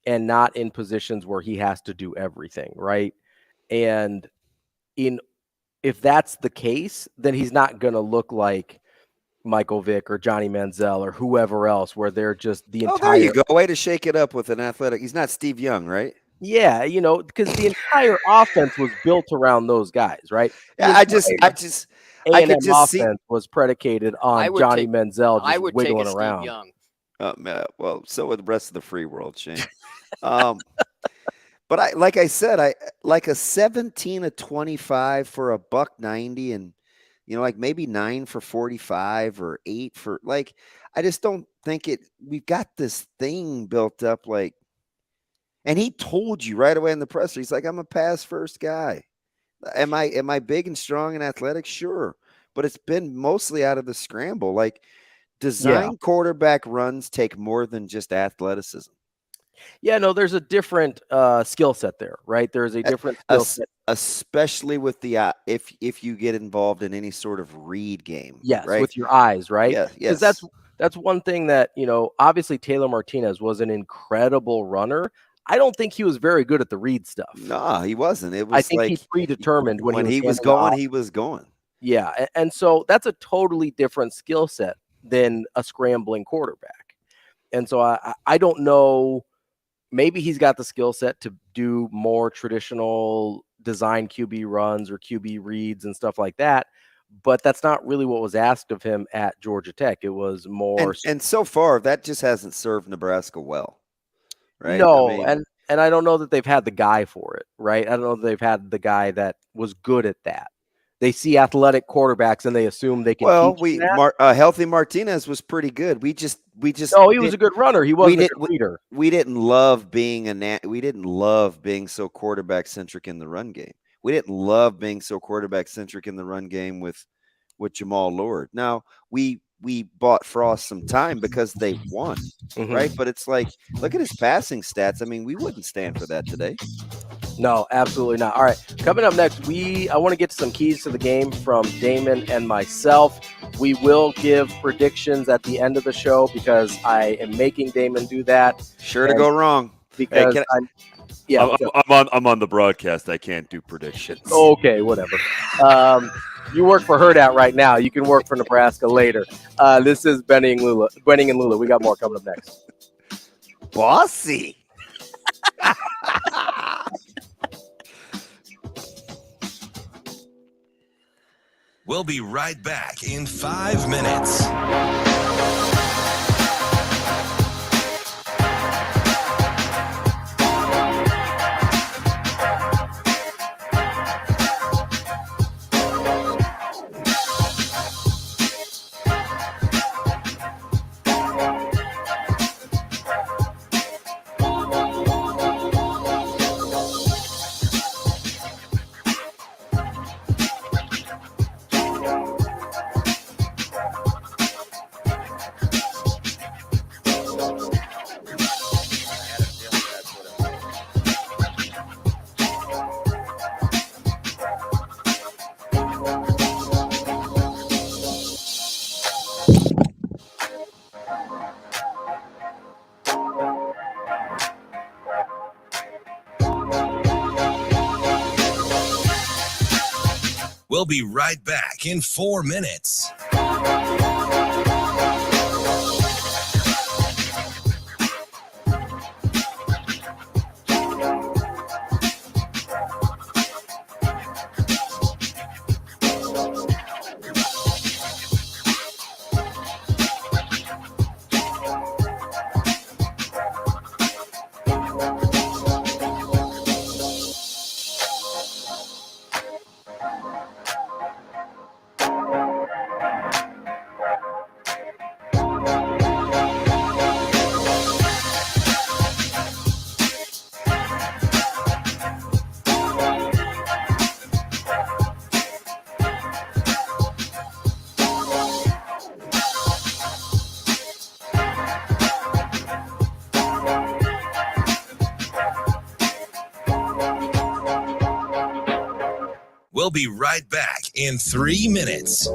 and not in positions where he has to do everything, right? And if that's the case, then he's not going to look like Michael Vick or Johnny Manziel or whoever else, where they're just the entire. There you go. Way to shake it up with an athletic. He's not Steve Young, right? Yeah, because the entire offense was built around those guys, right? Yeah, I could just offense was predicated on Johnny Manziel just wiggling around. Young. Well, so would the rest of the free world, Shane. But like I said, I like a 17-25 for a $190, and like maybe 9 for 45 or 8 for I just don't think it. We've got this thing built up like. And he told you right away in the presser, he's like, I'm a pass first guy. Am I big and strong and athletic? Sure. But it's been mostly out of the scramble. Like design quarterback runs take more than just athleticism. Yeah, no, there's a different skill set there, right? There's a different skill set. Especially with the if you get involved in any sort of read game. Yes, right? with your eyes, right? Yeah, yes. Because that's one thing that, obviously Taylor Martinez was an incredible runner. I don't think he was very good at the read stuff. No, he wasn't. It was I think he predetermined when he was going, he was going. Yeah, and so that's a totally different skill set than a scrambling quarterback. And so I don't know. Maybe he's got the skill set to do more traditional design QB runs or QB reads and stuff like that. but that's not really what was asked of him at Georgia Tech. It was more. And so far, that just hasn't served Nebraska well, right? No, I mean, and I don't know that they've had the guy for it, right? I don't know that they've had the guy that was good at that. They see athletic quarterbacks and they assume they can. Well, teach that. Healthy Martinez was pretty good. We just. No, he was a good runner. He wasn't a good leader. We didn't love being so quarterback centric in the run game. We didn't love being so quarterback centric in the run game with Jamal Lord. Now we bought Frost some time because they won, right? But it's like, look at his passing stats. I mean, we wouldn't stand for that today. No, absolutely not. All right, coming up next, I want to get to some keys to the game from Damon and myself. We will give predictions at the end of the show because I am making Damon do that. Sure to go wrong. Because I'm on the broadcast. I can't do predictions. Okay, whatever. You work for Hurrdat right now. You can work for Nebraska later. This is Benning and Lulla. We got more coming up next. Bossy. We'll be right back in 5 minutes. We'll be right back in 4 minutes. We'll be right back in 3 minutes.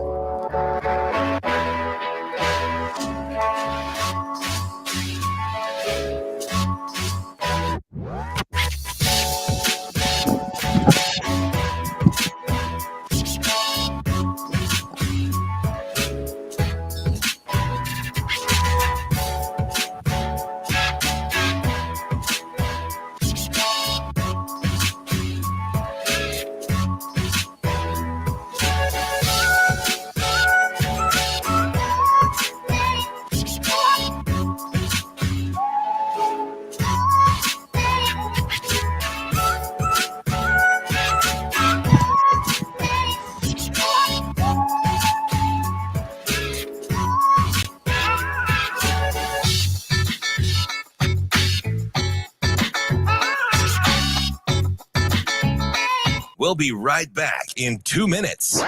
We'll be right back in 2 minutes.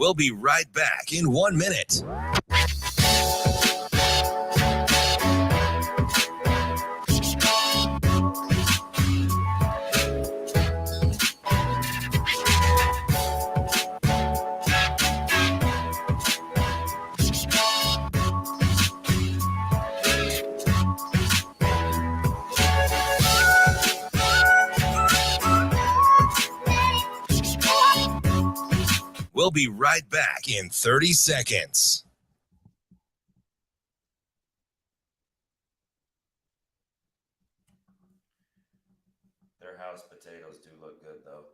We'll be right back in 1 minute. We'll be right back in 30 seconds. Their house potatoes do look good, though.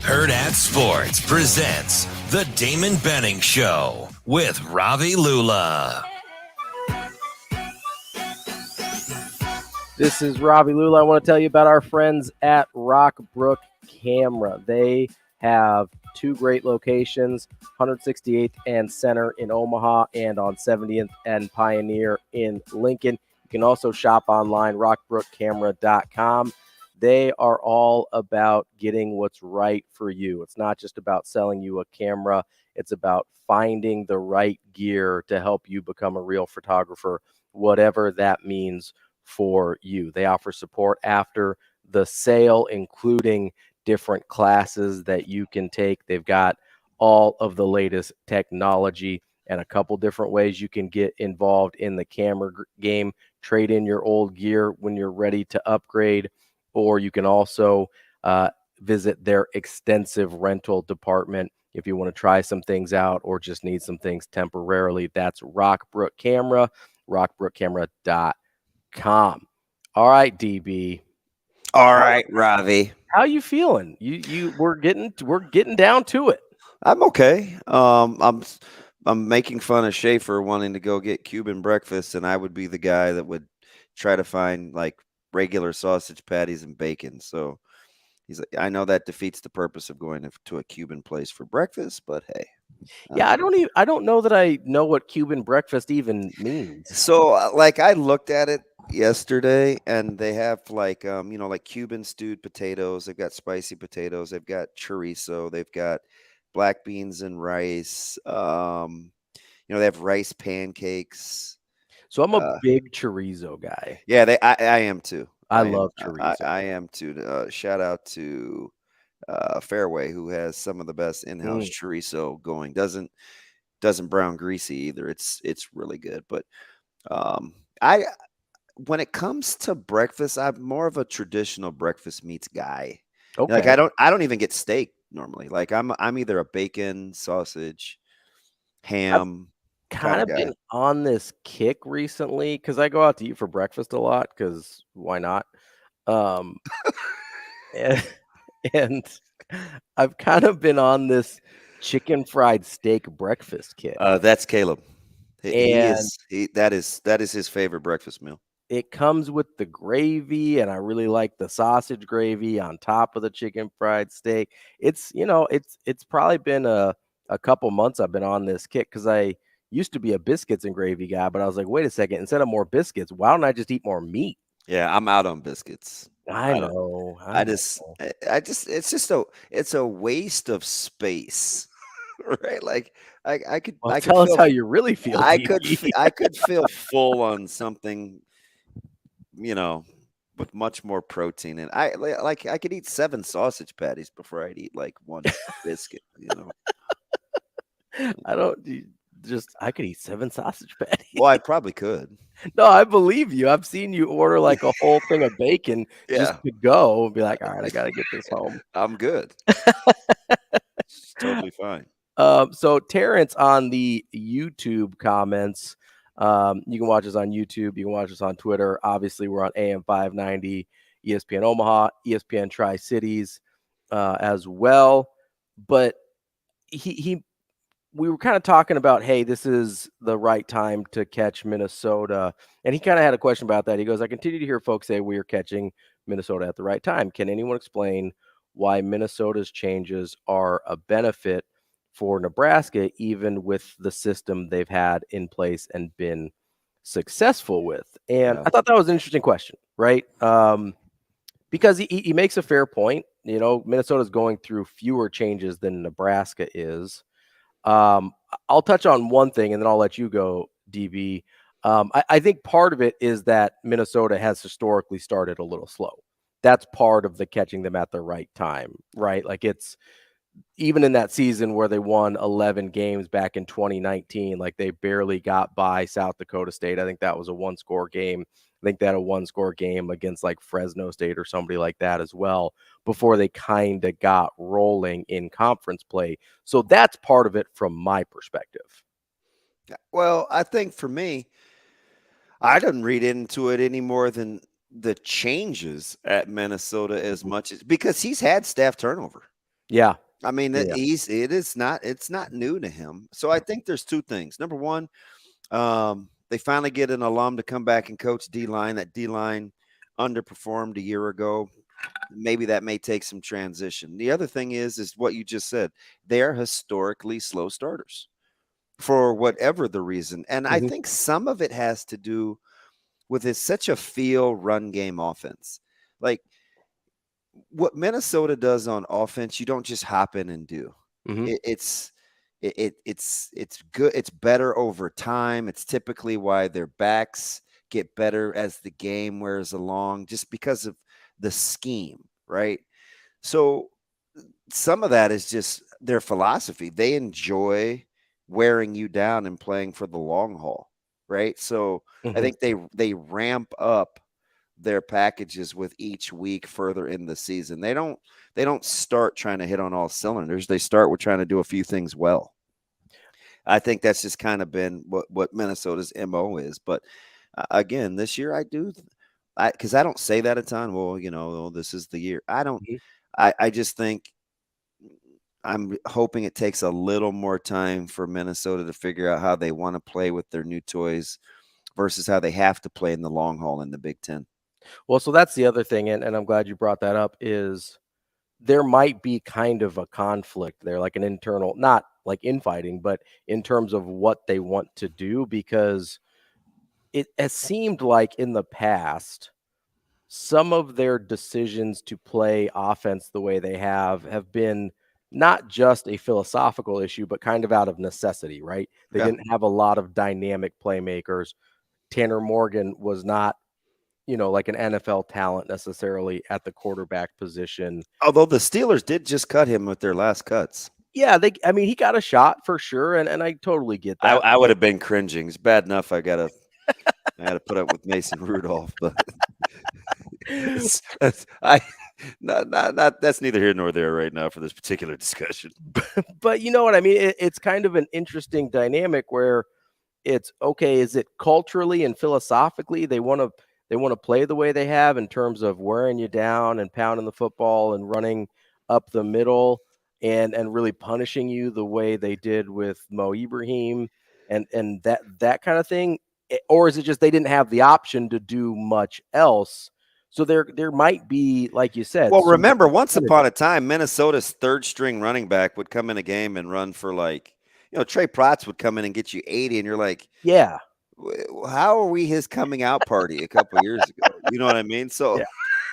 Hurrdat Sports presents The Damon Benning Show with Ravi Lulla. This is Ravi Lulla. I want to tell you about our friends at Rockbrook Camera. They have two great locations, 168th and Center in Omaha and on 70th and Pioneer in Lincoln. You can also shop online, rockbrookcamera.com. They are all about getting what's right for you. It's not just about selling you a camera. It's about finding the right gear to help you become a real photographer, whatever that means for you. They offer support after the sale, including different classes that you can take. They've got all of the latest technology and a couple different ways you can get involved in the camera game. Trade in your old gear when you're ready to upgrade, or you can also visit their extensive rental department if you want to try some things out or just need some things temporarily. That's Rockbrook Camera, rockbrookcamera.com. All right, DB. All right, Ravi. How you feeling? We're getting down to it. I'm okay. I'm making fun of Schaefer wanting to go get Cuban breakfast, and I would be the guy that would try to find like regular sausage patties and bacon. So he's like, I know that defeats the purpose of going to a Cuban place for breakfast, but hey. Yeah, I don't know that I know what Cuban breakfast even means. So like I looked at it yesterday, and they have like like Cuban stewed potatoes. They've got spicy potatoes. They've got chorizo. They've got black beans and rice. They have rice pancakes. So I'm a big chorizo guy. Yeah, I am too. I love chorizo. I am too. Shout out to Fairway, who has some of the best in-house chorizo going. Doesn't brown greasy either. It's really good. But when it comes to breakfast, I'm more of a traditional breakfast meats guy. Okay. Like I don't even get steak normally. Like I'm either a bacon, sausage, ham. Kind of been on this kick recently because I go out to eat for breakfast a lot because why not? And I've kind of been on this chicken fried steak breakfast kick. That's Caleb. That is his favorite breakfast meal. It comes with the gravy, and I really like the sausage gravy on top of the chicken fried steak. It's probably been a couple months I've been on this kick because I used to be a biscuits and gravy guy, but I was like, wait a second, instead of more biscuits, why don't I just eat more meat? Yeah, I'm out on biscuits. I know. It's a waste of space, right? Like I could tell us how you really feel. I could feel full on something, with much more protein, and I could eat 7 sausage patties before I'd eat like one biscuit. I could eat 7 sausage patties. Well, I probably could. No, I believe you. I've seen you order like a whole thing of bacon just to go and be like, all right, I got to get this home. I'm good. It's totally fine. So Terrence on the YouTube comments, you can watch us on YouTube. You can watch us on Twitter. Obviously, we're on AM 590, ESPN Omaha, ESPN Tri-Cities as well. But he we were kind of talking about, hey, this is the right time to catch Minnesota. And he kind of had a question about that. He goes, I continue to hear folks say we are catching Minnesota at the right time. Can anyone explain why Minnesota's changes are a benefit for Nebraska, even with the system they've had in place and been successful with? And I thought that was an interesting question, right? Because he makes a fair point. You know, Minnesota's going through fewer changes than Nebraska is. I'll touch on one thing and then I'll let you go, DB. I think part of it is that Minnesota has historically started a little slow. That's part of the catching them at the right time, right? Like it's even in that season where they won 11 games back in 2019, like they barely got by South Dakota State. I think that was a 1-score game. I think they had a 1-score game against like Fresno State or somebody like that as well before they kind of got rolling in conference play. So that's part of it from my perspective. Well, I think for me, I didn't read into it any more than the changes at Minnesota as much as because he's had staff turnover. Yeah. I mean, it's not new to him. So I think there's two things. Number one, they finally get an alum to come back and coach D-line. That D-line underperformed a year ago. Maybe that may take some transition. The other thing is what you just said. They are historically slow starters for whatever the reason. And I think some of it has to do with it's such a feel run game offense. Like what Minnesota does on offense, you don't just hop in and do. It's good. It's better over time. It's typically why their backs get better as the game wears along, just because of the scheme, right? So some of that is just their philosophy. They enjoy wearing you down and playing for the long haul, right? So I think they ramp up their packages with each week further in the season. They don't start trying to hit on all cylinders. They start with trying to do a few things well. I think that's just kind of been what Minnesota's MO is. But again, this year because I don't say that a ton. Well, you know, this is the year. I just think I'm hoping it takes a little more time for Minnesota to figure out how they want to play with their new toys versus how they have to play in the long haul in the Big Ten. Well, so that's the other thing, and I'm glad you brought that up, is there might be kind of a conflict there, like an internal, not like infighting, but in terms of what they want to do, because it has seemed like in the past, some of their decisions to play offense the way they have been not just a philosophical issue, but kind of out of necessity, right? They didn't have a lot of dynamic playmakers. Tanner Morgan was not, you know, like an NFL talent necessarily at the quarterback position. Although the Steelers did just cut him with their last cuts. Yeah, he got a shot for sure, and I tototally get that. I would have been cringing. It's bad enough I had to put up with Mason Rudolph, but that's neither here nor there right now for this particular discussion. But you know what I mean? It's kind of an interesting dynamic where it's okay. Is it culturally and philosophically they want to play the way they have in terms of wearing you down and pounding the football and running up the middle and really punishing you the way they did with Mo Ibrahim and that kind of thing? Or is it just they didn't have the option to do much else? So there might be, like you said. Well, remember, once upon a time, Minnesota's third string running back would come in a game and run for Trey Protz would come in and get you 80, and you're like, yeah, how are we his coming out party a couple years ago? You know what I mean? So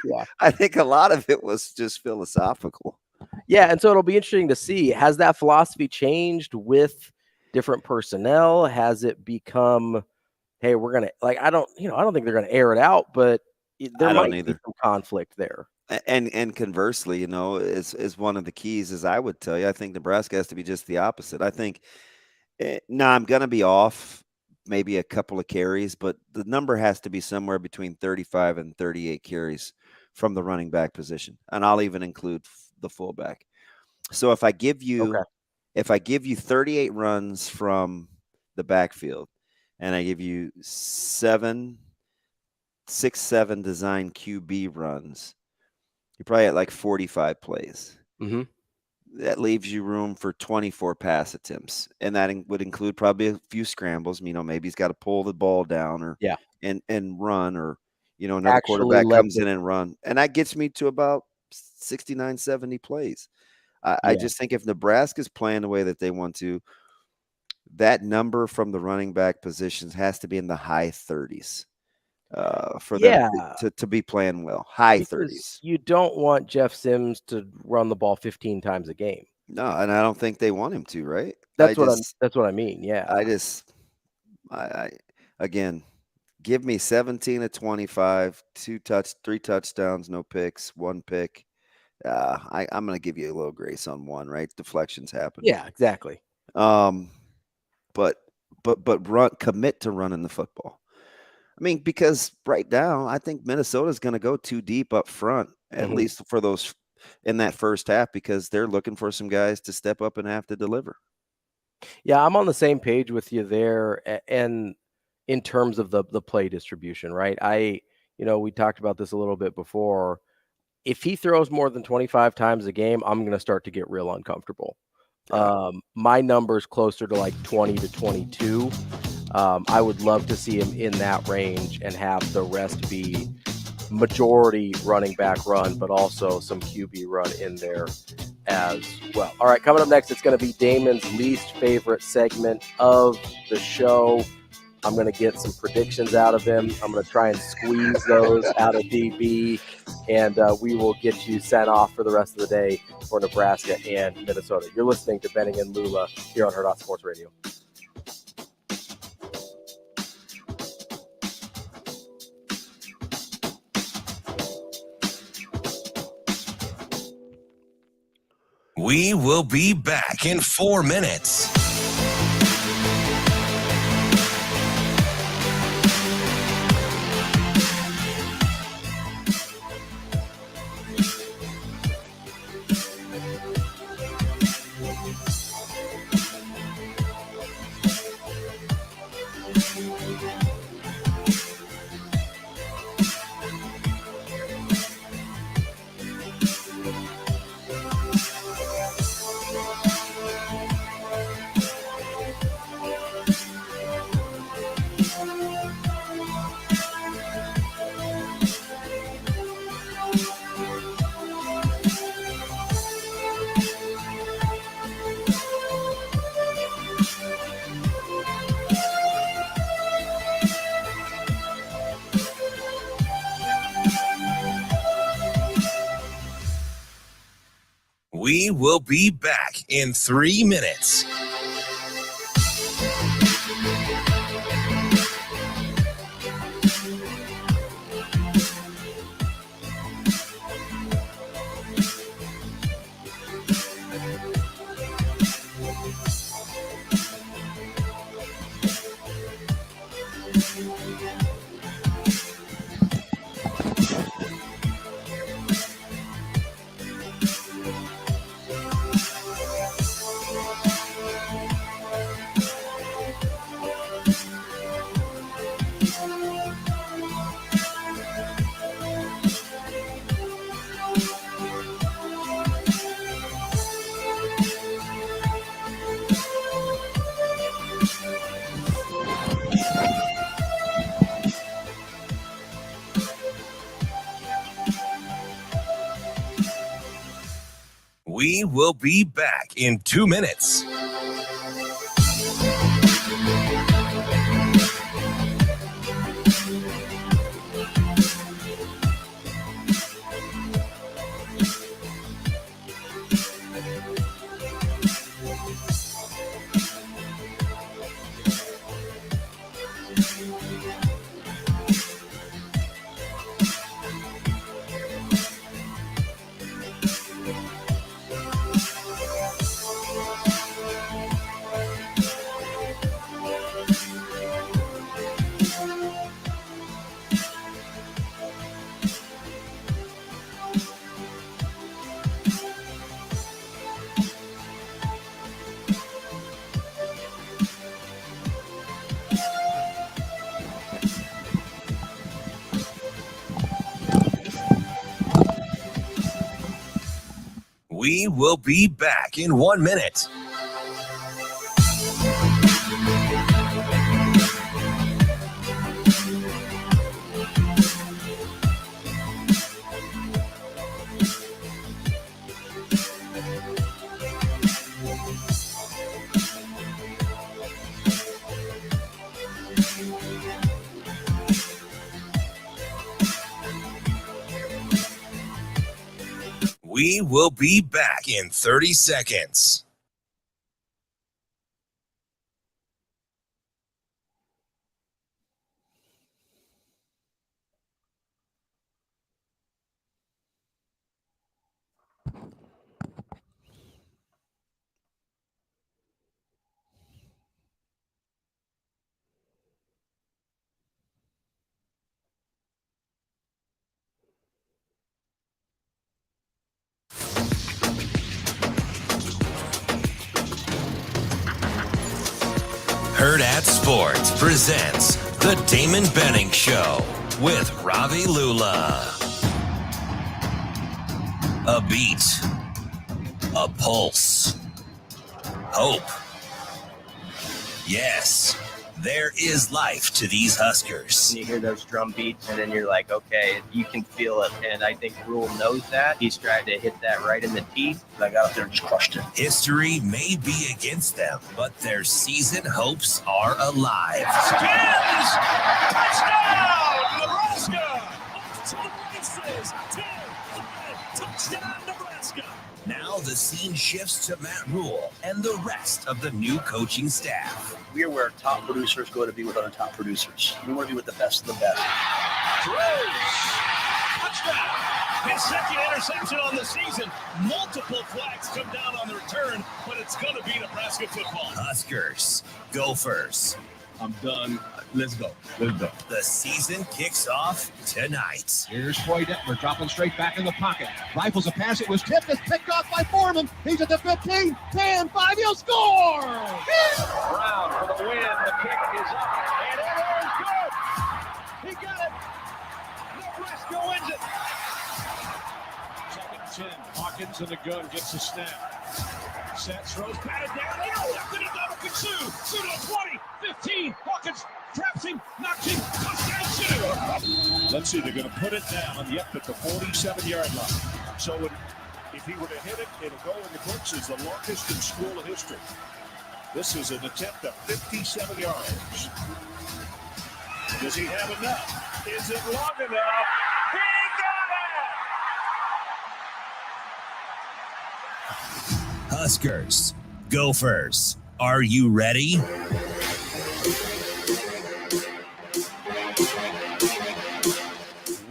yeah. I think a lot of it was just philosophical. Yeah, and so it'll be interesting to see, has that philosophy changed with different personnel? Has it become, hey, we're going to, I don't think they're going to air it out, but there might be some conflict there. And conversely, is one of the keys, as I would tell you, I think Nebraska has to be just the opposite. I think, I'm going to be off maybe a couple of carries, but the number has to be somewhere between 35 and 38 carries from the running back position. And I'll even include the fullback. So if I give you 38 runs from the backfield and I give you 7 design QB runs, you're probably at like 45 plays. Mm-hmm. that leaves you room for 24 pass attempts, and that would include probably a few scrambles. Maybe he's got to pull the ball down or and run, or another Actually quarterback led comes the- in and run, and that gets me to about 69, 70 plays. I just think if Nebraska's playing the way that they want to, that number from the running back positions has to be in the high 30s for them to be playing well. High 30s. You don't want Jeff Sims to run the ball 15 times a game. No, and I don't think they want him to, right? That's what I mean. Yeah. I again, give me 17 of 25, 3 touchdowns, no picks, 1 pick. I'm going to give you a little grace on 1, right? Deflections happen. Yeah, exactly. But commit to running the football. Because right now I think Minnesota's going to go too deep up front, at least for those in that first half, because they're looking for some guys to step up and have to deliver. Yeah, I'm on the same page with you there, and in terms of the play distribution, right? We talked about this a little bit before. If he throws more than 25 times a game, I'm going to start to get real uncomfortable. My number's closer to like 20 to 22. I would love to see him in that range and have the rest be majority running back run, but also some QB run in there as well. All right, coming up next, it's going to be Damon's least favorite segment of the show. I'm going to get some predictions out of him. I'm going to try and squeeze those out of DB, and we will get you sent off for the rest of the day for Nebraska and Minnesota. You're listening to Benning and Lulla here on Hurrdat Sports Radio. We will be back in 4 minutes. We will be back in 3 minutes. We will be back in 2 minutes. We will be back in 1 minute. We will be back in 30 seconds. Hurrdat Sports presents the Damon Benning Show with Ravi Lulla. A beat, a pulse, hope. Yes, there is life to these Huskers. And you hear those drum beats, and then you're like, okay, you can feel it. And I think Rule knows that. He's tried to hit that right in the teeth. I got up there and just crushed it. History may be against them, but their season hopes are alive. Skins! Touchdown, Nebraska! To the races. 10-5, touchdown, Nebraska. Now the scene shifts to Matt Rule and the rest of the new coaching staff. We are where top producers go to be with other top producers. We want to be with the best of the best. Touchdown! His second interception on the season. Multiple flags come down on the return, but it's going to be Nebraska football. Huskers, Gophers. I'm done. Let's go. Let's go. The season kicks off tonight. Here's Troy Detmer dropping straight back in the pocket. Rifles a pass. It was tipped. It's picked off by Foreman. He's at the 15, 10, 5. He'll score! Brown for the win. The kick is up. And it is good. He got it. Nebraska wins it. Second 10. Hawkins in the gun gets the snap. Sets, throws, batted down. Oh, up to the double Katsu. Pseudo 20, 15. Hawkins traps him, knocks him. Touchdown, Sioux. Let's see. They're going to put it down. Yep, at the 47-yard line. So if he were to hit it, it'll go in the books as the longest in school of history. This is an attempt at 57 yards. Does he have enough? Is it long enough? He got it! Huskers, Gophers, are you ready?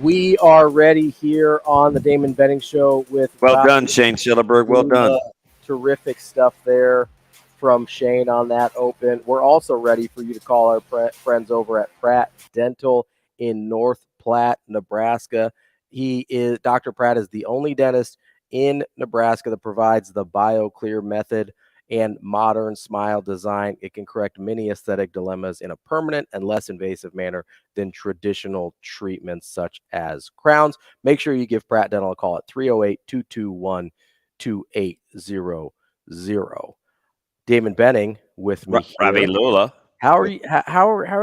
We are ready here on the Damon Benning Show with Well done, Shane Schillerberg. Well done. Terrific stuff there from Shane on that open. We're also ready for you to call our friends over at Pratt Dental in North Platte, Nebraska. Dr. Pratt is the only dentist in Nebraska that provides the BioClear method and modern smile design. It can correct many aesthetic dilemmas in a permanent and less invasive manner than traditional treatments such as crowns. Make sure you give Pratt Dental a call at 308-221-2800. Damon Benning with me here. Ravi Lulla. How are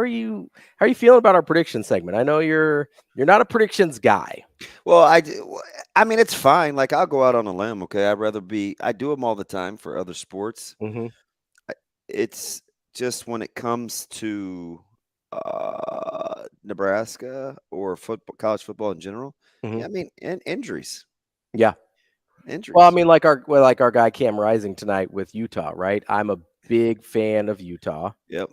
you feeling about our prediction segment? I know you're not a predictions guy. Well, I mean, it's fine. Like, I'll go out on a limb. Okay. I do them all the time for other sports. Mm-hmm. It's just when it comes to Nebraska or college football in general. Mm-hmm. Yeah, I mean, injuries. Yeah. Injuries. Well, I mean, like our guy Cam Rising tonight with Utah, right? I'm a big fan of Utah. Yep.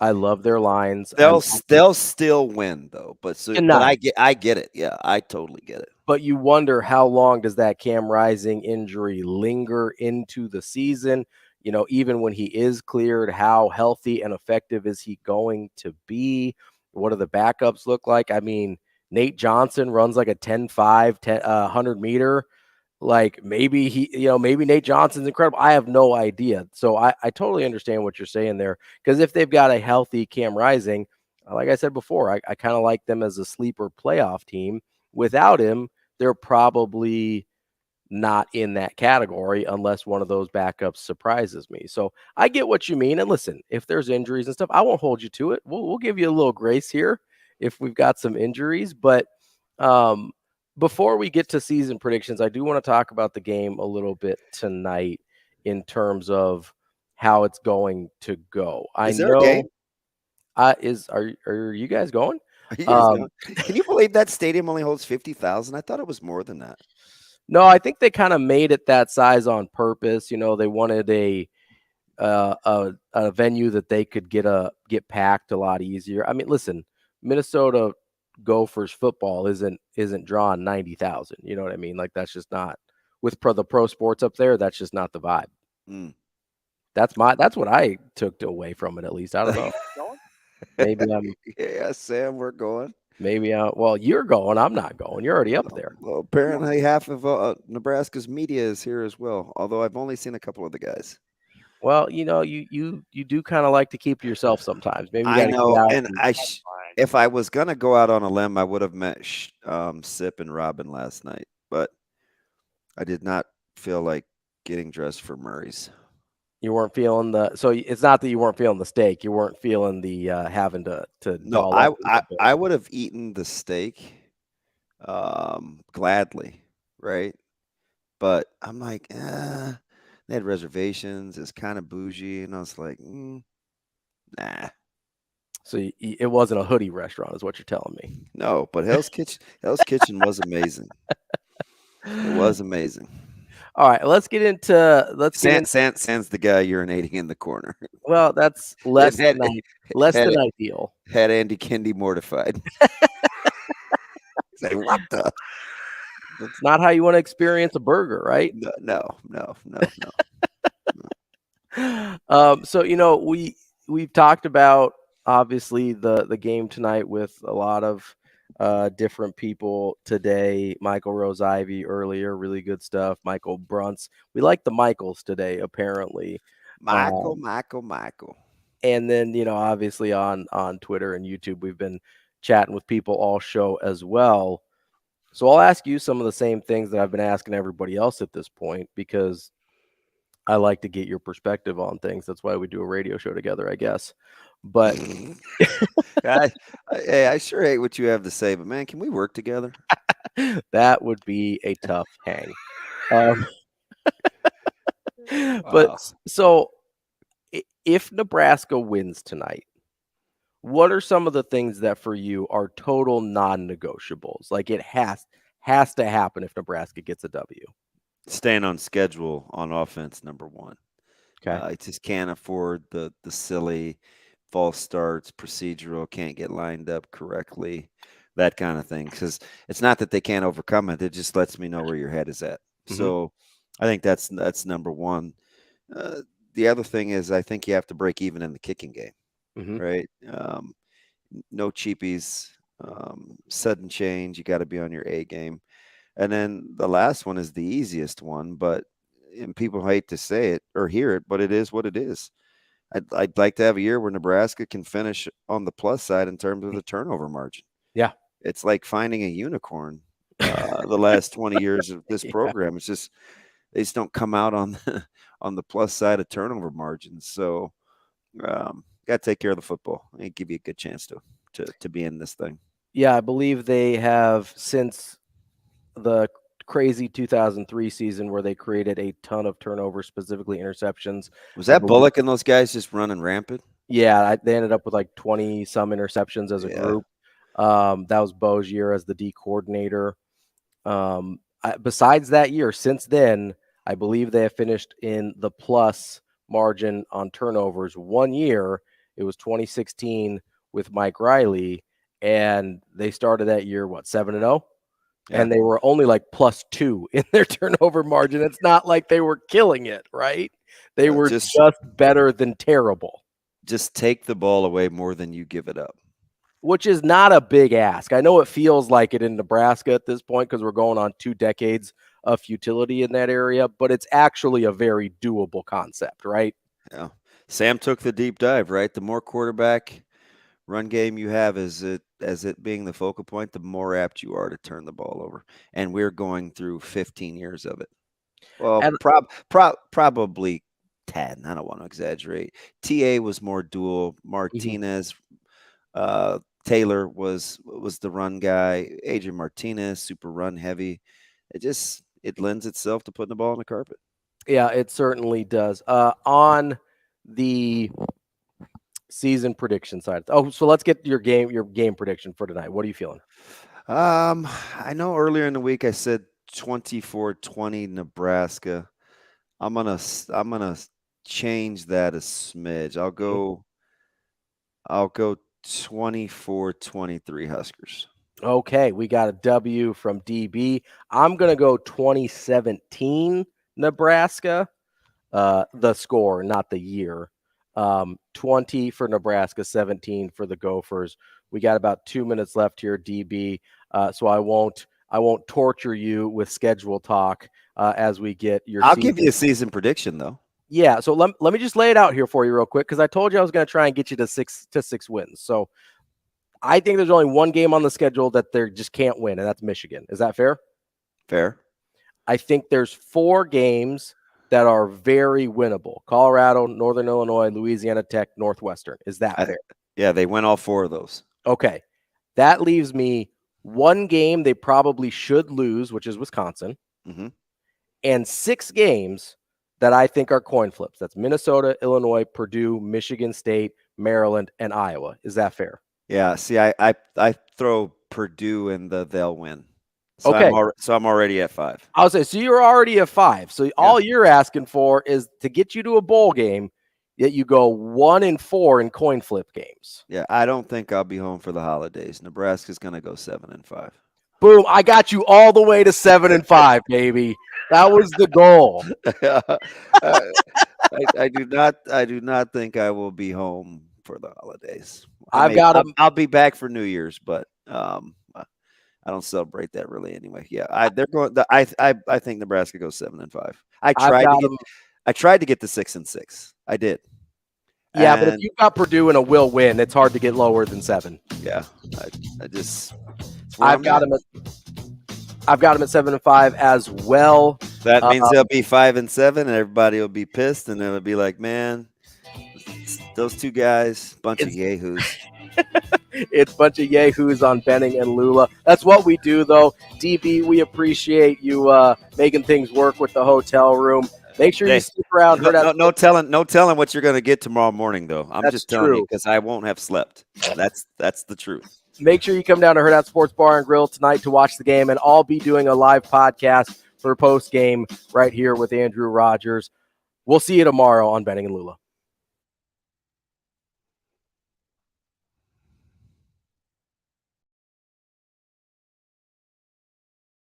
I love their lines. They'll still win though, but I get it. Yeah, I totally get it. But you wonder how long does that Cam Rising injury linger into the season? You know, even when he is cleared, how healthy and effective is he going to be? What do the backups look like? I mean, Nate Johnson runs like a 10-5, 100 meter. Like maybe Nate Johnson's incredible. I have no idea. So I totally understand what you're saying there. Because if they've got a healthy Cam Rising, like I said before, I kind of like them as a sleeper playoff team. Without him, they're probably not in that category unless one of those backups surprises me. So I get what you mean. And listen, if there's injuries and stuff, I won't hold you to it. We'll give you a little grace here if we've got some injuries. But before we get to season predictions, I do want to talk about the game a little bit tonight in terms of how it's going to go. Is there a game? Are you guys going? Are you guys going? Can you believe that stadium only holds 50,000? I thought it was more than that. No, I think they kind of made it that size on purpose. You know, they wanted a venue that they could get packed a lot easier. I mean, listen, Minnesota Gophers football isn't drawn 90,000. You know what I mean? Like, that's just not with the pro sports up there. That's just not the vibe. That's what I took away from it. At least I don't know. Maybe I'm. Yeah, Sam, we're going. Maybe well, you're going. I'm not going. You're already up there. Well, apparently half of Nebraska's media is here as well. Although I've only seen a couple of the guys. Well, you know, you do kind of like to keep to yourself sometimes. Maybe you I know, and if I was gonna go out on a limb, I would have met Sip and Robin last night, but I did not feel like getting dressed for Murray's. You weren't feeling so it's not that you weren't feeling the steak. You weren't feeling the having to. No, I would have eaten the steak, gladly, right? But I'm like, they had reservations. It's kind of bougie, and I was like, nah. So it wasn't a hoodie restaurant, is what you're telling me? No, but Hell's Kitchen was amazing. It was amazing. All right, let's get into Sans the guy urinating in the corner. Well, that's less than ideal. Had Andy Kendi mortified. Say, what the? That's not how you want to experience a burger, right? No. So you know, we've talked about obviously the game tonight with a lot of different people today. Michael Rose-Ivy earlier, really good stuff. Michael Bruntz. We like the Michaels today, apparently. Michael. And then, you know, obviously on Twitter and YouTube, we've been chatting with people all show as well. So I'll ask you some of the same things that I've been asking everybody else at this point, because I like to get your perspective on things. That's why we do a radio show together, I guess. But I sure hate what you have to say, but man, can we work together? That would be a tough hang. Wow. But so if Nebraska wins tonight, what are some of the things that for you are total non-negotiables? Like, it has to happen if Nebraska gets a W. Staying on schedule on offense, number one. Okay. I just can't afford the silly false starts, procedural, can't get lined up correctly, that kind of thing. Because it's not that they can't overcome it. It just lets me know where your head is at. Mm-hmm. So I think that's number one. The other thing is I think you have to break even in the kicking game, right? No cheapies, sudden change. You got to be on your A game. And then the last one is the easiest one, and people hate to say it or hear it, but it is what it is. I'd like to have a year where Nebraska can finish on the plus side in terms of the turnover margin. Yeah. It's like finding a unicorn the last 20 years of this program. It's just, they just don't come out on the plus side of turnover margins. So got to take care of the football and give you a good chance to be in this thing. Yeah, I believe they have, since the crazy 2003 season where they created a ton of turnovers, specifically interceptions. Was that Bullock and those guys just running rampant? Yeah, they ended up with like 20 some interceptions as a group. That was Bo's year as the D coordinator. Besides that year, since then, I believe they have finished in the plus margin on turnovers. 1 year, it was 2016 with Mike Riley, and they started that year, 7-0? Yeah. And they were only like +2 in their turnover margin. It's not like they were killing it, right? They were just better than terrible. Just take the ball away more than you give it up. Which is not a big ask. I know it feels like it in Nebraska at this point because we're going on 2 decades of futility in that area, but it's actually a very doable concept, right? Yeah. Sam took the deep dive, right? The more quarterback run game you have as it being the focal point, the more apt you are to turn the ball over. And we're going through 15 years of it. Well, And- probably 10. I don't want to exaggerate. TA was more dual. Martinez, Taylor was the run guy. Adrian Martinez, super run heavy. It lends itself to putting the ball on the carpet. Yeah, it certainly does. On the season prediction side. Oh, so let's get your game prediction for tonight. What are you feeling? I know earlier in the week I said 24-20 Nebraska. I'm gonna change that a smidge. I'll go 24-23 Huskers. Okay, we got a W from DB. I'm gonna go 2017 Nebraska. The score, not the year. 20 for Nebraska, 17 for the Gophers. We got about 2 minutes left here, DB. So I won't torture you with schedule talk as we get your. I'll give you a season prediction though. Yeah. So let me just lay it out here for you real quick because I told you I was going to try and get you to six wins. So I think there's only one game on the schedule that they just can't win, and that's Michigan. Is that fair? Fair. I think there's 4 games that are very winnable. Colorado, Northern Illinois, Louisiana Tech, Northwestern. Is that fair? Yeah, they win all 4 of those. Okay. That leaves me one game they probably should lose, which is Wisconsin, and 6 games that I think are coin flips. That's Minnesota, Illinois, Purdue, Michigan State, Maryland, and Iowa. Is that fair? Yeah. See, I throw Purdue in they'll win. So okay. I'm already at 5. I'll say, so you're already at 5. So all you're asking for is to get you to a bowl game that you go 1-4 in coin flip games. Yeah, I don't think I'll be home for the holidays. Nebraska's going to go 7-5. Boom! I got you all the way to 7-5, baby. That was the goal. I do not think I will be home for the holidays. I'll be back for New Year's, but I don't celebrate that really anyway. Yeah, I think Nebraska goes 7-5. I tried to get to 6-6. I did. Yeah, but if you've got Purdue and a will win, it's hard to get lower than 7. Yeah, I've got them at 7-5 as well. That means they'll be 5-7, and everybody will be pissed, and it'll be like, man, those 2 guys, bunch of yahoos. It's a bunch of yahoos on Benning and Lulla. That's what we do, though. DB, we appreciate you making things work with the hotel room. Make sure you stick around. No telling what you're going to get tomorrow morning, though. I'm just telling you because I won't have slept. That's the truth. Make sure you come down to Hurrdat Sports Bar and Grill tonight to watch the game, and I'll be doing a live podcast for post game right here with Andrew Rogers. We'll see you tomorrow on Benning and Lulla.